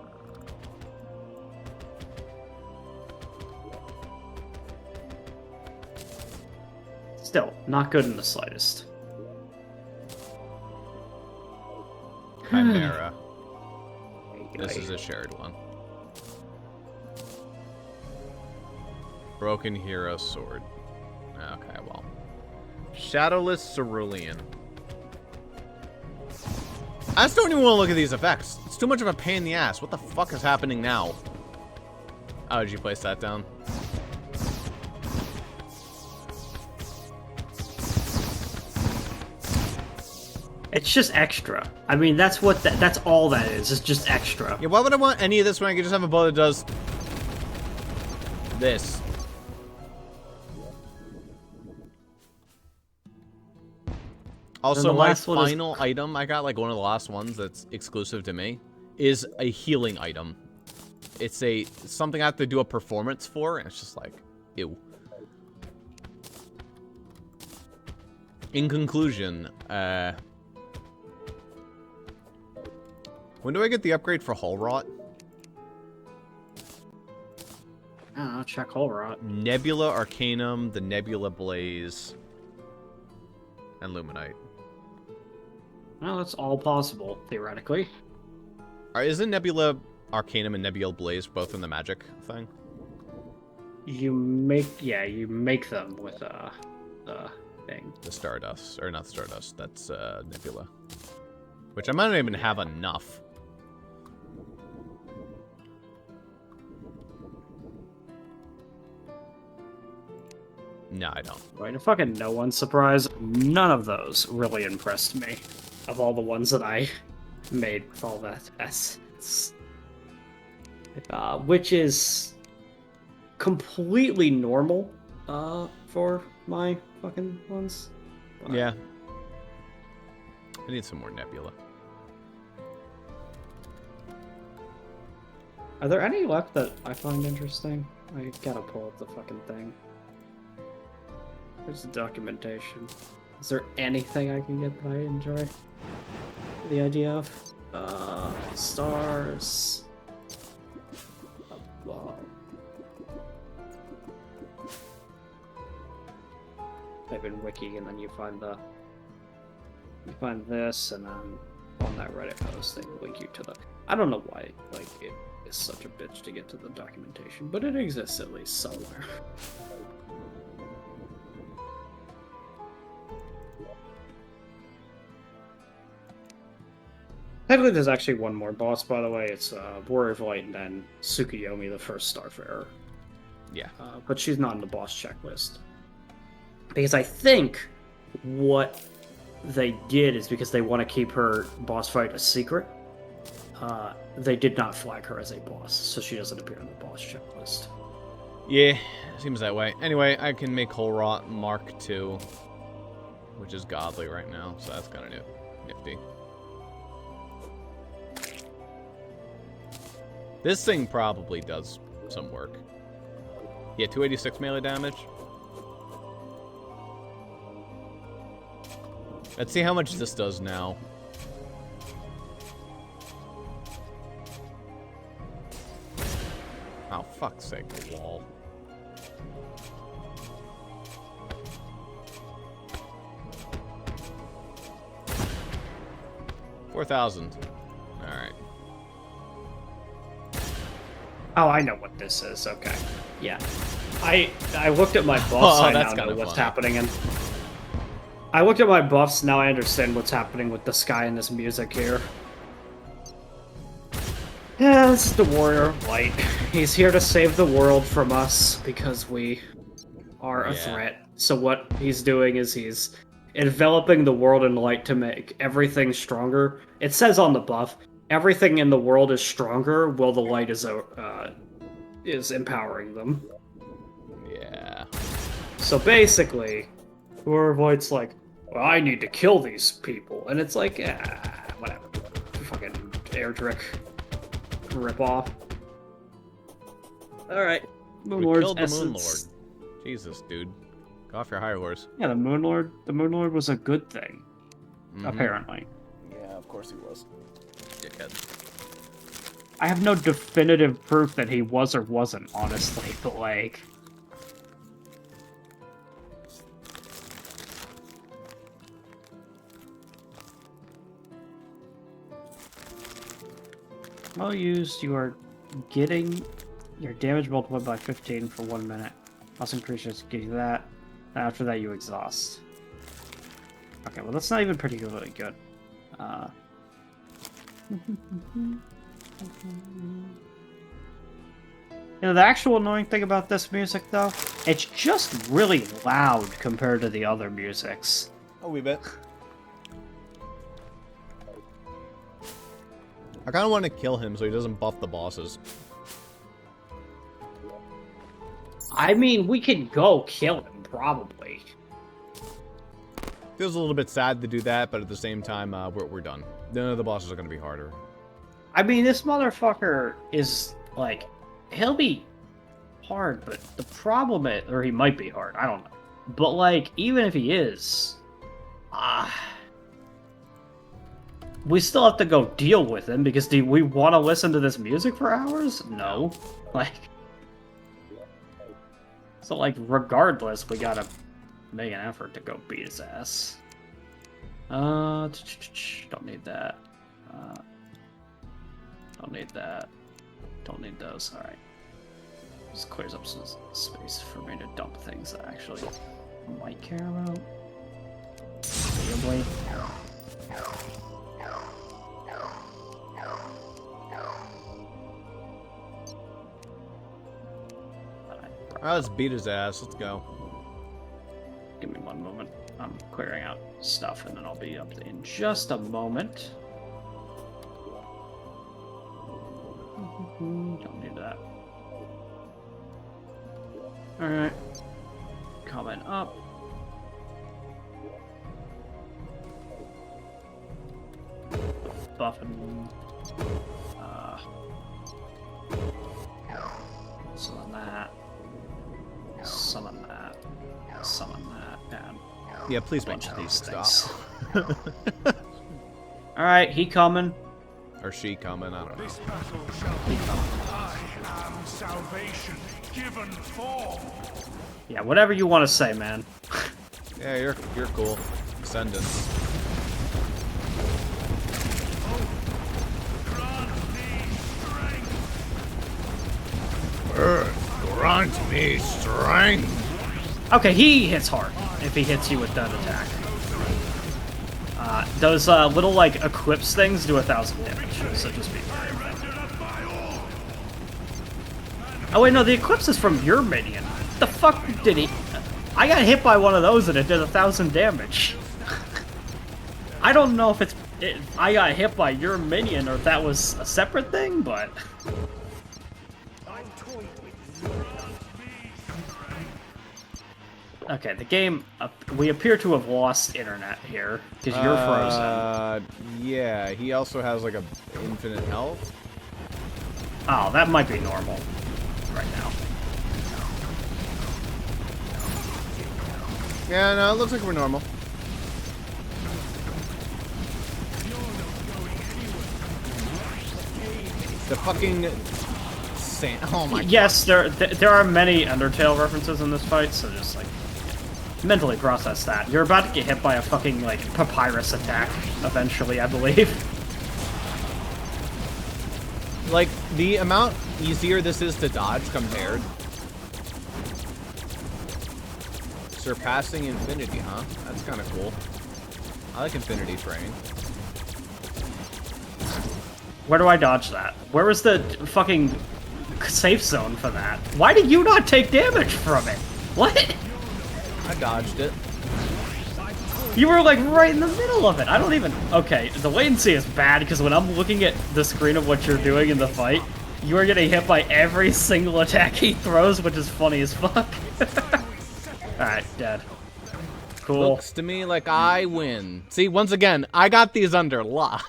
Still, not good in the slightest. Chimera. This is a shared one. Broken Hero Sword. Okay, well. Shadowless Cerulean. I just don't even want to look at these effects. It's too much of a pain in the ass. What the fuck is happening now? How did you place that down? It's just extra. I mean, that's what that's all that is. It's just extra. Yeah, why would I want any of this when I could just have a bow that does this? Also, my final item, I got like one of the last ones that's exclusive to me, is a healing item. It's something I have to do a performance for, and it's just like, ew. In conclusion, when do I get the upgrade for Hull Rot? I don't know, check Hull Rot. Nebula Arcanum, the Nebula Blaze, and Luminite. Well, that's all possible, theoretically. Isn't Nebula Arcanum and Nebula Blaze both in the magic thing? You make them with the thing. The Stardust, or not Stardust, that's Nebula. Which I might not even have enough. No, I don't. Right, to fucking no one's surprise, none of those really impressed me. Of all the ones that I made with all that essence. Which is completely normal for my fucking ones. But... yeah. I need some more Nebula. Are there any left that I find interesting? I gotta pull up the fucking thing. There's the documentation. Is there anything I can get that I enjoy? The idea of stars. Type in wiki and then you find this, and then on that Reddit post they link you to the. I don't know why like it is such a bitch to get to the documentation, but it exists at least somewhere. Technically, there's actually one more boss, by the way. It's Warrior of Light and then Tsukuyomi, the first Starfarer. Yeah. But she's not in the boss checklist. Because I think what they did is because they want to keep her boss fight a secret. they did not flag her as a boss, so she doesn't appear in the boss checklist. Yeah, seems that way. Anyway, I can make Whole Rot Mark II, which is godly right now, so that's kind of nifty. This thing probably does some work. Yeah, 286 melee damage. Let's see how much this does now. Oh, fuck's sake, the wall. $4,000. Alright. Oh, I know what this is. Okay. Yeah. I looked at my buffs. I now know what's happening. And I looked at my buffs. Now I understand what's happening with the sky and this music here. Yeah, this is the Warrior of Light. He's here to save the world from us because we are a threat. So what he's doing is he's enveloping the world in light to make everything stronger. It says on the buff, everything in the world is stronger while the light is empowering them. Yeah. So basically, Warrior of Light's like, well, I need to kill these people. And it's like, whatever. Fucking Erdrick ripoff. Alright. We killed the Moon Lord. Jesus, dude. Go off your high horse. Yeah, the Moon Lord was a good thing. Apparently. Yeah, of course he was. Dickhead. I have no definitive proof that he was or wasn't, honestly, but like... Well used, you are getting your damage multiplied by 15 for 1 minute. Awesome creatures give you that. After that, you exhaust. Okay, well that's not even particularly good. You know, the actual annoying thing about this music, though, it's just really loud compared to the other musics. A wee bit. I kind of want to kill him so he doesn't buff the bosses. I mean, we could go kill him, probably. Feels a little bit sad to do that, but at the same time, we're done. None of the bosses are going to be harder. I mean, this motherfucker is, like, he'll be hard, but the problem is, or he might be hard, I don't know. But, like, even if he is, we still have to go deal with him, because do we want to listen to this music for hours? No. Like, so, like, regardless, we gotta make an effort to go beat his ass. Don't need that. Don't need that. Don't need those. Alright. Just clears up some space for me to dump things that I actually might care about. Probably. Alright, let's beat his ass. Let's go. Give me 1 moment. I'm clearing out stuff, and then I'll be up in just a moment. Don't need that. Alright. Coming up. Buffing. Summon that. Summon that. Summon that. And yeah, please bunch of these stop. things. Alright, he coming. Or she coming, I don't know. This battle shall be I am salvation given form. Yeah, whatever you want to say, man. Yeah, you're cool. Send it. Grant me strength. Okay, he hits hard if he hits you with that attack. Those little like equips things do 1,000 damage, so just be aware of that. Oh wait, no, the eclipse is from your minion. What the fuck did he? I got hit by one of those and it did 1,000 damage. I don't know if it's I got hit by your minion, or if that was a separate thing, but... Okay, the game... we appear to have lost internet here, because you're frozen. Yeah, he also has, like, a infinite health. Oh, that might be normal right now. Yeah, no, it looks like we're normal. The fucking sand. Oh my god. Yes, there are many Undertale references in this fight, so just, like, mentally process that. You're about to get hit by a fucking, like, papyrus attack eventually, I believe. Like, the amount easier this is to dodge compared. Surpassing infinity, huh? That's kind of cool. I like infinity terrain. Where do I dodge that? Where was the fucking safe zone for that? Why did you not take damage from it? What? I dodged it. You were, like, right in the middle of it. I don't even... Okay, the latency is bad, because when I'm looking at the screen of what you're doing in the fight, you are getting hit by every single attack he throws, which is funny as fuck. Alright, dead. Cool. Looks to me like I win. See, once again, I got these under lock.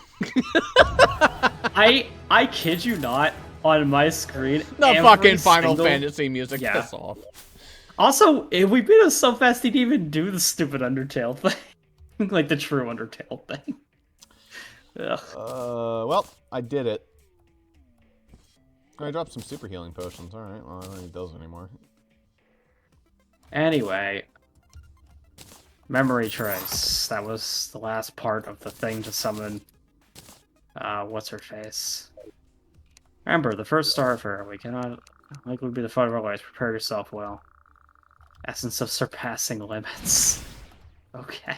I kid you not, on my screen, The fucking Final Fantasy music, Yeah. piss off. Also, we beat us so fast he didn't even do the stupid Undertale thing. Like the true Undertale thing. Ugh. Well, I did it. I dropped some super healing potions. Alright, well, I don't need those anymore. Anyway. Memory trace. That was the last part of the thing to summon... what's her face? Remember, the first Starfarer. We cannot likely be the fight of our lives. Prepare yourself well. Essence of surpassing limits. Okay.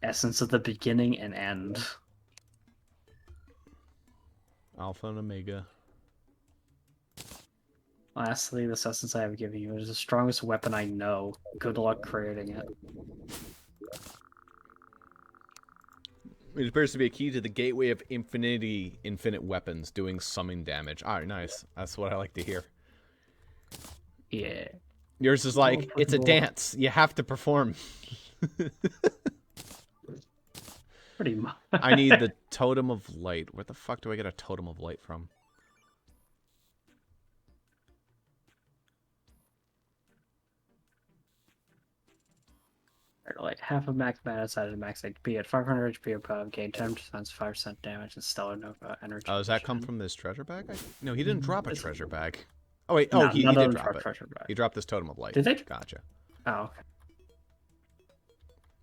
Essence of the beginning and end. Alpha and Omega. Lastly, this essence I have given you is the strongest weapon I know. Good luck creating it. It appears to be a key to the gateway of infinite weapons, doing summon damage. Alright, nice. That's what I like to hear. Yeah. Yours is like, it's a dance. You have to perform. Pretty much. I need the Totem of Light. Where the fuck do I get a Totem of Light from? Like half of max mana side of max HP at 500 HP above, gain 10% 5% damage and stellar nova energy. Oh, does that come from this treasure bag? No, he didn't drop a treasure bag. Oh wait, No, he none did of them drop are it. treasure bag. He dropped this Totem of Light. Did they? Gotcha. Oh, okay.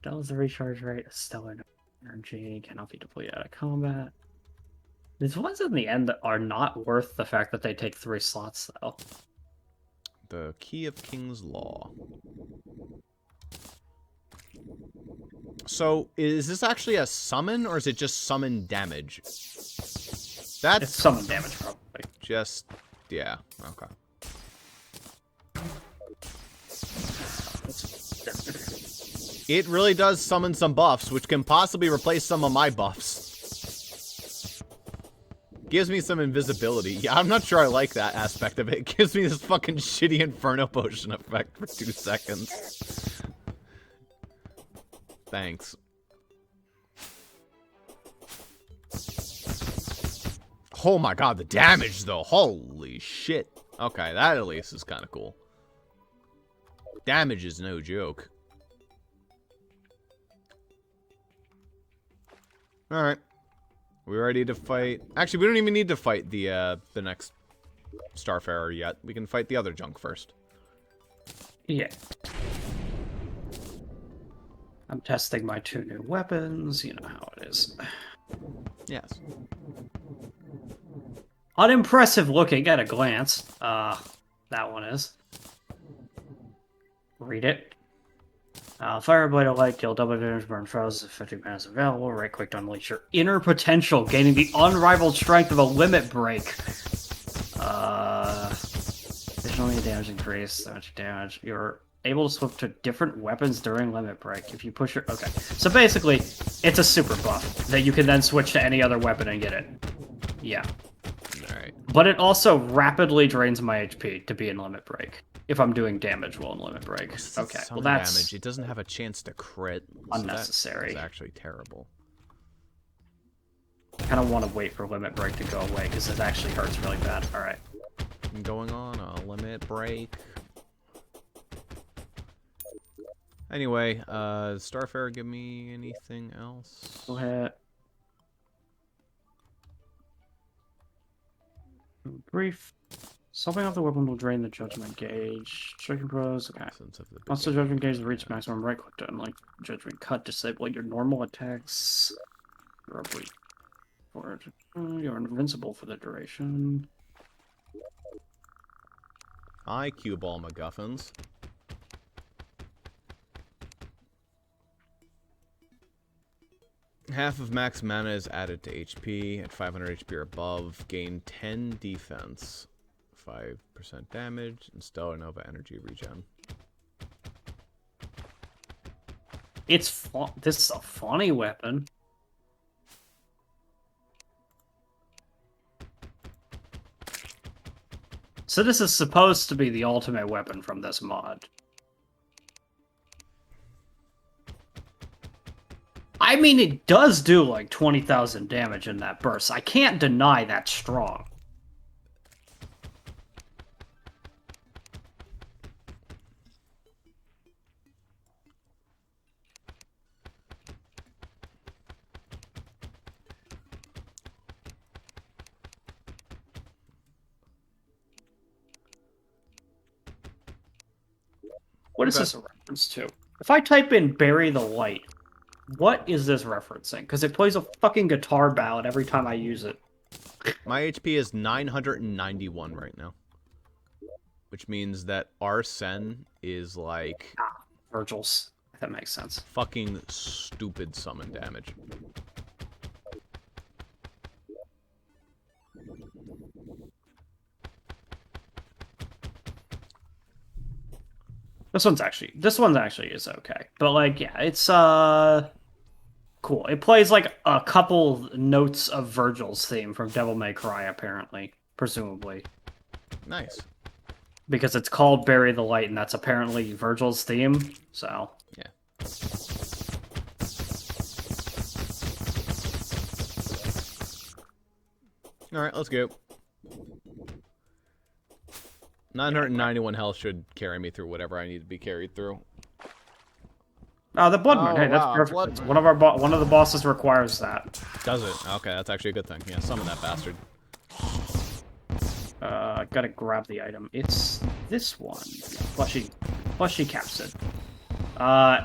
Doubles the recharge rate of stellar energy, cannot be depleted out of combat. These ones in the end are not worth the fact that they take 3 slots, though. The Key of King's Law. So, is this actually a summon, or is it just summon damage? That's It's summon damage, probably. just... yeah, okay. It really does summon some buffs, which can possibly replace some of my buffs. Gives me some invisibility. Yeah, I'm not sure I like that aspect of it. It gives me this fucking shitty Inferno Potion effect for 2 seconds. Thanks. Oh my god, the damage though. Holy shit. Okay, that at least is kind of cool. Damage is no joke. Alright. We ready to fight? Actually, we don't even need to fight the next Starfarer yet. We can fight the other junk first. Yeah. I'm testing my 2 new weapons. You know how it is. Yes. Unimpressive looking at a glance. That one is. Read it. Fireblade of Light, deal double damage, burn frozen, 50 mana available. Right click to unleash your inner potential, gaining the unrivaled strength of a limit break. Additionally, damage increase, so much damage. Your able to switch to different weapons during limit break. If you push your... Okay. So basically, it's a super buff that you can then switch to any other weapon and get it. Yeah. Alright. But it also rapidly drains my HP to be in limit break. If I'm doing damage while in limit break. Okay, well that's... damage. It doesn't have a chance to crit. Unnecessary. So that's actually terrible. I kind of want to wait for limit break to go away, because it actually hurts really bad. Alright. I'm going on a limit break. Anyway, Starfarer give me anything else? Go ahead. Brief. Something off the weapon will drain the judgment gauge. Striking pros. Okay. Once the judgment gauge reaches maximum, right click to unlock judgment cut. Disable your normal attacks. You're invincible for the duration. Hi, cue ball MacGuffins. Half of max mana is added to HP. At 500 HP or above, gain 10 defense. 5% damage, and Stellar Nova energy regen. This is a funny weapon. So this is supposed to be the ultimate weapon from this mod. I mean, it does do like 20,000 damage in that burst. I can't deny that's strong. What is this a reference to? If I type in Bury the Light, what is this referencing? Because it plays a fucking guitar ballad every time I use it. My HP is 991 right now. Which means that Arsene is like... Virgil's. That makes sense. Fucking stupid summon damage. This one's actually is okay. But like, yeah, it's cool. It plays like a couple notes of Virgil's theme from Devil May Cry, apparently, presumably. Nice. Because it's called Bury the Light, and that's apparently Virgil's theme, so... Yeah. Alright, let's go. 991 health should carry me through whatever I need to be carried through. Oh, the Blood Moon. Oh, Hey, that's wow, perfect. Blood Moon. One of the bosses requires that. Does it? Okay, that's actually a good thing. Yeah, summon that bastard. Gotta grab the item. It's this one. Fleshy capsid.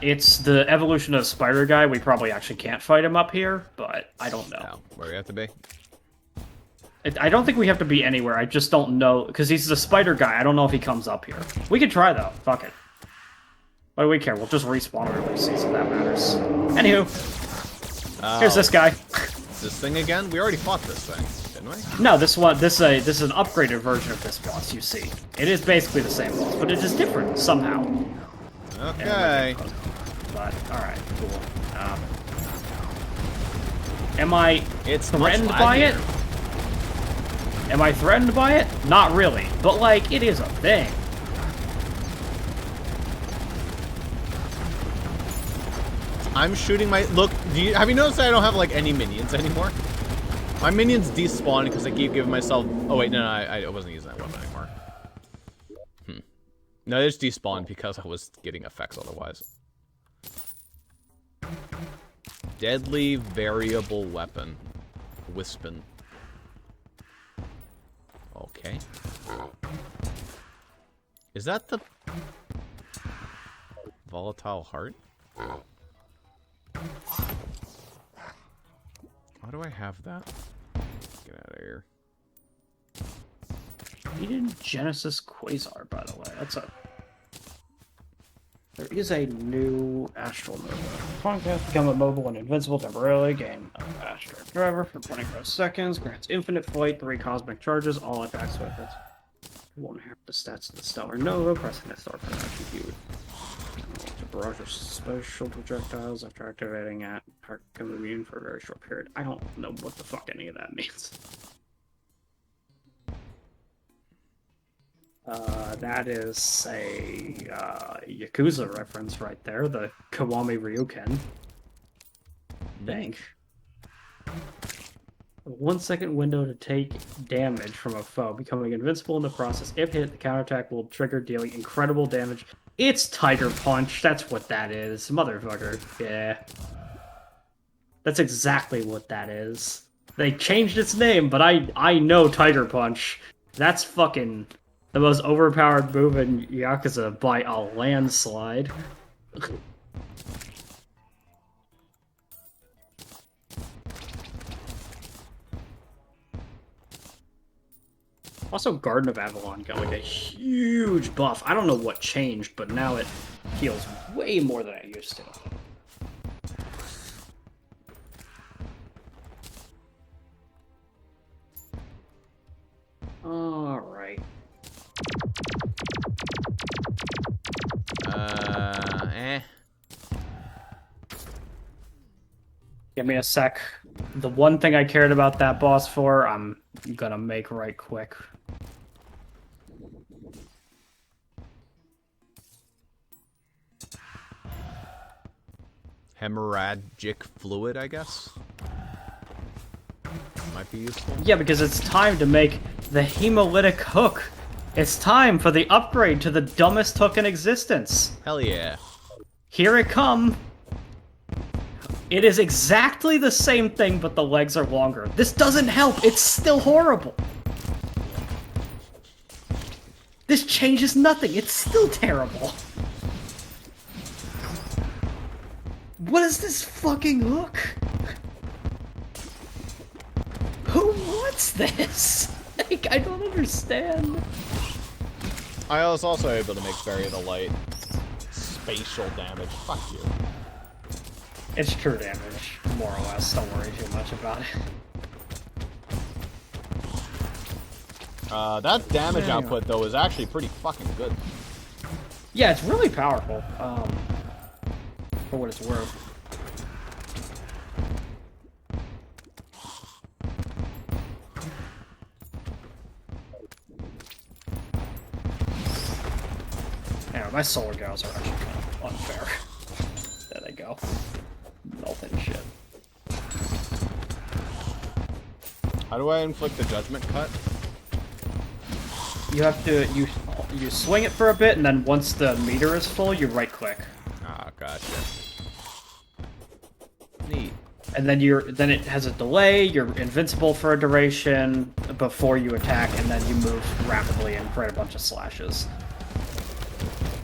It's the evolution of Spider Guy. We probably actually can't fight him up here, but I don't know. Oh, where do we have to be? I don't think we have to be anywhere. I just don't know, because he's the Spider Guy. I don't know if he comes up here. We could try, though. Fuck it. What do we care? We'll just respawn or release these if that matters. Anywho. Here's this guy. This thing again? We already fought this thing, didn't we? No, this is an upgraded version of this boss, you see. It is basically the same boss, but it is different, somehow. Okay. But, alright, cool. Am I threatened by it? Am I threatened by it? Not really, but like, it is a thing. I'm shooting my... Look, have you noticed that I don't have, like, any minions anymore? My minions despawned because I keep giving myself... Oh, wait, no, I wasn't using that weapon anymore. No, they just despawned because I was getting effects otherwise. Deadly variable weapon. Wispin. Okay. Is that the... Volatile Heart? Why do I have that? Get out of here. Eden Genesis Quasar, by the way. That's a... There is a new Astral Nova. Podcast become immobile and invincible temporarily. Gain Astral Driver for 20 seconds. Grants infinite flight, 3 cosmic charges, all attacks with it. 1/2 the stats of the Stellar Nova. Pressing it start for attribute. barrage of special projectiles after activating it. Become immune for a very short period. I don't know what the fuck any of that means. That is a Yakuza reference right there. The Kiwami Ryuken. Think. A 1 second window to take damage from a foe, becoming invincible in the process. If hit, the counterattack will trigger, dealing incredible damage. It's Tiger Punch. That's what that is. Motherfucker. Yeah. That's exactly what that is. They changed its name, but I know Tiger Punch. That's fucking the most overpowered move in Yakuza by a landslide. Also, Garden of Avalon got like a huge buff. I don't know what changed, but now it heals way more than it used to. Alright. Give me a sec. The one thing I cared about that boss for, I'm gonna make right quick. Hemorrhagic fluid, I guess? Might be useful. Yeah, because it's time to make the hemolytic hook. It's time for the upgrade to the dumbest hook in existence. Hell yeah. Here it come. It is exactly the same thing, but the legs are longer. This doesn't help. It's still horrible. This changes nothing. It's still terrible. What is this fucking hook? Who wants this? Like, I don't understand. I was also able to make Bury the Light spatial damage. Fuck you. It's true damage, more or less. Don't worry too much about it. That damage output, though, is actually pretty fucking good. Yeah, it's really powerful, for what it's worth. Anyway, my solar gals are actually kind of unfair. There they go. Melting shit. How do I inflict the judgment cut? You have to, you swing it for a bit, and then once the meter is full, you right-click. Ah, gotcha. Neat. And then then it has a delay, you're invincible for a duration before you attack, and then you move rapidly and create a bunch of slashes.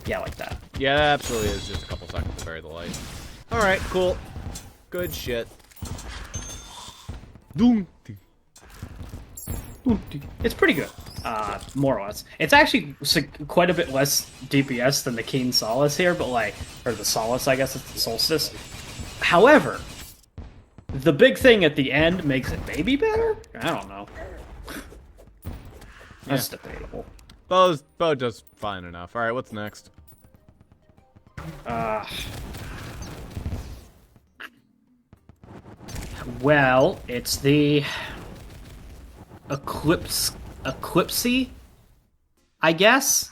Yeah, like that. Yeah, that absolutely is just a couple seconds to bury the light. Alright, cool. Good shit. It's pretty good, more or less. It's actually quite a bit less DPS than the Keen Solace here, but like, or the Solace, I guess it's the Solstice. However, the big thing at the end makes it maybe better? I don't know. That's debatable. Bo does fine enough. Alright, what's next? Well, it's the Eclipsey, I guess.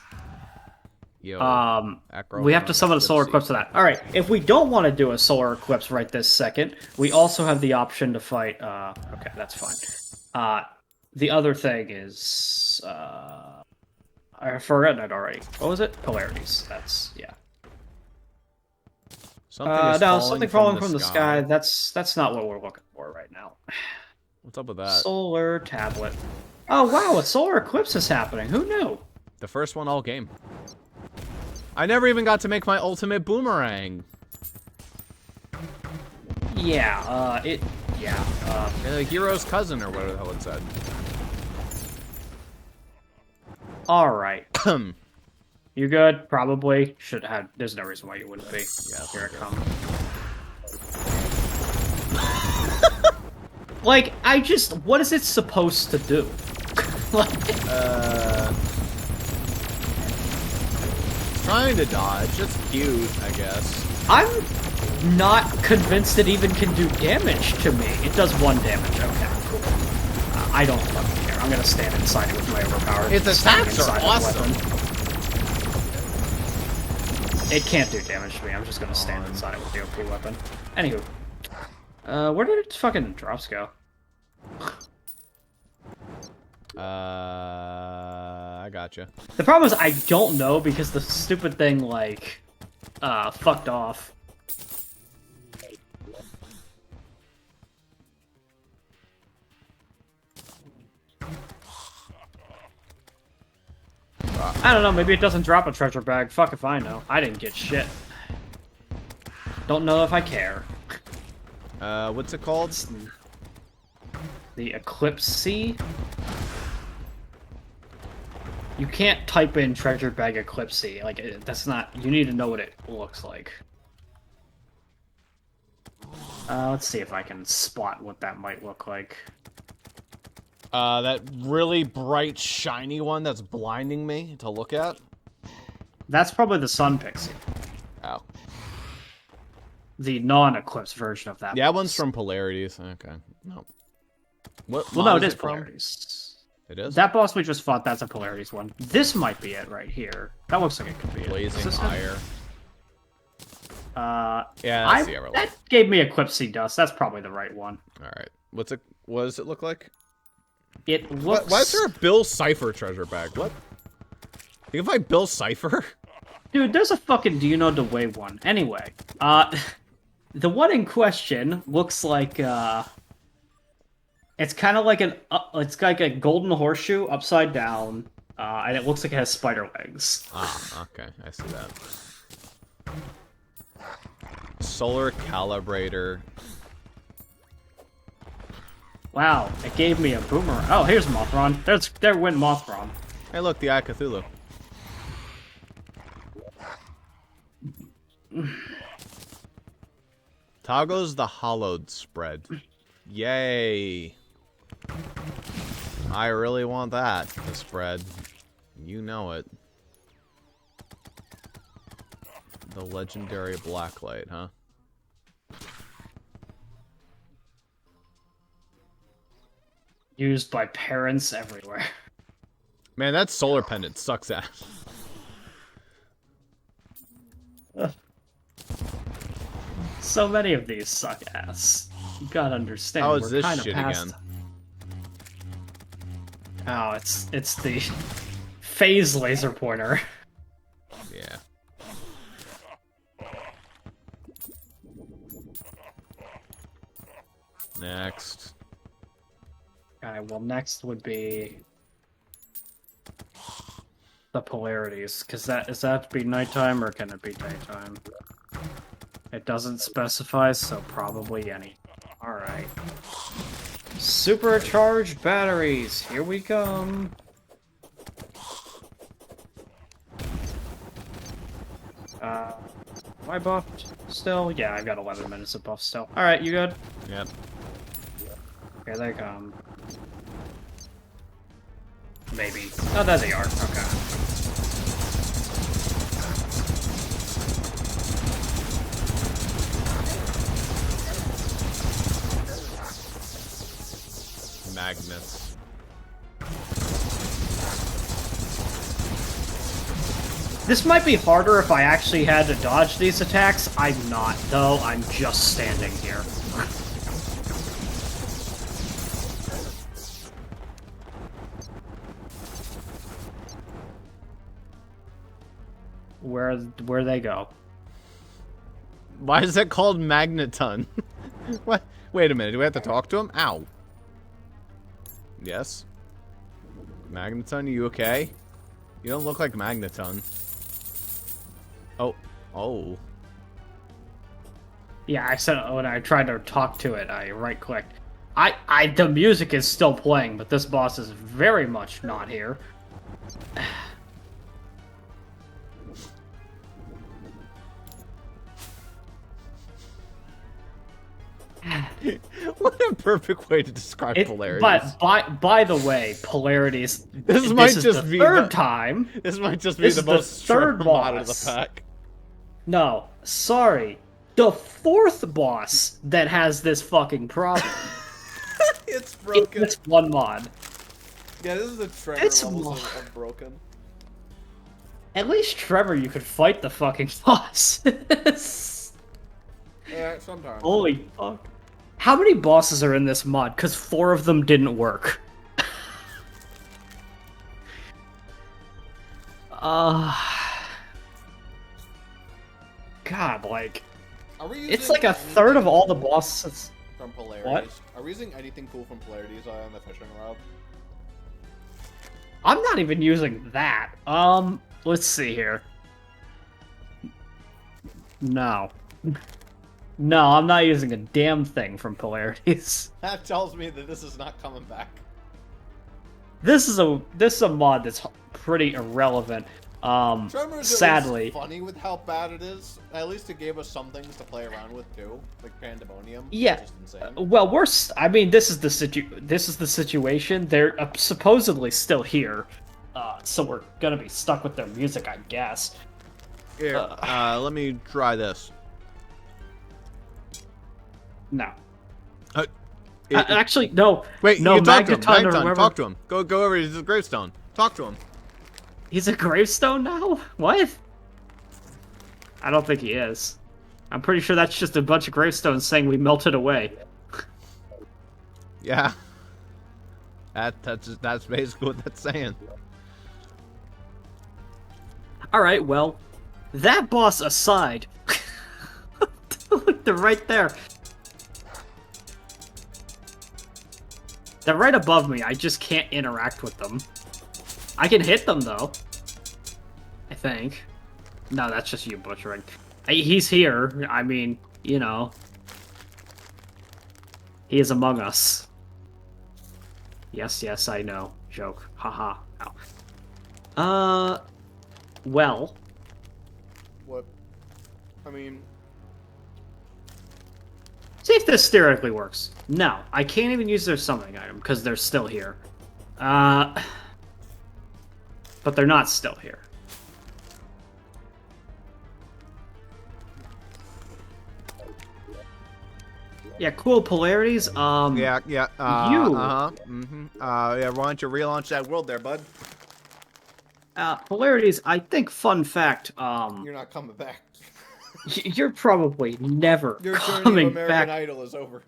Yo, We have to summon a solar eclipse for that. All right, if we don't want to do a solar eclipse right this second, we also have the option to fight. Okay, that's fine. The other thing is, I've forgotten it already. What was it? Polarities. That's yeah. Something falling from the sky. That's not what we're looking for right now. What's up with that? Solar tablet. Oh wow, a solar eclipse is happening. Who knew? The first one all game. I never even got to make my ultimate boomerang. Yeah, Hero's cousin or whatever the hell it said. Alright. You good? Probably. Should have. There's no reason why you wouldn't be. Yeah, here it comes. Like, what is it supposed to do? trying to dodge. It's cute, I guess. I'm not convinced it even can do damage to me. It does 1 damage. Okay, cool. I don't fucking care. I'm gonna stand inside it with my overpowered. Its attacks are inside awesome. It can't do damage to me. I'm just gonna stand inside it with the OP weapon. Anywho, where did its fucking drops go? I gotcha. The problem is I don't know because the stupid thing like fucked off. I don't know, maybe it doesn't drop a treasure bag. Fuck if I know. I didn't get shit. Don't know if I care. What's it called? The Eclipse Sea? You can't type in treasure bag Eclipse Sea. Like, that's not... You need to know what it looks like. Let's see if I can spot what that might look like. That really bright, shiny one that's blinding me to look at. That's probably the Sun Pixie. Oh. The non-Eclipse version of that. Yeah, that one's from Polarities. Okay. No. What? Well, no, mod it is from? Polarities. It is? That boss we just fought, that's a Polarities one. This might be it right here. That looks like it could be it. Is Blazing this it? Fire. Yeah, I, that's the Everlock. that gave me Eclipse Sea Dust. That's probably the right one. Alright. What does it look like? It looks... Why is there a Bill Cipher treasure bag? What? You can find Bill Cipher? Dude, there's a fucking Do You Know the Way one. Anyway, the one in question looks like, it's kind of like it's like a golden horseshoe upside down, and it looks like it has spider legs. Ah, okay. I see that. Solar Calibrator. Wow, it gave me a boomerang. Oh, here's Mothron. There went Mothron. Hey, look, the Eye of Cthulhu. Toggles the hollowed spread. Yay. I really want that to spread. You know it. The legendary blacklight, huh? Used by parents everywhere. Man, that solar pendant sucks ass. So many of these suck ass. You gotta understand. How is we're this kinda shit past... again? Oh, it's the phase laser pointer. Yeah. Next. Alright, well next would be the polarities, because is that to be nighttime or can it be daytime? It doesn't specify, so probably any. Alright. Supercharged batteries, here we come. Am I buffed still? Yeah, I've got 11 minutes of buff still. Alright, you good? Yep. Here they come. Maybe. Oh, there they are. Okay. Magnets. This might be harder if I actually had to dodge these attacks. I'm not, though. I'm just standing here. Where they go? Why is that called Magneton? What? Wait a minute, do we have to talk to him? Ow. Yes? Magneton, you okay? You don't look like Magneton. Oh. Oh. Yeah, I said when I tried to talk to it, I right-clicked. The music is still playing, but this boss is very much not here. What a perfect way to describe polarities. But by the way, polarities. This might is just the be third time. This might just be This the is the most third Trevor mod of boss. the pack. No, sorry. The fourth boss that has this fucking problem. It's broken. It's one mod. Yeah, this is the Trevor It's levels of broken. At least Trevor, you could fight the fucking boss. Yeah, sometimes. Holy fuck. How many bosses are in this mod? Because 4 of them didn't work. God, like... It's like a third of all the bosses. From polarities. What? Are we using anything cool from polarities on the fishing rod? I'm not even using that. Let's see here. No. No, I'm not using a damn thing from polarities. That tells me that this is not coming back. This is a mod that's pretty irrelevant. Tremor's Sadly. funny with how bad it is. At least it gave us some things to play around with too, like Pandemonium. Yeah. Which is insane. Well, I mean, this is the situation. They're supposedly still here, so we're gonna be stuck with their music, I guess. Here, let me try this. No. Uh, Actually, no. Wait, no. you talk to him. Magneton or Magneton, whoever- talk to him. Go over to his gravestone. Talk to him. He's a gravestone now? What? I don't think he is. I'm pretty sure that's just a bunch of gravestones saying we melted away. Yeah. That's basically what that's saying. Alright, well, that boss aside. Look, they're right there. They're right above me, I just can't interact with them. I can hit them, though. I think. No, that's just you butchering. He's here. I mean, you know. He is among us. Yes, yes, I know. Joke. Haha. Ow. Well. What? I mean... See if this theoretically works. No, I can't even use their summoning item, because they're still here. But they're not still here. Yeah, cool polarities. Yeah. You. Yeah, why don't you relaunch that world there, bud? Polarities, I think, fun fact, You're not coming back. you're probably never Your journey coming of American back. Idol is over.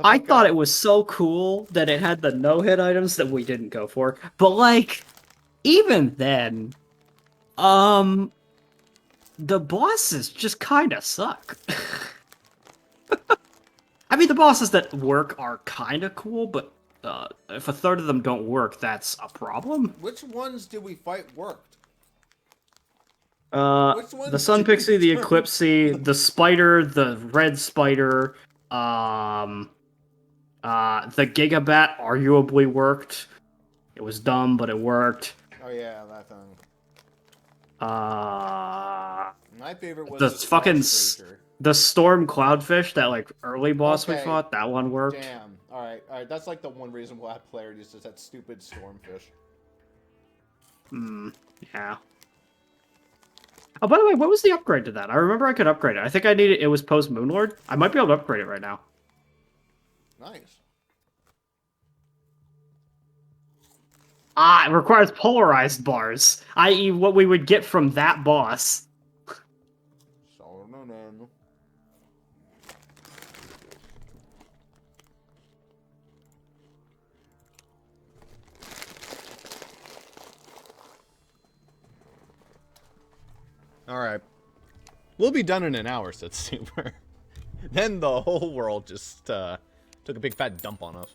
I thought it was so cool that it had the no-hit items that we didn't go for. But, like, even then, the bosses just kind of suck. I mean, the bosses that work are kind of cool, but if a third of them don't work, that's a problem. Which ones did we fight worked? The Sun Pixie, the Eclipsey, the Spider, the Red Spider, the Gigabat arguably worked. It was dumb, but it worked. Oh yeah, that thing. My favorite was the fucking Creature. the Storm Cloudfish, that like early boss we Okay. fought, that one worked. Damn. Alright. That's like the one reason we'll have polarities is that stupid stormfish. Yeah. Oh, by the way, what was the upgrade to that? I remember I could upgrade it. I think I needed it was post Moonlord. I might be able to upgrade it right now. Nice. Ah, it requires polarized bars, i.e. what we would get from that boss. So, no. Alright. We'll be done in an hour, said Zuper. Then the whole world just took a big fat dump on us.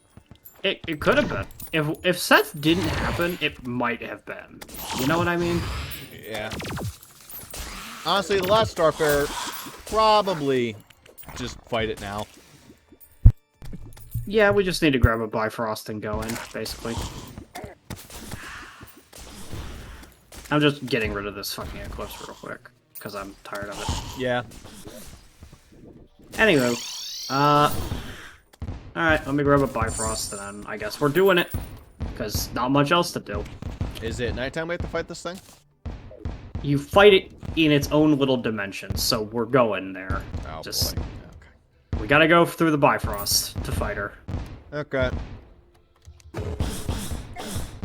It could have been. If Seth didn't happen, it might have been. You know what I mean? Yeah. Honestly, the last Starfarer, probably just fight it now. Yeah, we just need to grab a Bifrost and go in, basically. I'm just getting rid of this fucking Eclipse real quick, because I'm tired of it. Yeah. Anywho, Alright, let me grab a Bifrost, and then I guess we're doing it. Because not much else to do. Is it nighttime we have to fight this thing? You fight it in its own little dimension, so we're going there. Oh, Just, boy. we gotta go through the Bifrost to fight her. Okay.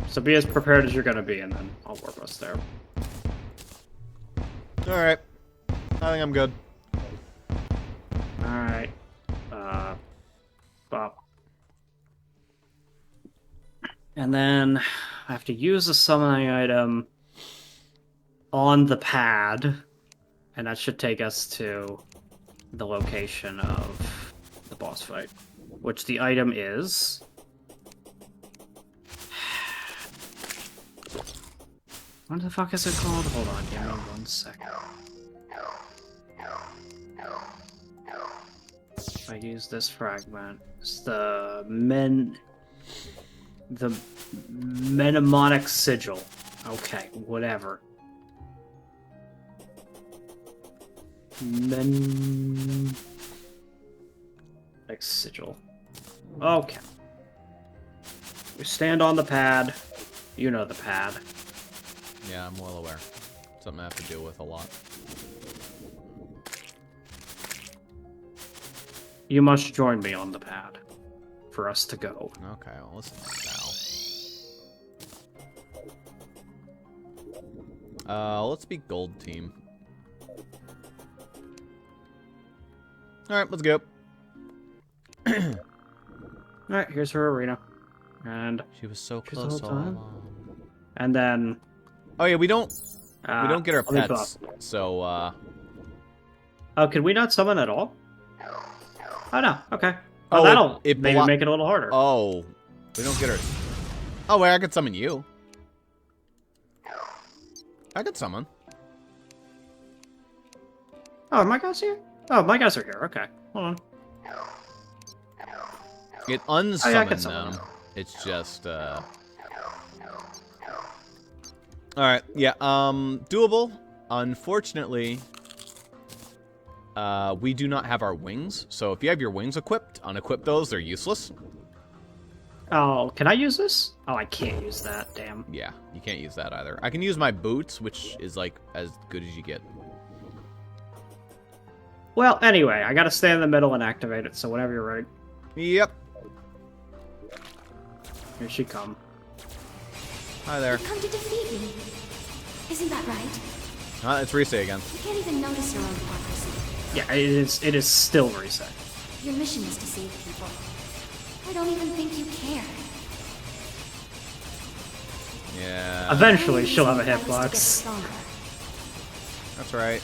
So be as prepared as you're gonna be, and then I'll warp us there. Alright. I think I'm good. Alright. Bop. And then I have to use the summoning item on the pad, and that should take us to the location of the boss fight, which the item is... What the fuck is it called? Hold on, give me 1 second. If I use this fragment, it's the mnemonic sigil. Okay, whatever. Mnemonic sigil. Okay. We stand on the pad. You know the pad. Yeah, I'm well aware. Something I have to deal with a lot. You must join me on the pad for us to go. Okay, well, listen now. Let's be gold team. Alright, let's go. Alright, here's her arena. And She was so She's the close whole all time? along. and then Oh yeah, we don't get our let me pets, so oh, can we not summon at all? Oh no, okay. Oh, Oh, that'll it maybe make it a little harder. oh, we don't get our. Oh wait, I could summon you. I could summon. Oh, my guys here? Oh, my guys are here. Okay, hold on. It Oh, yeah, I could unsummon summon them. It's just Alright, yeah, doable. Unfortunately, we do not have our wings, so if you have your wings equipped, unequip those, they're useless. Oh, can I use this? Oh, I can't use that. Damn. Yeah, you can't use that either. I can use my boots, which is, like, as good as you get. Well, anyway, I gotta stay in the middle and activate it, so whenever you're ready. Yep. Here she come. Hi there. You've come to defeat me. Isn't that right? It's Rise again. You can't even notice your own hypocrisy. Yeah, it is still reset. Your mission is to save people. I don't even think you care. Yeah. Eventually, she'll have a Only reason you hitbox. get stronger. That's right.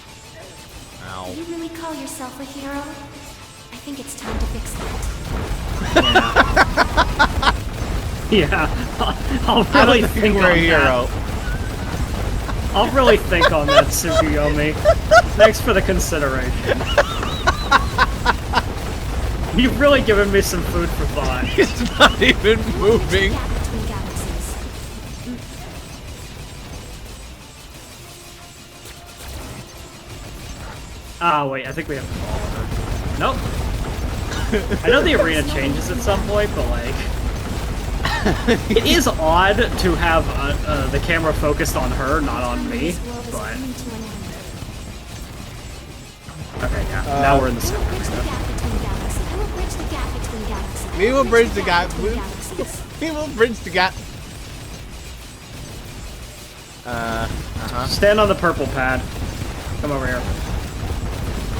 Ow. Do you really call yourself a hero? I think it's time to fix that. Yeah, I'll really think We're a on hero. that. I'll really think on that, Tsukuyomi. Thanks for the consideration. You've really given me some food for thought. It's not even moving. Gap between galaxies. Ah, wait, I think we have to follow her. Nope. I know the arena changes at some point, but like... It is odd to have the camera focused on her, not on me, This world is but... coming to an end. Okay, yeah, now we're in the I will center. bridge the gap between galaxies. I will bridge the gap between galaxies. We will bridge the gap. between galaxies. We will bridge the gap. Stand on the purple pad. Come over here.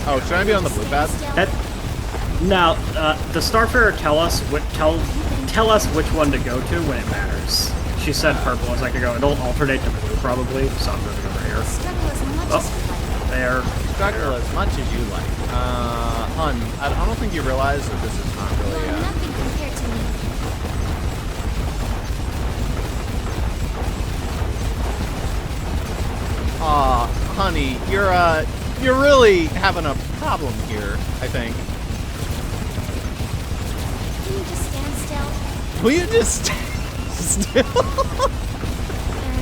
Oh, should I be on the blue pad? That, now, the Starfarer tell us which one to go to when it matters. She said purple as I could go. It'll alternate to blue probably, so I'm moving over here. Struggle as much as you like. There. Struggle as much as you like. Hun, I don't think you realize that this is not You really, are nothing compared to me. Aw, honey, you're really having a problem here, I think. Can you just stand still? Will you just still?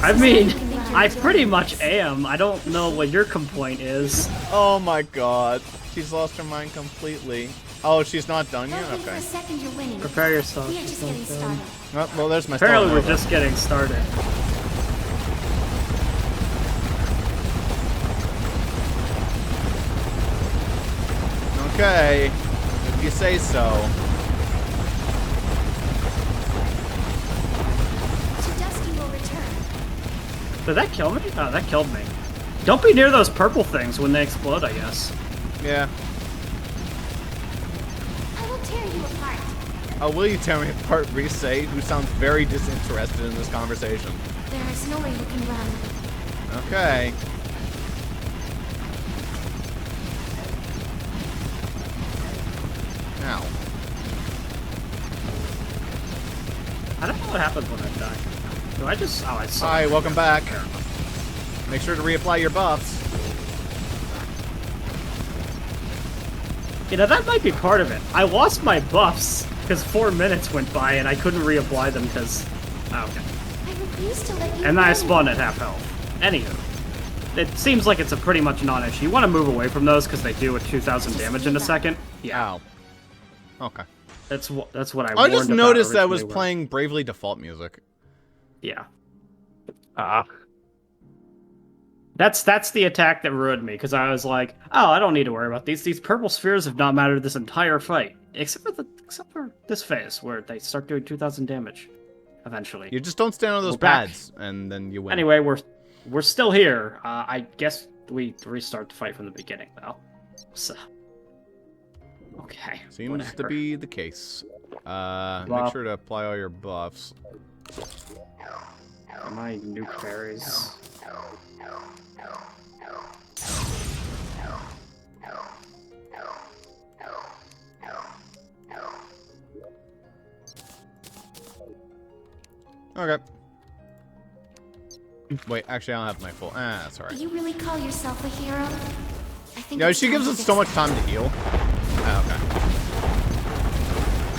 I mean, I pretty much am. I don't know what your complaint is. Oh my god. She's lost her mind completely. Oh, she's not done yet? Don't think for Okay. a second you're winning. Prepare yourself. We are just getting started. Oh, well, there's my Apparently, Stellar we're Nova. just getting started. Okay, if you say so. To Dusty will return. Did that kill me? Oh, that killed me. Don't be near those purple things when they explode, I guess. Yeah. I will tear you apart. Oh, will you tell me apart, Reese, who sounds very disinterested in this conversation? There is no way you can run. Okay. Ow. I don't know what happens when I die. Do I just... Oh, I saw. Hi, welcome back. Make sure to reapply your buffs. You know, that might be part of it. I lost my buffs because 4 minutes went by and I couldn't reapply them because... Oh, okay. I refuse to let you And then I win. spawned at half health. Anywho. It seems like it's a pretty much non-issue. You want to move away from those because they do a 2,000 damage in a second. Yeah, Ow. Okay. that's what I I warned just about noticed that I was originally, playing Bravely Default music. Yeah. That's the attack that ruined me, because I was like, oh, I don't need to worry about these. These purple spheres have not mattered this entire fight. Except for this phase, where they start doing 2,000 damage. Eventually. You just don't stand on those We're back. pads, and then you win. Anyway, we're still here. I guess we restart the fight from the beginning, though. So... Okay. Seems whatever. to be the case. Make Well- sure to apply all your buffs. My nuke berries. Okay. Wait, actually, I don't have my full. That's Do alright. you really call yourself a hero? I think Yeah, it's she time gives to us fix so much it. time to heal. Okay.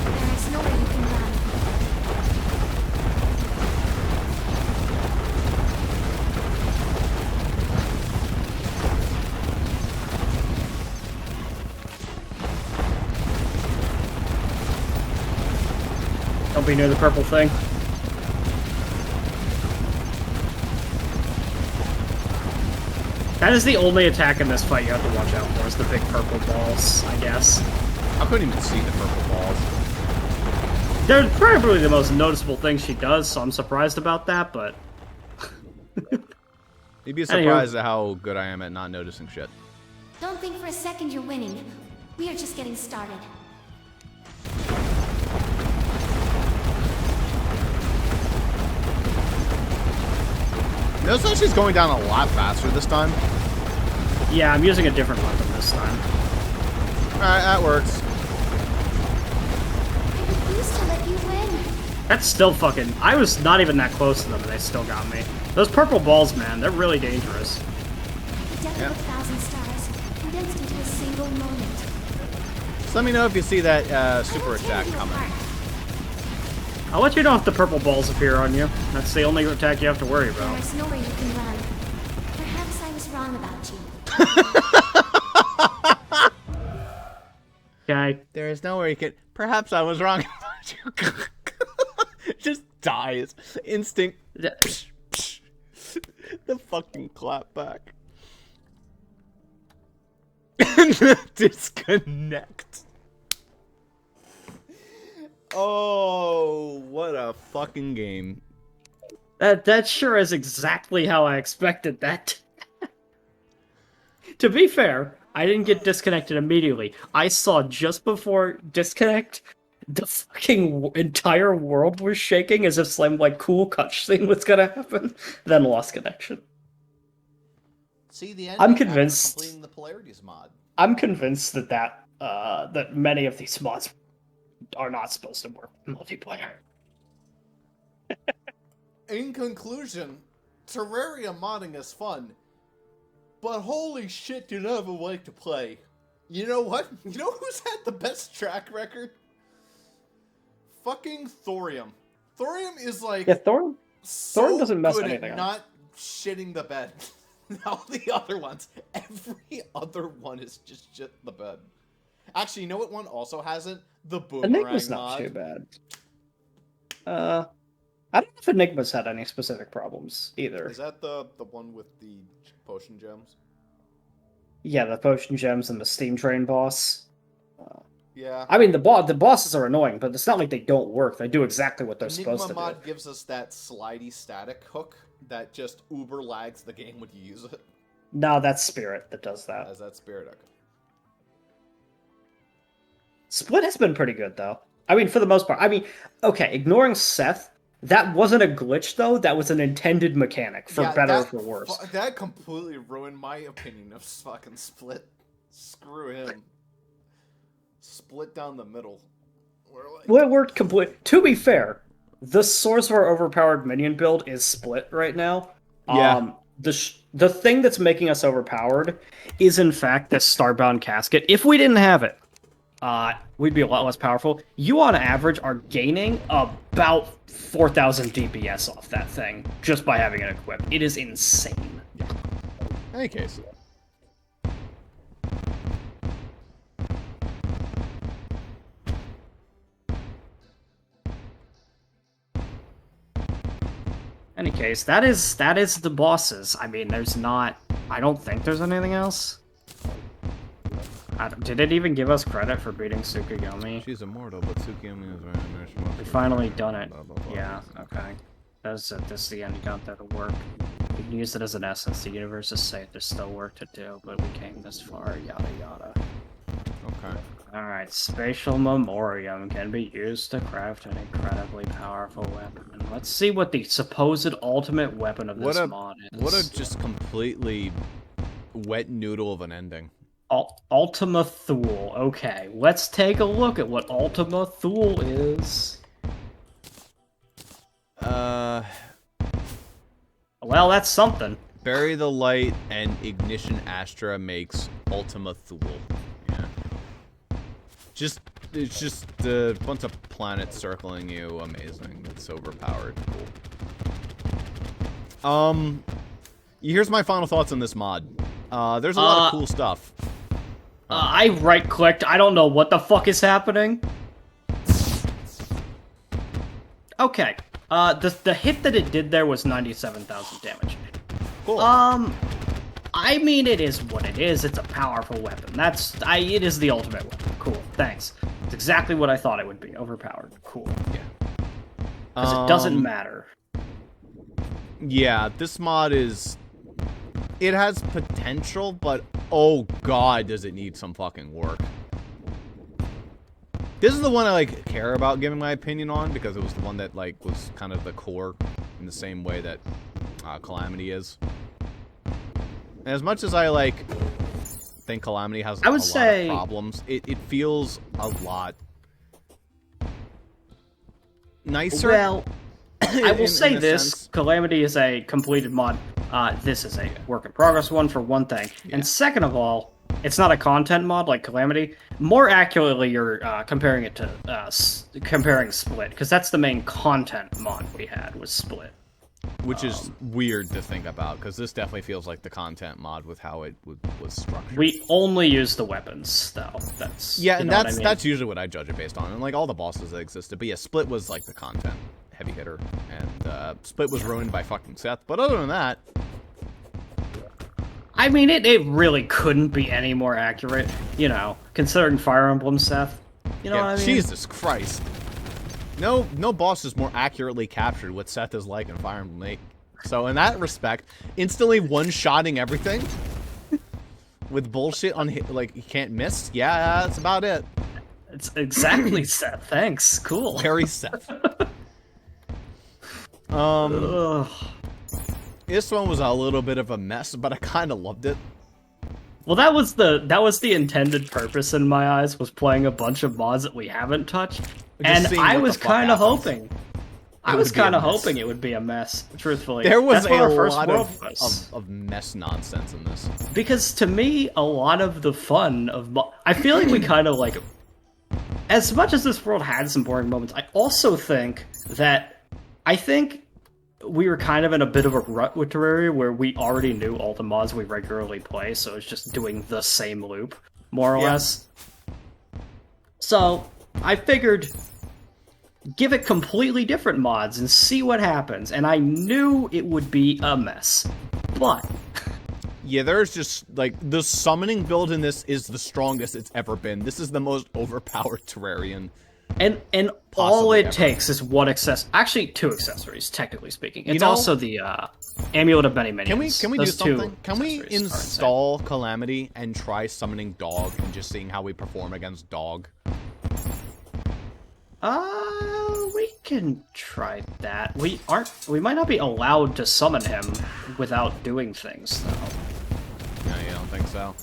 There is no way you can run. Don't be near the purple thing. That is the only attack in this fight you have to watch out for, is the big purple balls, I guess. I couldn't even see the purple balls. They're probably the most noticeable thing she does, so I'm surprised about that, but... You'd be Anywho. surprised at how good I am at not noticing shit. Don't think for a second you're winning. We are just getting started. Notice how she's going down a lot faster this time? Yeah, I'm using a different weapon this time. Alright, that works. I refuse to let you win. That's still fucking... I was not even that close to them, and they still got me. Those purple balls, man, they're really dangerous. The death Yeah. of 1,000 stars, condensed into a single moment. Just let me know if you see that super I will tear attack you coming. apart. I'll let you know if the purple balls appear on you. That's the only attack you have to worry There about. is no way you can run. Perhaps I was wrong about you. Okay? There is no way you can. Perhaps I was wrong about you. Just dies. Instinct. The fucking clap back. And the disconnect. Oh, what a fucking game. That sure is exactly how I expected that. To be fair, I didn't get disconnected immediately. I saw just before disconnect, the fucking entire world was shaking as if some like cool cutscene was gonna happen, then lost connection. See the end. I'm convinced- Completing the polarities mod. I'm convinced that many of these mods are not supposed to work in multiplayer. In conclusion, Terraria modding is fun, but holy shit, do not ever like to play. You know what? You know who's had the best track record? Fucking Thorium. Thorium is like Yeah, Thorium so doesn't mess good anything at up. not shitting the bed. All the other ones, every other one is just shit the bed. Actually, you know what one also hasn't? The Boomerang Enigma's not mod. too bad. I don't know if Enigma's had any specific problems either. Is that the one with the potion gems? Yeah, the potion gems and the steam train boss. Yeah. I mean, the bosses are annoying, but it's not like they don't work. They do exactly what they're Enigma supposed to mod do. gives us that slidey static hook that just uber lags the game when you use it. No, that's Spirit that does that. As that spirit, okay. Split has been pretty good, though. I mean, for the most part. I mean, okay, ignoring Seth, that wasn't a glitch, though. That was an intended mechanic, for better or for worse. That completely ruined my opinion of fucking Split. Screw him. Split down the middle. Well, it worked complete. To be fair, the source of our overpowered minion build is Split right now. Yeah. The thing that's making us overpowered is, in fact, this Starbound Casket. If we didn't have it, we'd be a lot less powerful. You, on average, are gaining about 4,000 DPS off that thing just by having it equipped. It is insane. In any case. Any case, that is the bosses. I mean, there's not... I don't think there's anything else. Did it even give us credit for beating Tsukuyomi? She's immortal, but Tsukuyomi is very nice. We finally done it. Blah, blah, blah. Yeah, okay. That's it. This is the end. You got that to work. We can use it as an essence. The universe is safe. There's still work to do, but we came this far. Yada yada. Okay. Alright, Spatial Memoriam can be used to craft an incredibly powerful weapon. And let's see what the supposed ultimate weapon of this mod is. What a just completely wet noodle of an ending. Ultima Thule. Okay, let's take a look at what Ultima Thule is. Well, that's something. Bury the Light and Ignition Astra makes Ultima Thule. Yeah. It's just a bunch of planets circling you. Amazing. It's overpowered. Cool. Here's my final thoughts on this mod. There's a lot of cool stuff. I right-clicked. I don't know what the fuck is happening. Okay. The hit that it did there was 97,000 damage. Cool. I mean, it is what it is. It's a powerful weapon. It is the ultimate weapon. Cool. Thanks. It's exactly what I thought it would be. Overpowered. Cool. Yeah. Because it doesn't matter. Yeah, this mod is... It has potential, but oh god, does it need some fucking work. This is the one I, like, care about giving my opinion on, because it was the one that, like, was kind of the core in the same way that Calamity is. And as much as I, like, think Calamity has a lot of problems, it feels a lot nicer. Well, I will say in a this. sense. Calamity is a completed mod. This is a work in progress one, for one thing. Yeah. And second of all, it's not a content mod like Calamity. More accurately, you're comparing it to comparing Split, because that's the main content mod we had, was Split. Which is weird to think about, because this definitely feels like the content mod with how it was structured. We only use the weapons, though. That's Yeah, you and know what I mean? that's usually what I judge it based on, and like all the bosses that existed. But yeah, Split was like the content heavy hitter, and Split was ruined by fucking Seth. But other than that, I mean, it really couldn't be any more accurate, you know, considering Fire Emblem Seth. You know yeah, what I mean? Jesus Christ, no boss is more accurately captured what Seth is like in Fire Emblem 8. So in that respect, instantly one-shotting everything with bullshit on like you can't miss. Yeah, that's about it. It's exactly Seth. Thanks. Cool. Very Seth. Ugh. This one was a little bit of a mess, but I kind of loved it. Well, that was the intended purpose in my eyes, was playing a bunch of mods that we haven't touched, and seeing I what was the fuck kind of happens. hoping. I It was would be a kind of mess. hoping it would be a mess. Truthfully, There was That's what a our first lot world was. of mess nonsense in this. Because to me, a lot of the fun of I feel like we kind of like, as much as this world had some boring moments, I also think we were kind of in a bit of a rut with Terraria, where we already knew all the mods we regularly play, so it's just doing the same loop, more or Yeah. less. So, I figured, give it completely different mods and see what happens, and I knew it would be a mess. But... Yeah, there's just, like, the summoning build in this is the strongest it's ever been. This is the most overpowered Terrarian. And all it takes is one actually 2 accessories, technically speaking. It's also the Amulet of Many Minions. Can we do something? Can we install Calamity and try summoning Dog and just seeing how we perform against Dog? We can try that. We might not be allowed to summon him without doing things, though. No, you don't think so?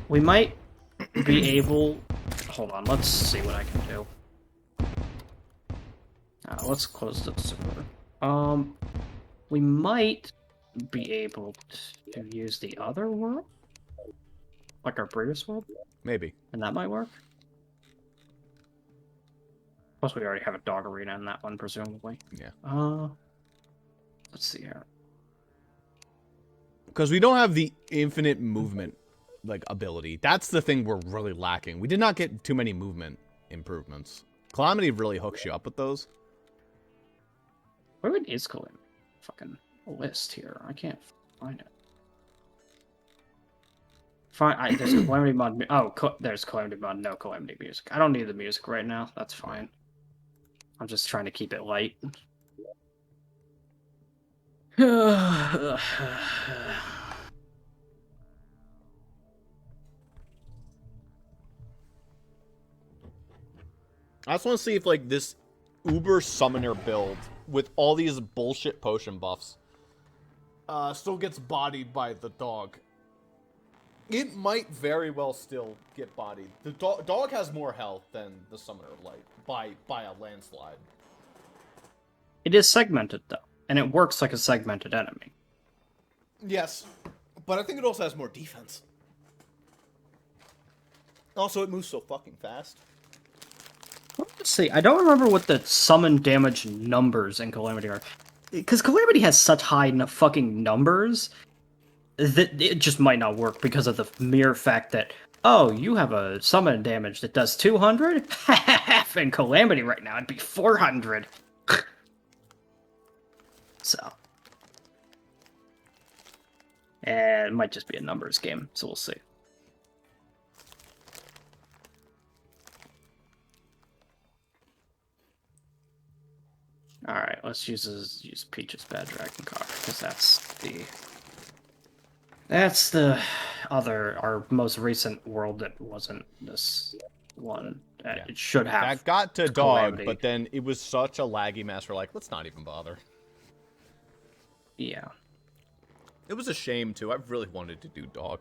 We might be able... Hold on, let's see what I can do. Let's close the server. We might be able to use the other world? Like our previous world? Maybe. And that might work? Plus, we already have a dog arena in that one, presumably. Yeah. Let's see here. Because we don't have the infinite movement, like, ability. That's the thing we're really lacking. We did not get too many movement improvements. Calamity really hooks you up with those. Where is Calamity? Fucking list here. I can't find it. There's Calamity mod. Oh, there's Calamity mod. No Calamity music. I don't need the music right now. That's fine. I'm just trying to keep it light. I just want to see if, like, this Uber Summoner build with all these bullshit potion buffs still gets bodied by the dog. It might very well still get bodied. The dog has more health than the Summoner of Light by a landslide. It is segmented, though, and it works like a segmented enemy. Yes, but I think it also has more defense. Also, it moves so fucking fast. Let's see. I don't remember what the summon damage numbers in Calamity are. Because Calamity has such high fucking numbers that it just might not work because of the mere fact that, oh, you have a summon damage that does 200? In Calamity right now, it'd be 400. So. And it might just be a numbers game, so we'll see. Alright, let's use Peach's Bad Dragon Cock, because that's the other, our most recent world that wasn't this one. Yeah. It should have. That got to Calamity. Dog, but then it was such a laggy mess, we're like, let's not even bother. Yeah. It was a shame, too. I really wanted to do Dog.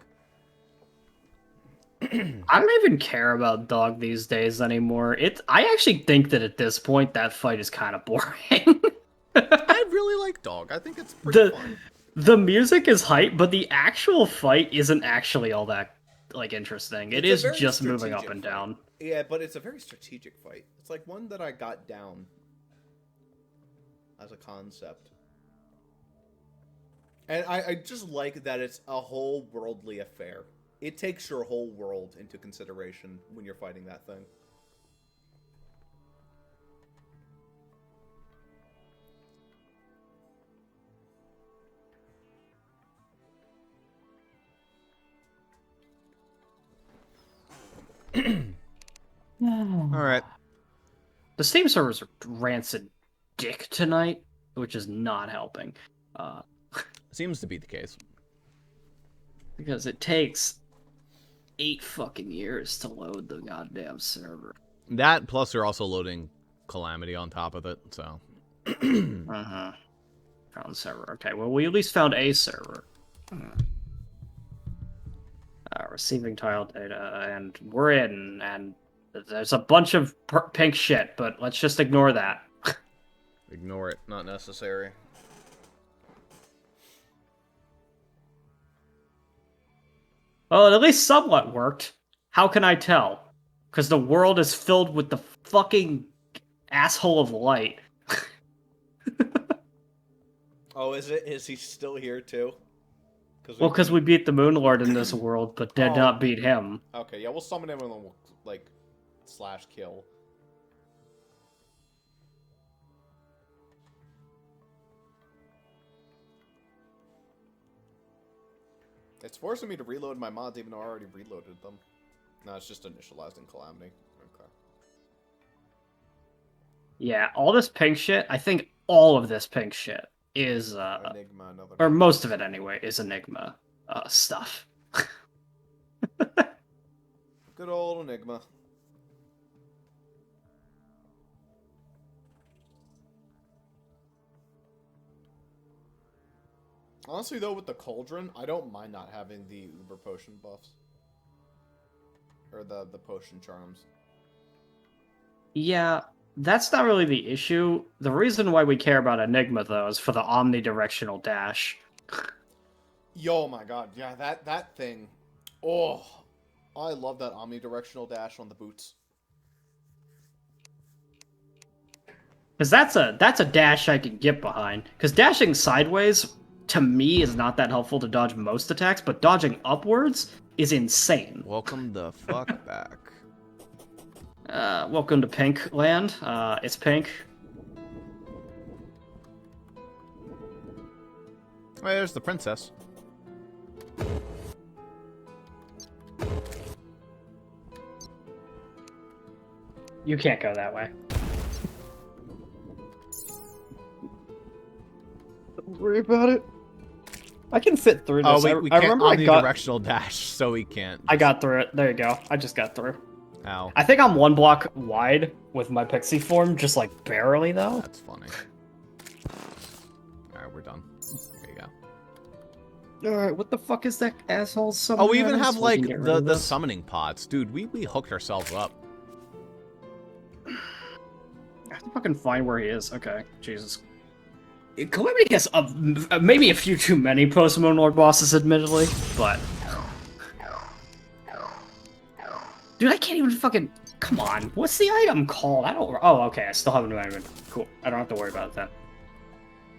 I don't even care about Dog these days anymore. I actually think that at this point, that fight is kind of boring. I really like Dog. I think it's pretty fun. The music is hype, but the actual fight isn't actually all that, like, interesting. It is just moving up and down. Yeah, but it's a very strategic fight. It's like one that I got down as a concept. And I just like that it's a whole worldly affair. It takes your whole world into consideration when you're fighting that thing. Alright. The Steam servers are rancid dick tonight, which is not helping. Seems to be the case. Because it takes 8 fucking years to load the goddamn server. That, plus you're also loading Calamity on top of it, so... Found server. Okay, well, we at least found a server. Receiving tile data, and we're in, and there's a bunch of pink shit, but let's just ignore that. Ignore it. Not necessary. Well, it at least somewhat worked. How can I tell? Because the world is filled with the fucking asshole of light. Oh, is it? Is he still here too? Well, because we beat the Moon Lord in this world, but did not beat him. Okay, yeah, we'll summon him and then we'll, like, slash kill. It's forcing me to reload my mods even though I already reloaded them. No, it's just initialized in Calamity. Okay. Yeah, all this pink shit, I think all of this pink shit is, Enigma, another or most of it anyway, is Enigma stuff. good old Enigma. Honestly, though, with the Cauldron, I don't mind not having the Uber Potion buffs. Or the Potion Charms. Yeah, that's not really the issue. The reason why we care about Enigma, though, is for the omnidirectional dash. Yo, my god, yeah, that thing. Oh, I love that omnidirectional dash on the boots. Because that's a dash I can get behind. Because dashing sideways, to me, is not that helpful to dodge most attacks, but dodging upwards is insane. Welcome the fuck back. Welcome to Pink Land. It's pink. Oh, there's the princess. You can't go that way. Don't worry about it. I can fit through this. Oh, we I can't remember I got omnidirectional dash, so we can't. I got through it. There you go. I just got through. Ow. I think I'm 1 block wide with my pixie form, just like barely though. That's funny. Alright, we're done. There you go. Alright, what the fuck is that asshole Oh, summoning? we even at us? have, We like, can get rid the of this. summoning pots. Dude, we hooked ourselves up. I have to fucking find where he is. Okay, Jesus. Calamity has maybe a few too many Post-Moon Lord bosses, admittedly, but... Dude, I can't even fucking... Come on, what's the item called? I don't... Oh, okay, I still have a new item. Cool, I don't have to worry about it then.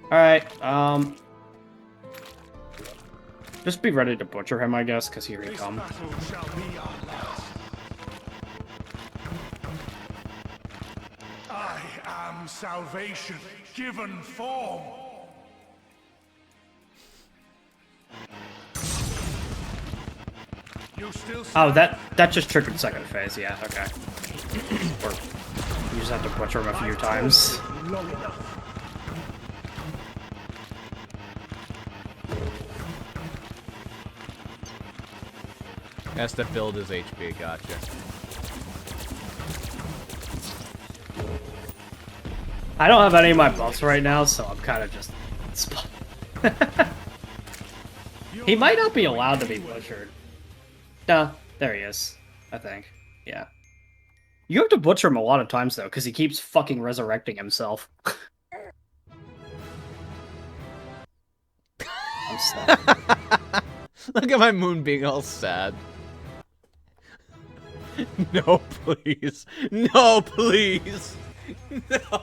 Alright, just be ready to butcher him, I guess, because here he This comes. battle shall be our last. I am salvation, given form. You still Oh, stand? that just triggered second phase, yeah, okay. Or you just have to butcher him a few times. Long enough. Has to build his HP, gotcha. I don't have any of my buffs right now, so I'm kind of just... He might not be allowed to be butchered. No, there he is, I think. Yeah. You have to butcher him a lot of times, though, because he keeps fucking resurrecting himself. I'm sad. Look at my moon being all sad. No, please. No, please. No.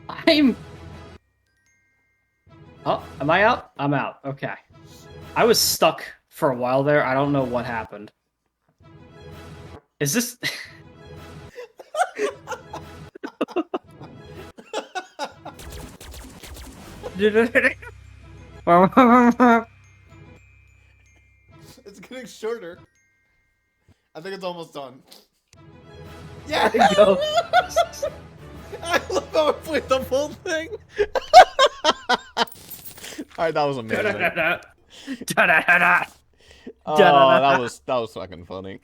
I'm... Oh, am I out? I'm out. Okay. I was stuck for a while there. I don't know what happened. Is this... It's getting shorter. I think it's almost done. There you go. I love how I played the full thing. Alright, that was amazing. Oh, that was fucking funny.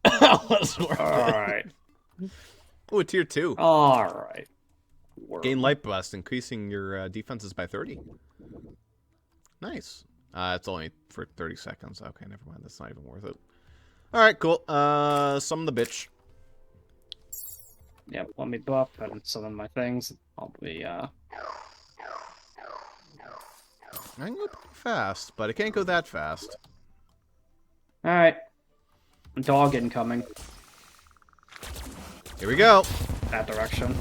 That was worth it. Alright. Ooh, tier 2. Alright. Gain light blast, increasing your defenses by 30. Nice. It's only for 30 seconds. Okay, never mind. That's not even worth it. Alright, cool. Summon the bitch. Yep, let me buff and summon my things. I'll be, I can go pretty fast, but I can't go that fast. Alright. Dog incoming. Here we go. That direction.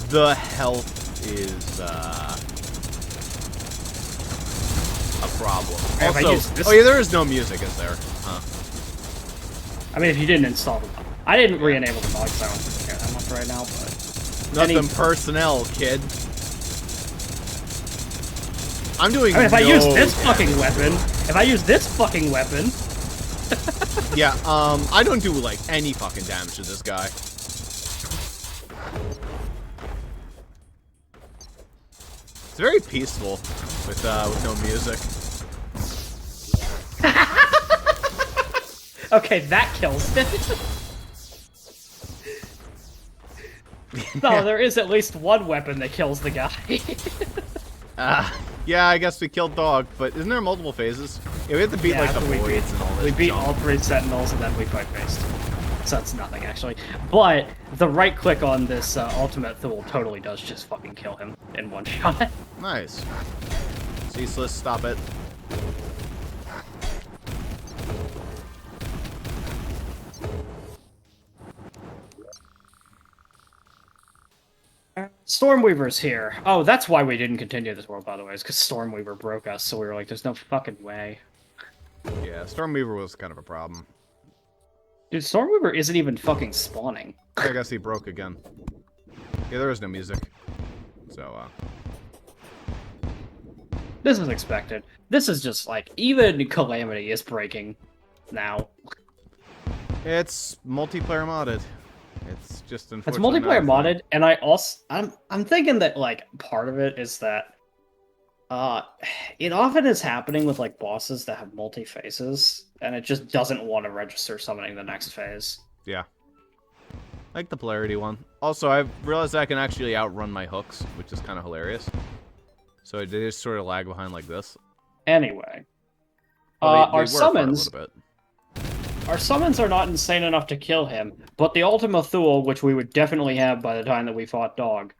The health is, a problem. If I use Also, this- oh yeah, there is no music, is there? Huh. I mean, if you didn't install them. I didn't re-enable them all because I don't care that much right now, but... Nothing personnel, kid. I'm doing I mean, if I use this damage. fucking weapon... Yeah, I don't do, like, any fucking damage to this guy. It's very peaceful with no music. Okay, that kills it. No, there is at least one weapon that kills the guy. Yeah, I guess we killed dog, but isn't there multiple phases? Yeah, we have to beat, like, the we voids and all this We beat junk. all 3 sentinels and then we fight based. So that's nothing, actually. But the right click on this ultimate tool totally does just fucking kill him in one shot. Nice. Ceaseless, stop it. Stormweaver's here. Oh, that's why we didn't continue this world, by the way, is because Stormweaver broke us, so we were like, there's no fucking way. Yeah, Stormweaver was kind of a problem. Dude, Stormweaver isn't even fucking spawning. I guess he broke again. Yeah, there is no music. So, This is expected. This is just like, even Calamity is breaking now. it's multiplayer modded. It's just It's unfortunately multiplayer not a modded, and I'm thinking that like part of it is that it often is happening with like bosses that have multi phases, and it just doesn't want to register summoning the next phase. Yeah. Like the polarity one. Also, I've realized I can actually outrun my hooks, which is kind of hilarious. So they just sort of lag behind like this. Anyway, Well, they our were for a summons little bit. Our summons are not insane enough to kill him, but the Ultima Thule, which we would definitely have by the time that we fought Dog,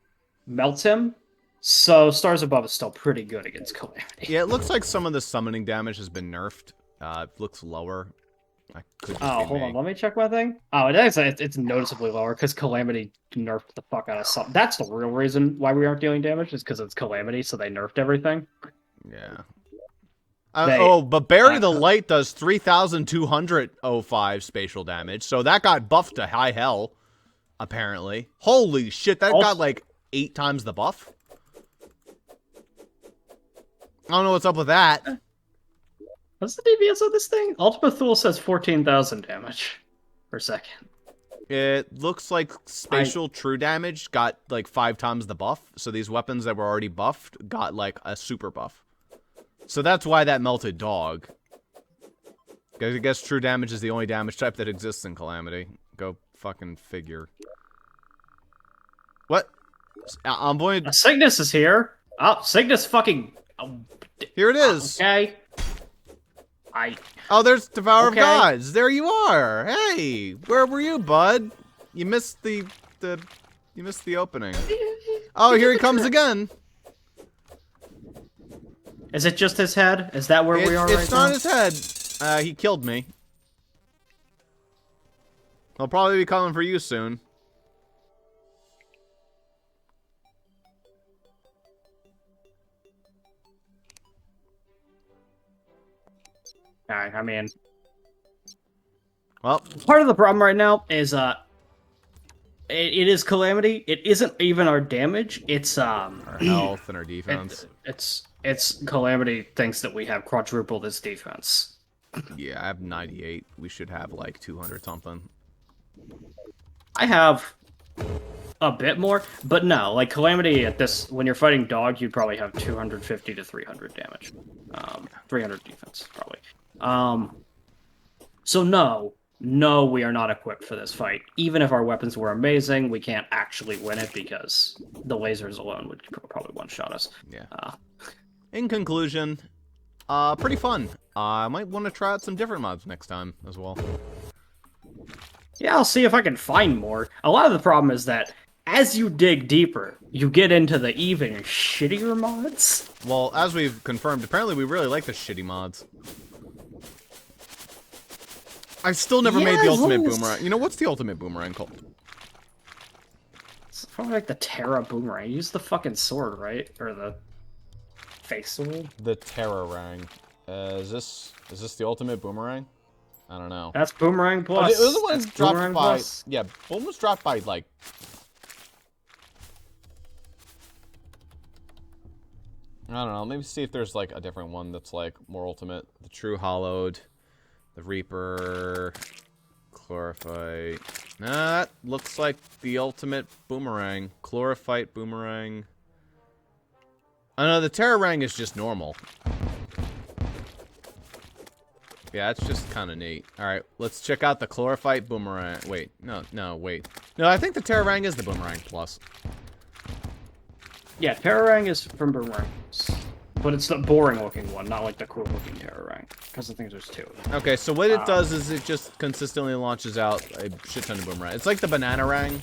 melts him. So Stars Above is still pretty good against Calamity. Yeah, it looks like some of the summoning damage has been nerfed. It looks lower. I could just Oh, be hold me. on, let me check my thing. Oh, it's noticeably lower because Calamity nerfed the fuck out of some. That's the real reason why we aren't dealing damage, is because it's Calamity, so they nerfed everything. Yeah. They- But Bury the Light does 3,205 spatial damage, so that got buffed to high hell, apparently. Holy shit, that got like 8 times the buff? I don't know what's up with that. What's the DPS of this thing? Ultima Thule says 14,000 damage per second. It looks like spatial true damage got like 5 times the buff, so these weapons that were already buffed got like a super buff. So that's why that melted dog. Because I guess true damage is the only damage type that exists in Calamity. Go fucking figure. What? Envoy? Cygnus is here. Oh, Cygnus fucking... Here it is. Okay. Oh, there's Devourer Okay. of Gods. There you are. Hey, where were you, bud? You missed the you missed the opening. Oh, here he comes again. Is it just his head? Is that where we are right now? It's not his head. He killed me. He'll probably be coming for you soon. Alright, I mean... Well, Part of the problem right now is, it is Calamity. It isn't even our damage. It's, our health and our defense. It's Calamity thinks that we have quadrupled his defense. Yeah, I have 98. We should have like 200 something. I have a bit more, but no, like Calamity at this, when you're fighting Dog, you'd probably have 250 to 300 damage. 300 defense, probably. So no, we are not equipped for this fight. Even if our weapons were amazing, we can't actually win it because the lasers alone would probably one-shot us. Yeah. In conclusion, pretty fun. I might want to try out some different mods next time as well. Yeah, I'll see if I can find more. A lot of the problem is that as you dig deeper, you get into the even shittier mods. Well, as we've confirmed, apparently we really like the shitty mods. I still never made the Yeah, ultimate those- boomerang. You know, what's the ultimate boomerang called? It's probably like the Terra Boomerang. Use the fucking sword, right? Or the face. The Terraria. Is this the ultimate boomerang? I don't know. That's Boomerang Oh, Plus. it was the one That's dropped Boomerang by. Plus. Yeah, Boom was dropped by like. I don't know. Maybe see if there's like a different one that's like more ultimate. The True Hollowed, the Reaper, Chlorophyte. Nah, that looks like the ultimate boomerang. Chlorophyte boomerang. Oh no, the Terrarang is just normal. Yeah, it's just kind of neat. Alright, let's check out the Chlorophyte boomerang. Wait, wait. No, I think the Terrarang is the boomerang plus. Yeah, Terrarang is from Boomerang. But it's the boring-looking one, not like the cool-looking Terrarang. Because I think there's two. Okay, so what it does is it just consistently launches out a shit ton of boomerang. It's like the Bananarang.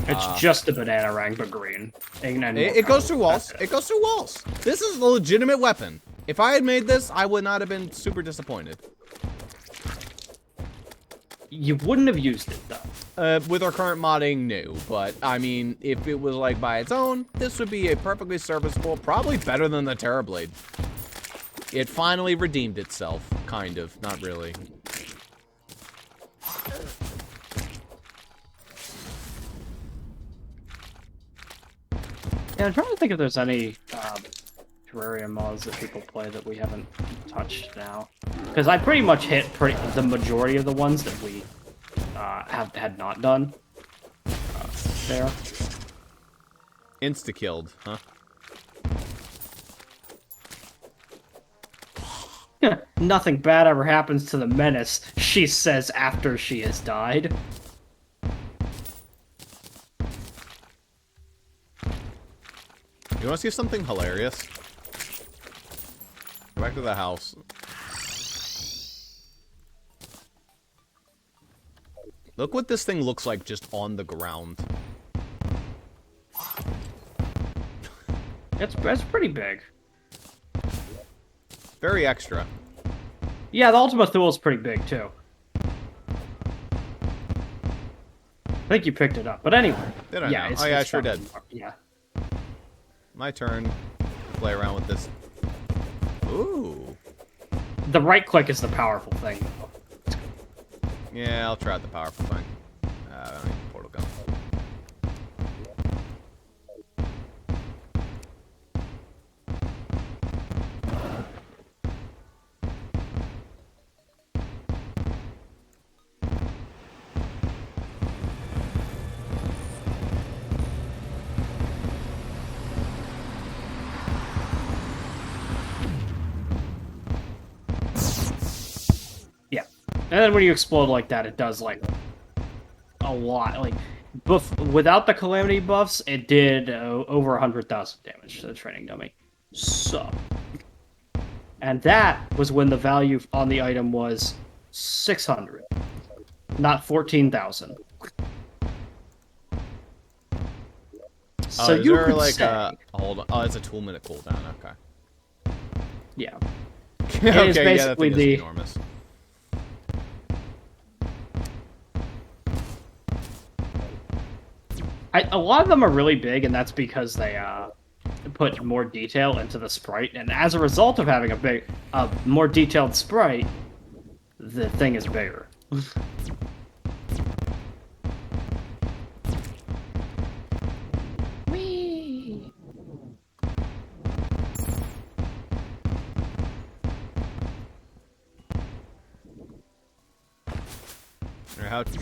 It's just a Bananarang, but green. It goes through walls. It goes through walls. This is a legitimate weapon. If I had made this, I would not have been super disappointed. You wouldn't have used it, though. With our current modding, no. But, I mean, if it was, like, by its own, this would be a perfectly serviceable, probably better than the Terrorblade. It finally redeemed itself. Kind of. Not really. Yeah, I'm trying to think if there's any Terraria mods that people play that we haven't touched now. Because I pretty much hit the majority of the ones that we had not done there. Insta-killed, huh? Nothing bad ever happens to the Menace, she says after she has died. You want to see something hilarious? Go back to the house. Look what this thing looks like just on the ground. That's pretty big. Very extra. Yeah, the Ultima Thule is pretty big, too. I think you picked it up. But anyway. Did I yeah, know? Oh, yeah, I sure did. Yeah. My turn to play around with this. Ooh. The right click is the powerful thing. Yeah, I'll try out the powerful thing. I don't need a portal gun. And then when you explode like that, it does, like, a lot. Like, without the Calamity buffs, it did over 100,000 damage to the training dummy. So. And that was when the value on the item was 600. Not 14,000. So is you there could like say... hold on. Oh, it's a 2-minute cooldown. Okay. Yeah. Okay, It is yeah, that basically thing is enormous. A lot of them are really big, and that's because they put more detail into the sprite. And as a result of having a more detailed sprite, the thing is bigger. Whee!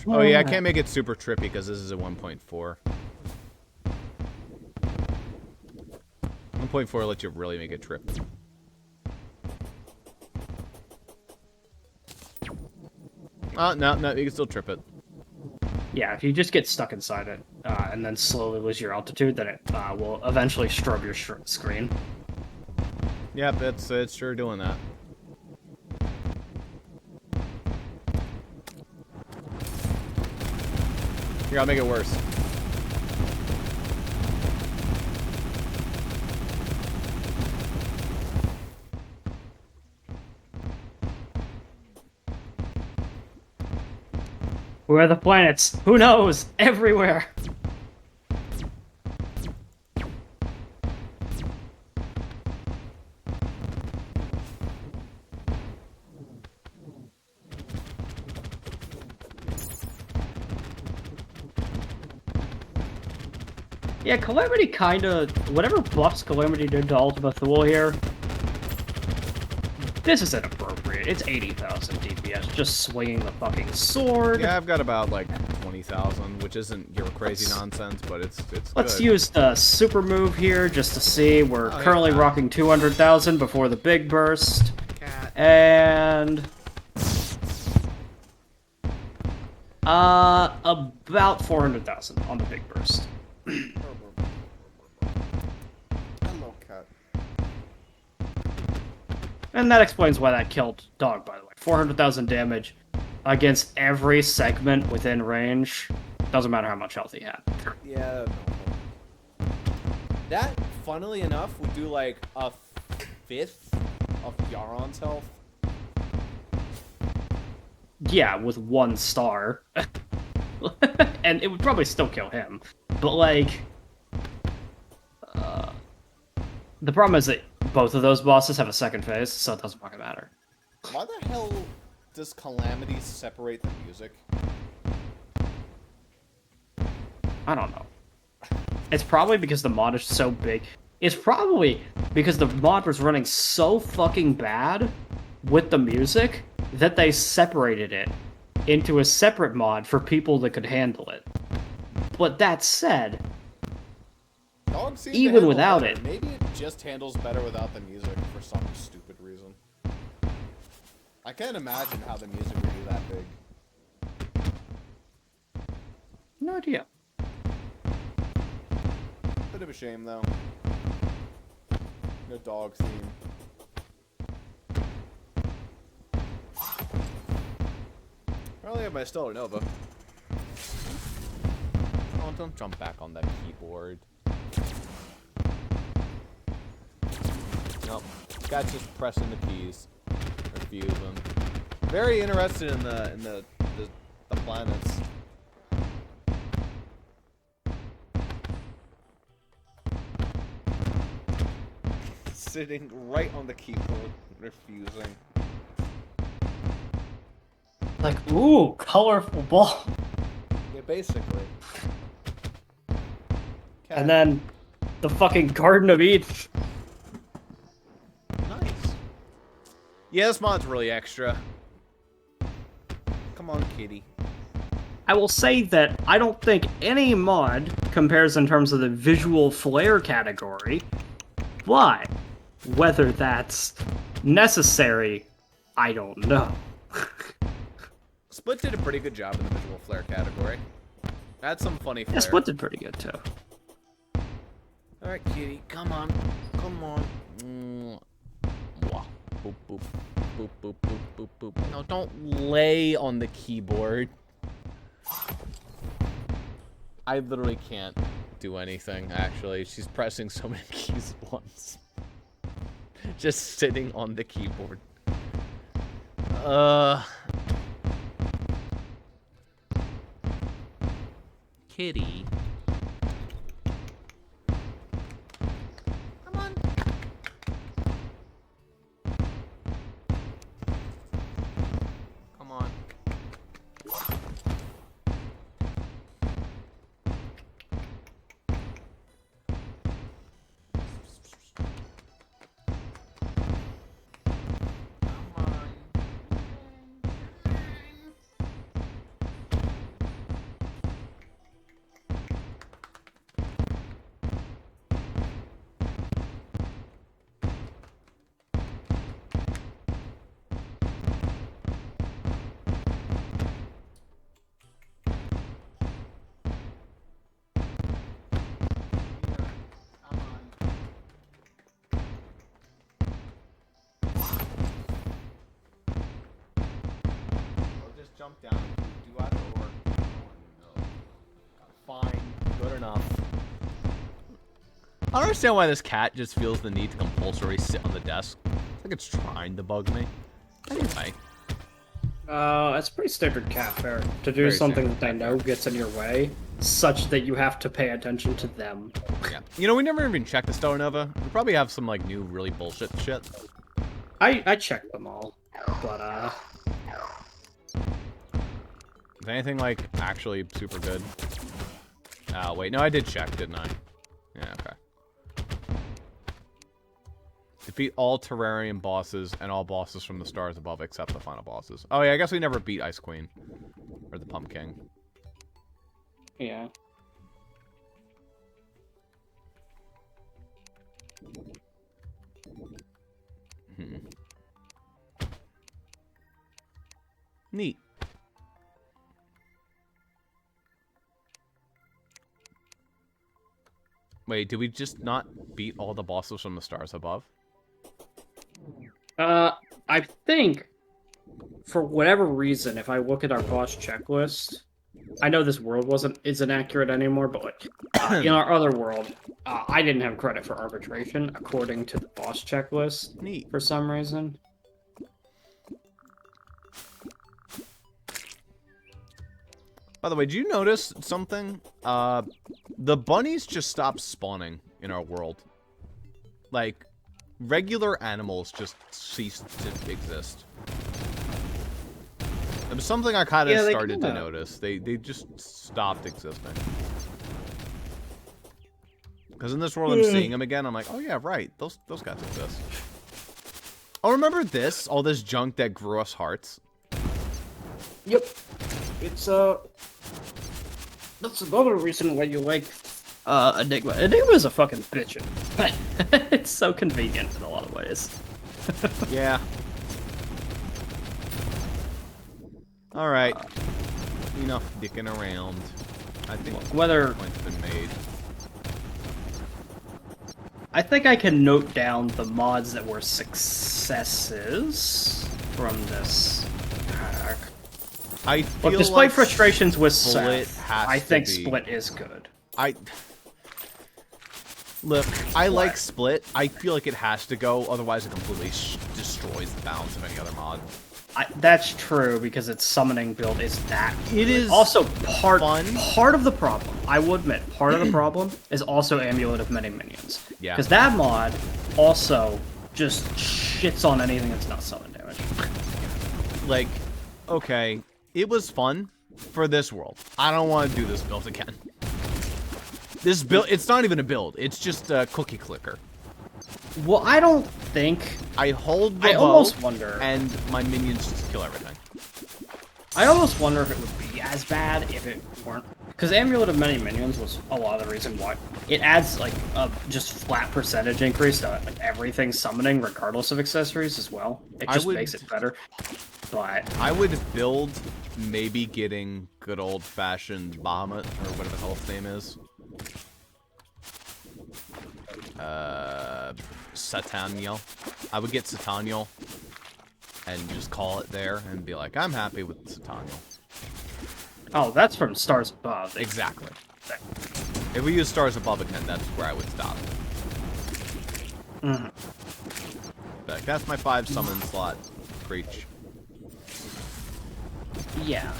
Oh yeah, I can't make it super trippy because this is a 1.4. 1.4 lets you really make it trip. Oh, no, you can still trip it. Yeah, if you just get stuck inside it, and then slowly lose your altitude, then it will eventually strobe your screen. Yep, it's sure doing that. Here, I'll make it worse. Where are the planets? Who knows? Everywhere! Yeah, Calamity kinda... Whatever buffs Calamity did to Ultima Thule here... This is inappropriate. It's 80,000 DPS, just swinging the fucking sword. Yeah, I've got about, like, 20,000, which isn't your crazy nonsense, but it's Let's good. use the super move here, just to see. We're currently rocking 200,000 before the big burst. Cat. And... about 400,000 on the big burst. Hello, cat. And that explains why that killed Dog, by the way. 400,000 damage against every segment within range. Doesn't matter how much health he had. Yeah. No. That, funnily enough, would do like a fifth of Yaron's health. Yeah, with 1 star. And it would probably still kill him. But, like... the problem is that both of those bosses have a second phase, so it doesn't fucking matter. Why the hell does Calamity separate the music? I don't know. It's probably because the mod is so big. It's probably because the mod was running so fucking bad with the music that they separated it into a separate mod for people that could handle it. But that said, Dog seems to even handle without better. it... Maybe it just handles better without the music for some stupid reason. I can't imagine how the music would be that big. No idea. Bit of a shame, though. No dog theme. I only have my Stellar Nova. Oh, don't jump back on that keyboard. Nope. Guy's just pressing the keys. Refusing. Very interested in the planets. Sitting right on the keyboard, refusing. Like, ooh, colorful ball. Yeah, basically. And then the fucking Garden of Eden. Nice. Yeah, this mod's really extra. Come on, kitty. I will say that I don't think any mod compares in terms of the visual flair category, but whether that's necessary, I don't know. Split did a pretty good job in the visual flair category. Had some funny flair. Yeah, Split did pretty good too. Alright, kitty, come on. Come on. Mwah. Boop, boop. Boop, boop, boop, boop, boop. No, don't lay on the keyboard. I literally can't do anything, actually. She's pressing so many keys at once. Just sitting on the keyboard. Kitty. Come on. Come on. Jump down. Do either or. No. Fine. Good enough. I don't understand why this cat just feels the need to compulsorily sit on the desk. It's like it's trying to bug me. Anyway. It's pretty standard cat fare to do Very something standard that they know gets in your way, such that you have to pay attention to them. Yeah. You know, we never even checked the Stellar Nova. We probably have some, like, new really bullshit shit. I checked them all, but Is anything, like, actually super good? Wait, no, I did check, didn't I? Yeah, okay. Defeat all Terrarian bosses and all bosses from the stars above except the final bosses. Oh yeah, I guess we never beat Ice Queen. Or the Pumpkin. Yeah. Neat. Wait, did we just not beat all the bosses from the stars above? I think, for whatever reason, if I look at our boss checklist, I know this world isn't accurate anymore, but like, in our other world, I didn't have credit for arbitration according to the boss checklist. Neat. For some reason. By the way, did you notice something? The bunnies just stopped spawning in our world. Like, regular animals just ceased to exist. It was something I kind of started to notice. They just stopped existing. Because in this world, I'm seeing them again. I'm like, oh yeah, right. Those guys exist. Oh, remember this? All this junk that grew us hearts. Yep. It's that's another reason why you like Enigma. Enigma's a fucking bitch. It's so convenient in a lot of ways. Yeah. Alright. Enough dicking around. I think whether point's been made. I think I can note down the mods that were successes from this pack. I feel Look, despite like frustrations with Split Seth, has I to think be- Split is good. Look, I like Split. I feel like it has to go, otherwise it completely destroys the balance of any other mod. That's true, because its summoning build is that. It is also part of the problem. I will admit, part of the problem is also Amulet of Many Minions. Yeah. Because that mod also just shits on anything that's not summon damage. Like, okay, it was fun for this world. I don't want to do this build again. This build, it's not even a build. It's just a cookie clicker. Well, I don't think... I hold the I bow, almost wonder... and my minions just kill everything. I almost wonder if it would be as bad if it weren't. Because Amulet of Many Minions was a lot of the reason why. It adds, like, a just flat percentage increase to, like, everything summoning, regardless of accessories as well. It just makes it better. But... I would build maybe getting good old-fashioned Bahamut, or whatever the hell its name is. Sataniel. I would get Sataniel and just call it there and be like, I'm happy with Sataniel. Oh, that's from Stars Above. Exactly. If we use Stars Above again, that's where I would stop. Like, that's my 5 summon slot. Preach. Yeah.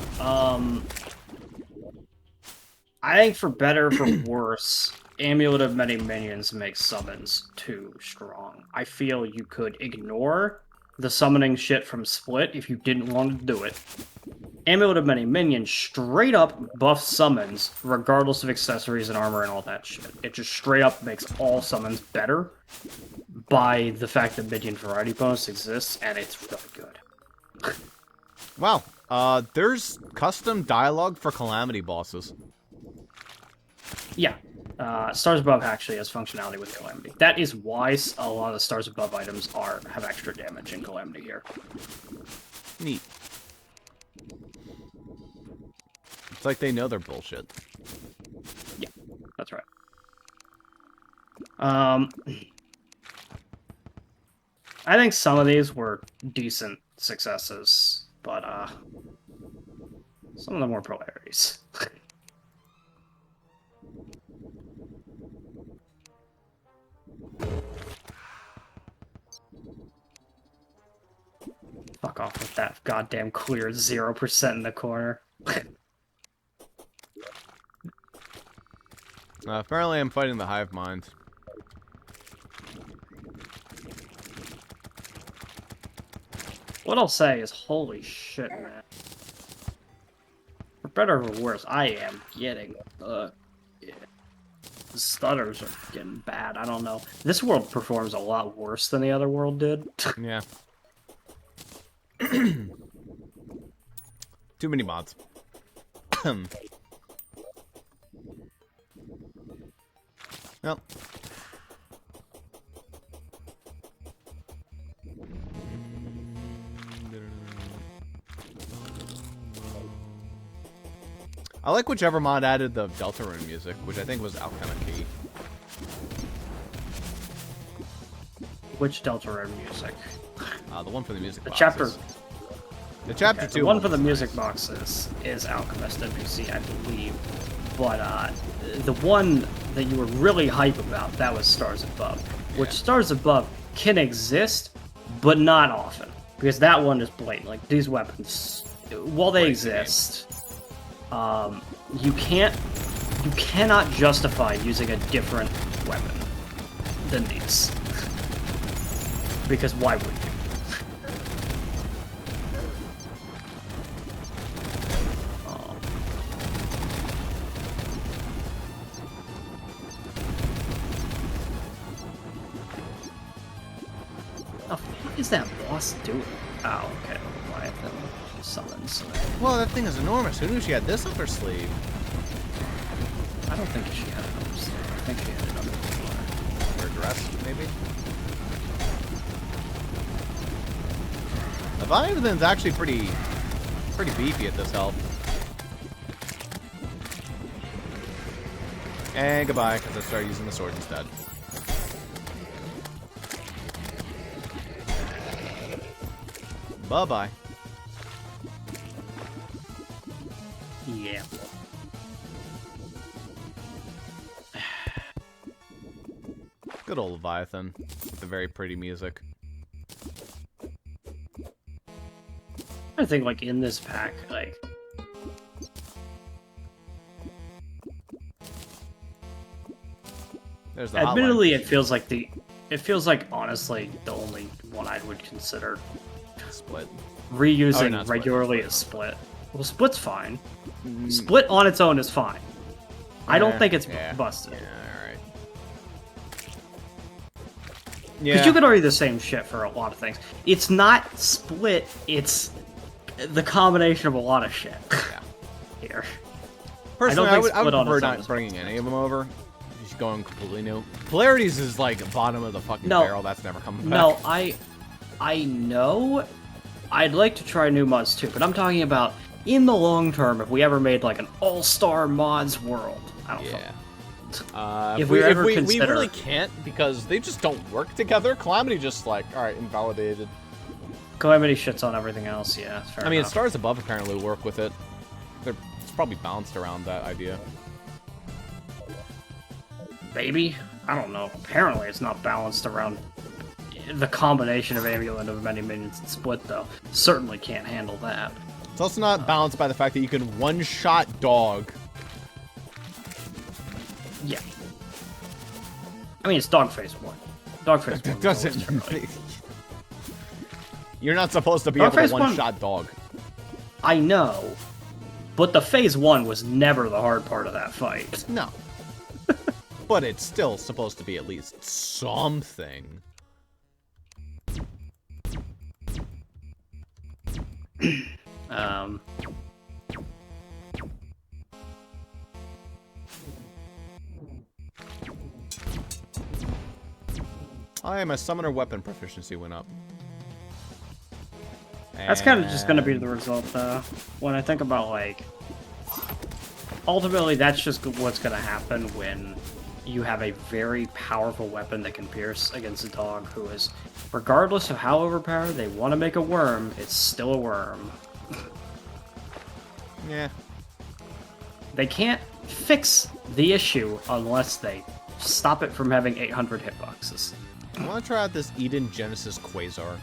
I think for better or for worse, Amulet of Many Minions makes summons too strong. I feel you could ignore the summoning shit from Split if you didn't want to do it. Amulet of Many Minions straight up buffs summons, regardless of accessories and armor and all that shit. It just straight up makes all summons better by the fact that minion variety bonus exists, and it's really good. Wow. There's custom dialogue for Calamity bosses. Yeah. Stars Above actually has functionality with Calamity. That is why a lot of the Stars Above items have extra damage in Calamity here. Neat. It's like they know they're bullshit. Yeah, that's right. I think some of these were decent successes, but some of them were polarities. Fuck off with that goddamn clear 0% in the corner. Apparently I'm fighting the hive mind. What I'll say is, holy shit, man. For better or for worse, I am getting the stutters are getting bad. I don't know. This world performs a lot worse than the other world did. Yeah. Too many mods. Well. I like whichever mod added the Deltarune music, which I think was out kind of key. Which Deltarune music? The one for the music The boxes. chapter. The chapter Okay, 2 the one for the was music nice. boxes is Alchemist NPC, I believe. But the one that you were really hype about, that was Stars Above. Which Yeah. Stars Above can exist, but not often. Because that one is blatant. Like, these weapons, while they Breaks the game. exist, you cannot justify using a different weapon than these. Because why would you? What is that boss doing? Oh, okay. Leviathan summons. Well, that thing is enormous. Who knew she had this up her sleeve? I don't think she had it on her sleeve. I think she had it under the floor. Her dress, maybe? Leviathan's actually pretty beefy at this health. And goodbye, because I started using the sword instead. Bye-bye. Yeah. Good old Leviathan with the very pretty music. I think, like, in this pack, like... There's the Admittedly, hotline. it feels like honestly, the only one I would consider Split. reusing not Split, regularly is Split. Well, Split's fine. Split on its own is fine. I don't think it's busted. Yeah, alright. Because you could argue the same shit for a lot of things. It's not Split, it's the combination of a lot of shit. Yeah. Here. Personally, think I would Split on prefer its own not is bringing any of them over. Just going completely new. Polarities is like bottom of the fucking No. barrel. That's never coming back. No, I know. I'd like to try new mods too, but I'm talking about in the long term. If we ever made like an all-star mods world, I don't know. Yeah. If we ever we consider- really can't because they just don't work together. Calamity just like, all right, invalidated. Calamity shits on everything else. Yeah, fair I mean, enough. Stars Above apparently work with it. It's probably bounced around that idea. Maybe, I don't know. Apparently, it's not balanced around the combination of Amulet of many minions and Split, though. Certainly can't handle that. It's also not balanced by the fact that you can one-shot dog. Yeah. I mean, it's Dogface 1. Dogface 1. Doesn't. You're not supposed to be Dog able Face to 1 one-shot dog. I know, but the Phase 1 was never the hard part of that fight. No. But it's still supposed to be at least something. My summoner weapon proficiency went up. That's kind of just going to be the result, though. When I think about, like... Ultimately, that's just what's going to happen when you have a very powerful weapon that can pierce against a dog who is, regardless of how overpowered they want to make a worm, it's still a worm. Yeah. They can't fix the issue unless they stop it from having 800 hitboxes. I want to try out this Eden Genesis Quasar.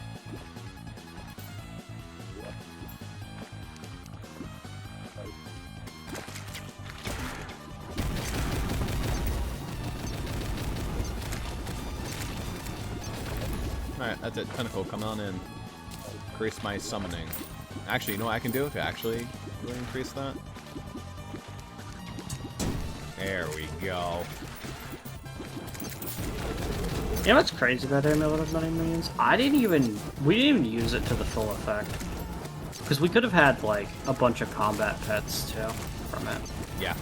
Alright, that's it. Tentacle, come on in. Increase my summoning. Actually, you know what I can do to actually really increase that? There we go. You know what's crazy about Amulet of Many Millions? We didn't even use it to the full effect. Because we could have had, like, a bunch of combat pets, too, from it. Yeah.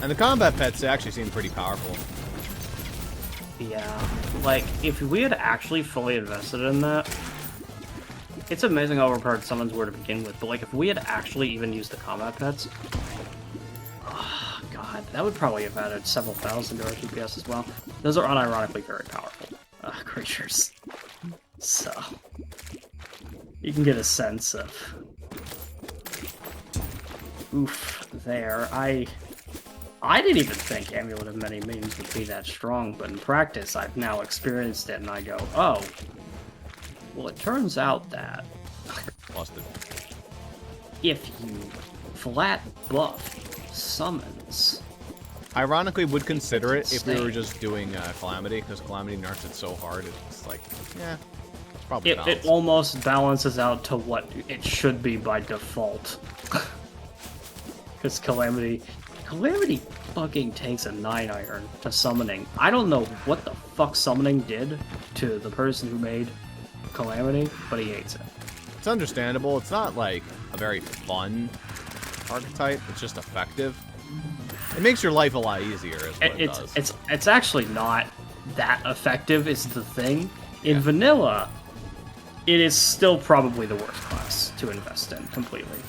And the combat pets actually seem pretty powerful. Yeah. Like, if we had actually fully invested in that, it's amazing how overpowered summons were to begin with, but, like, if we had actually even used the combat pets, oh, God, that would probably have added several thousand to our DPS as well. Those are unironically very powerful creatures. So, you can get a sense of... Oof, there. I didn't even think Amulet of Many Millions would be that strong, but in practice, I've now experienced it, and I go, oh, well, it turns out that Lost it. if you flat buff summons... Ironically, would consider it if we were just doing Calamity, because Calamity nerfs it so hard, it's like, yeah, it's probably It balanced. almost balances out to what it should be by default. Because Calamity fucking takes a 9 iron to summoning. I don't know what the fuck summoning did to the person who made Calamity, but he hates it. It's understandable. It's not, like, a very fun archetype. It's just effective. It makes your life a lot easier, is what it does. It's actually not that effective, is the thing. In vanilla, it is still probably the worst class to invest in completely.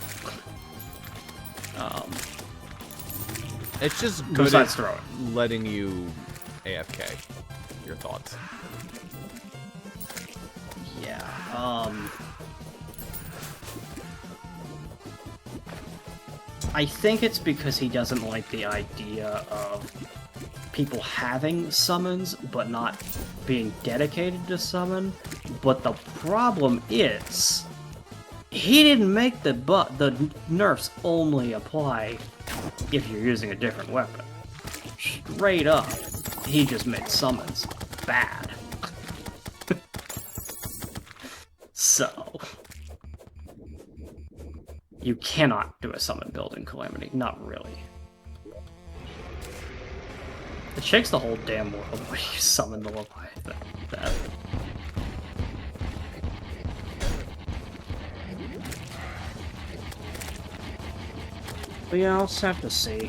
It's just good Besides at throwing. letting you AFK. Your thoughts? Yeah, I think it's because he doesn't like the idea of people having summons, but not being dedicated to summon. But the problem is, he didn't make the nerfs only apply if you're using a different weapon. Straight up, he just made summons bad. So, you cannot do a summon build in Calamity. Not really. It shakes the whole damn world when you summon the Leviathan. That. But yeah, I'll just have to see.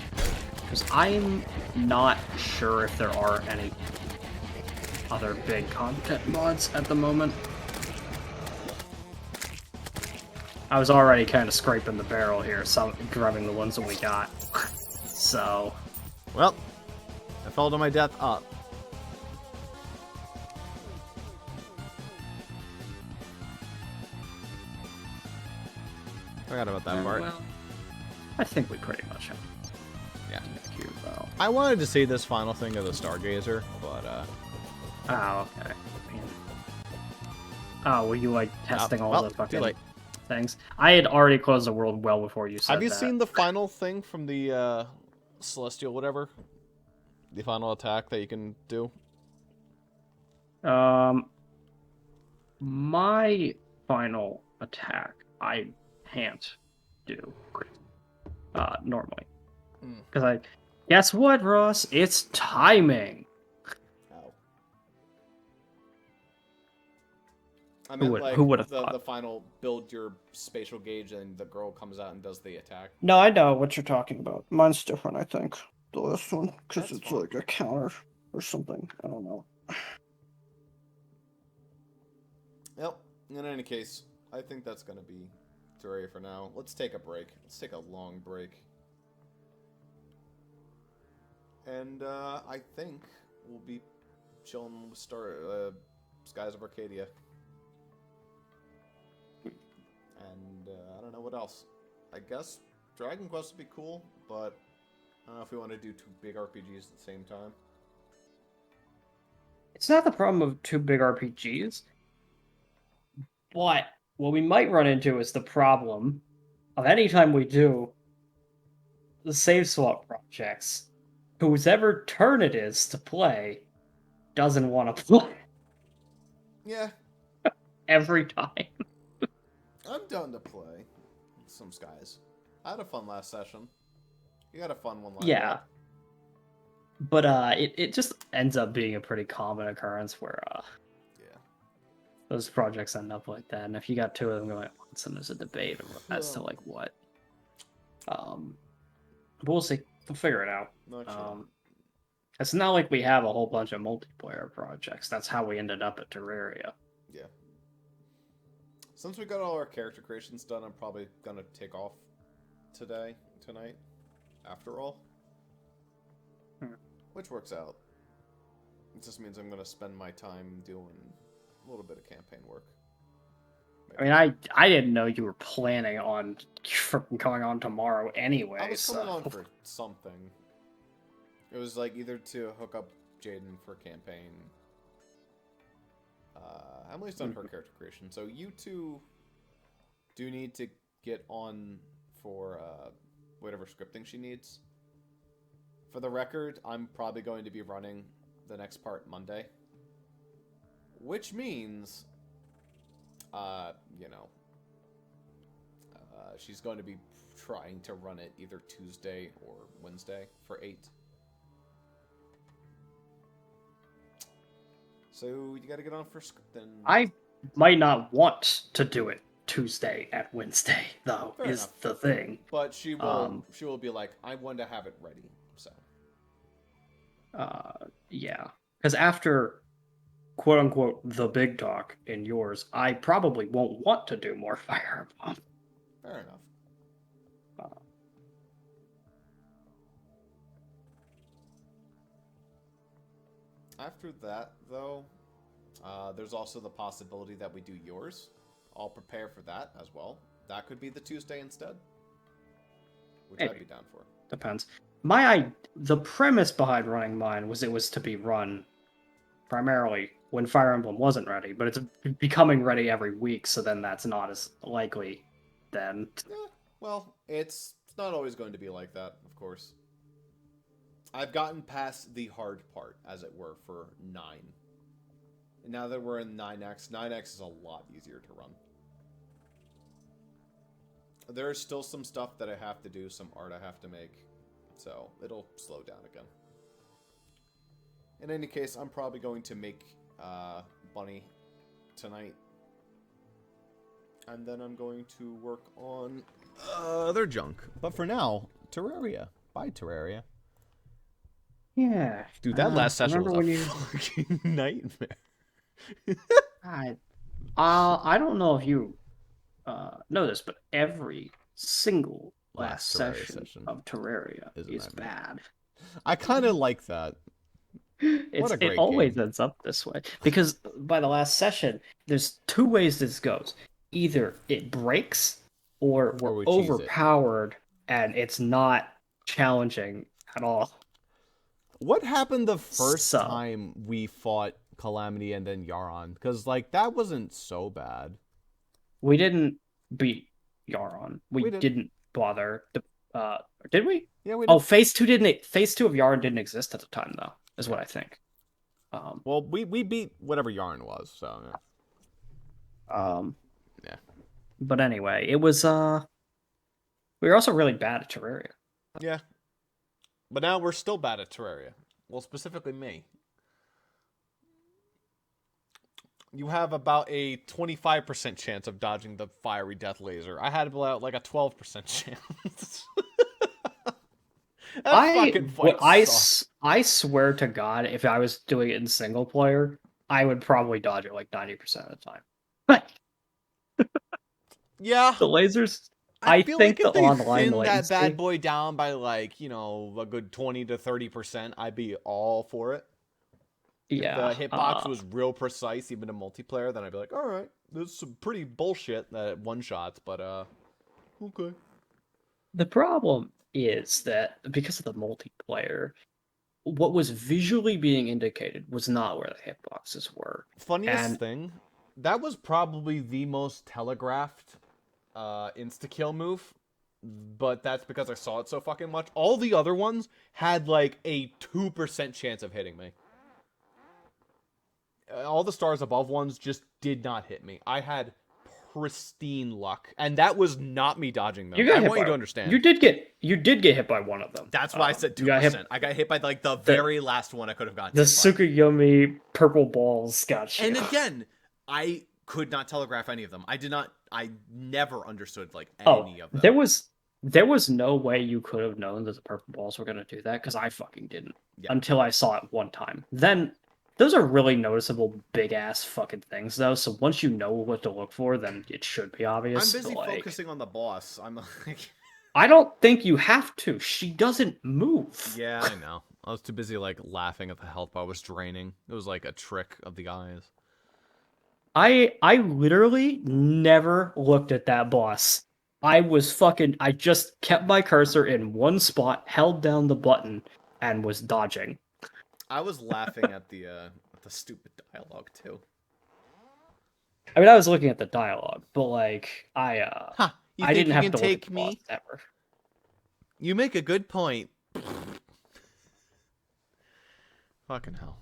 Because I'm not sure if there are any other big content mods at the moment. I was already kind of scraping the barrel here, so grabbing the ones that we got. So... Well, I fell to my death up. Forgot about that part. Well, I think we pretty much have. Yeah. Cute, though. I wanted to see this final thing of the Stargazer, but Oh, okay. Man. Oh, were you like testing all well, the too fucking late. things? I had already closed the world well before you said Have you that. seen the final thing from the Celestial whatever? The final attack that you can do? My final attack, I can't do normally. Because guess what, Ross? It's timing! Oh. I meant who would've the thought? final build your spatial gauge and the girl comes out and does the attack. No, I know what you're talking about. Mine's different, I think. The last one, because That's it's fine. like a counter or something. I don't know. Yep. In any case, I think that's going to be Terraria for now. Let's take a break. Let's take a long break. And I think we'll be chilling with Skies of Arcadia. And I don't know what else. I guess Dragon Quest would be cool, but I don't know if we want to do two big RPGs at the same time. It's not the problem of two big RPGs, but what we might run into is the problem of any time we do the save swap projects, whose ever turn it is to play doesn't want to play Yeah, every time. I'm down to play some Skies. I had a fun last session. You had a fun one last Yeah. But it just ends up being a pretty common occurrence where Yeah. those projects end up like that. And if you got two of them going at once, then there's a debate as to like what. But we'll see. We'll figure it out. No, actually, It's not like we have a whole bunch of multiplayer projects. That's how we ended up at Terraria. yeah. Since we got all our character creations done, I'm probably gonna take off tonight, after all. Which works out. It just means I'm gonna spend my time doing a little bit of campaign work. I mean, I didn't know you were planning on going on tomorrow anyway. I was coming so. on for something. It was like either to hook up Jaden for campaign. Emily's done her character creation, so you two do need to get on for whatever scripting she needs. For the record, I'm probably going to be running the next part Monday, which means, she's going to be trying to run it either Tuesday or Wednesday for 8. So you gotta get on for scripting. I might not want to do it Tuesday at Wednesday, though, Fair is enough. the thing. But she will be like, I want to have it ready. So Yeah. Because after, quote unquote, the big talk in yours, I probably won't want to do more Fire Emblem. fair enough. After that, though, there's also the possibility that we do yours. I'll prepare for that as well. That could be the Tuesday instead, which Maybe. I'd be down for. Depends. The premise behind running mine was it was to be run primarily when Fire Emblem wasn't ready, but it's becoming ready every week, so then that's not as likely then. Well, it's not always going to be like that, of course. I've gotten past the hard part, as it were, for 9. And now that we're in 9X, 9X is a lot easier to run. There's still some stuff that I have to do, some art I have to make, so it'll slow down again. In any case, I'm probably going to make Bunny tonight. And then I'm going to work on other junk. But for now, Terraria. Bye, Terraria. Yeah. Dude, that last session was remember a when you- fucking nightmare. I don't know if you know this, but every single last Terraria session of Terraria is a is nightmare. bad. I kind of like that. What a great It always game. ends up this way because by the last session, there's two ways this goes: either it breaks, or Or we're we cheese it. overpowered and it's not challenging at all. What happened the first So- time we fought Calamity and then Yaron? Because, like, that wasn't so bad. We didn't beat Yaron. We We did. didn't bother. Did we? Yeah, we did. Oh, Phase 2 didn't. Phase 2 of Yaron didn't exist at the time, though. Is what I think. Well, we beat whatever Yaron was, so... Yeah. Yeah. But anyway, it was. We were also really bad at Terraria. Yeah. But now we're still bad at Terraria. Well, specifically me. You have about a 25% chance of dodging the fiery death laser. I had about like a 12% chance. I swear to God, if I was doing it in single player, I would probably dodge it like 90% of the time. Yeah. The lasers. I I feel think like if the they online thin that latency- bad boy down by like, you know, a good 20 to 30%, I'd be all for it. Yeah. If the hitbox was real precise, even in multiplayer, then I'd be like, all right, this is some pretty bullshit that one shots, but okay. The problem is that because of the multiplayer, what was visually being indicated was not where the hitboxes were. Funniest thing, that was probably the most telegraphed insta-kill move, but that's because I saw it so fucking much. All the other ones had like a 2% chance of hitting me. All the stars above ones just did not hit me. I had pristine luck, and that was not me dodging them. You got I hit want you by- to understand. You did get hit by one of them. That's why I said you got 2%. hit- I got hit by like the very last one I could have gotten. The hit by. Tsukuyomi purple balls got you. And again, I could not telegraph any of them. I never understood like any of them. There was no way you could have known that the purple balls were gonna do that, because I fucking didn't. Yeah. Until I saw it one time. Then those are really noticeable big ass fucking things though, so once you know what to look for, then it should be obvious. I'm busy but, like, focusing on the boss. I'm like I don't think you have to. She doesn't move. yeah, I know. I was too busy like laughing at the health bar was draining. It was like a trick of the eyes. I literally never looked at that boss. I just kept my cursor in one spot, held down the button, and was dodging. I was laughing at the stupid dialogue too. I mean, I was looking at the dialogue, but like You I think didn't you have can to take look at the me? boss ever. You make a good point. Fucking hell.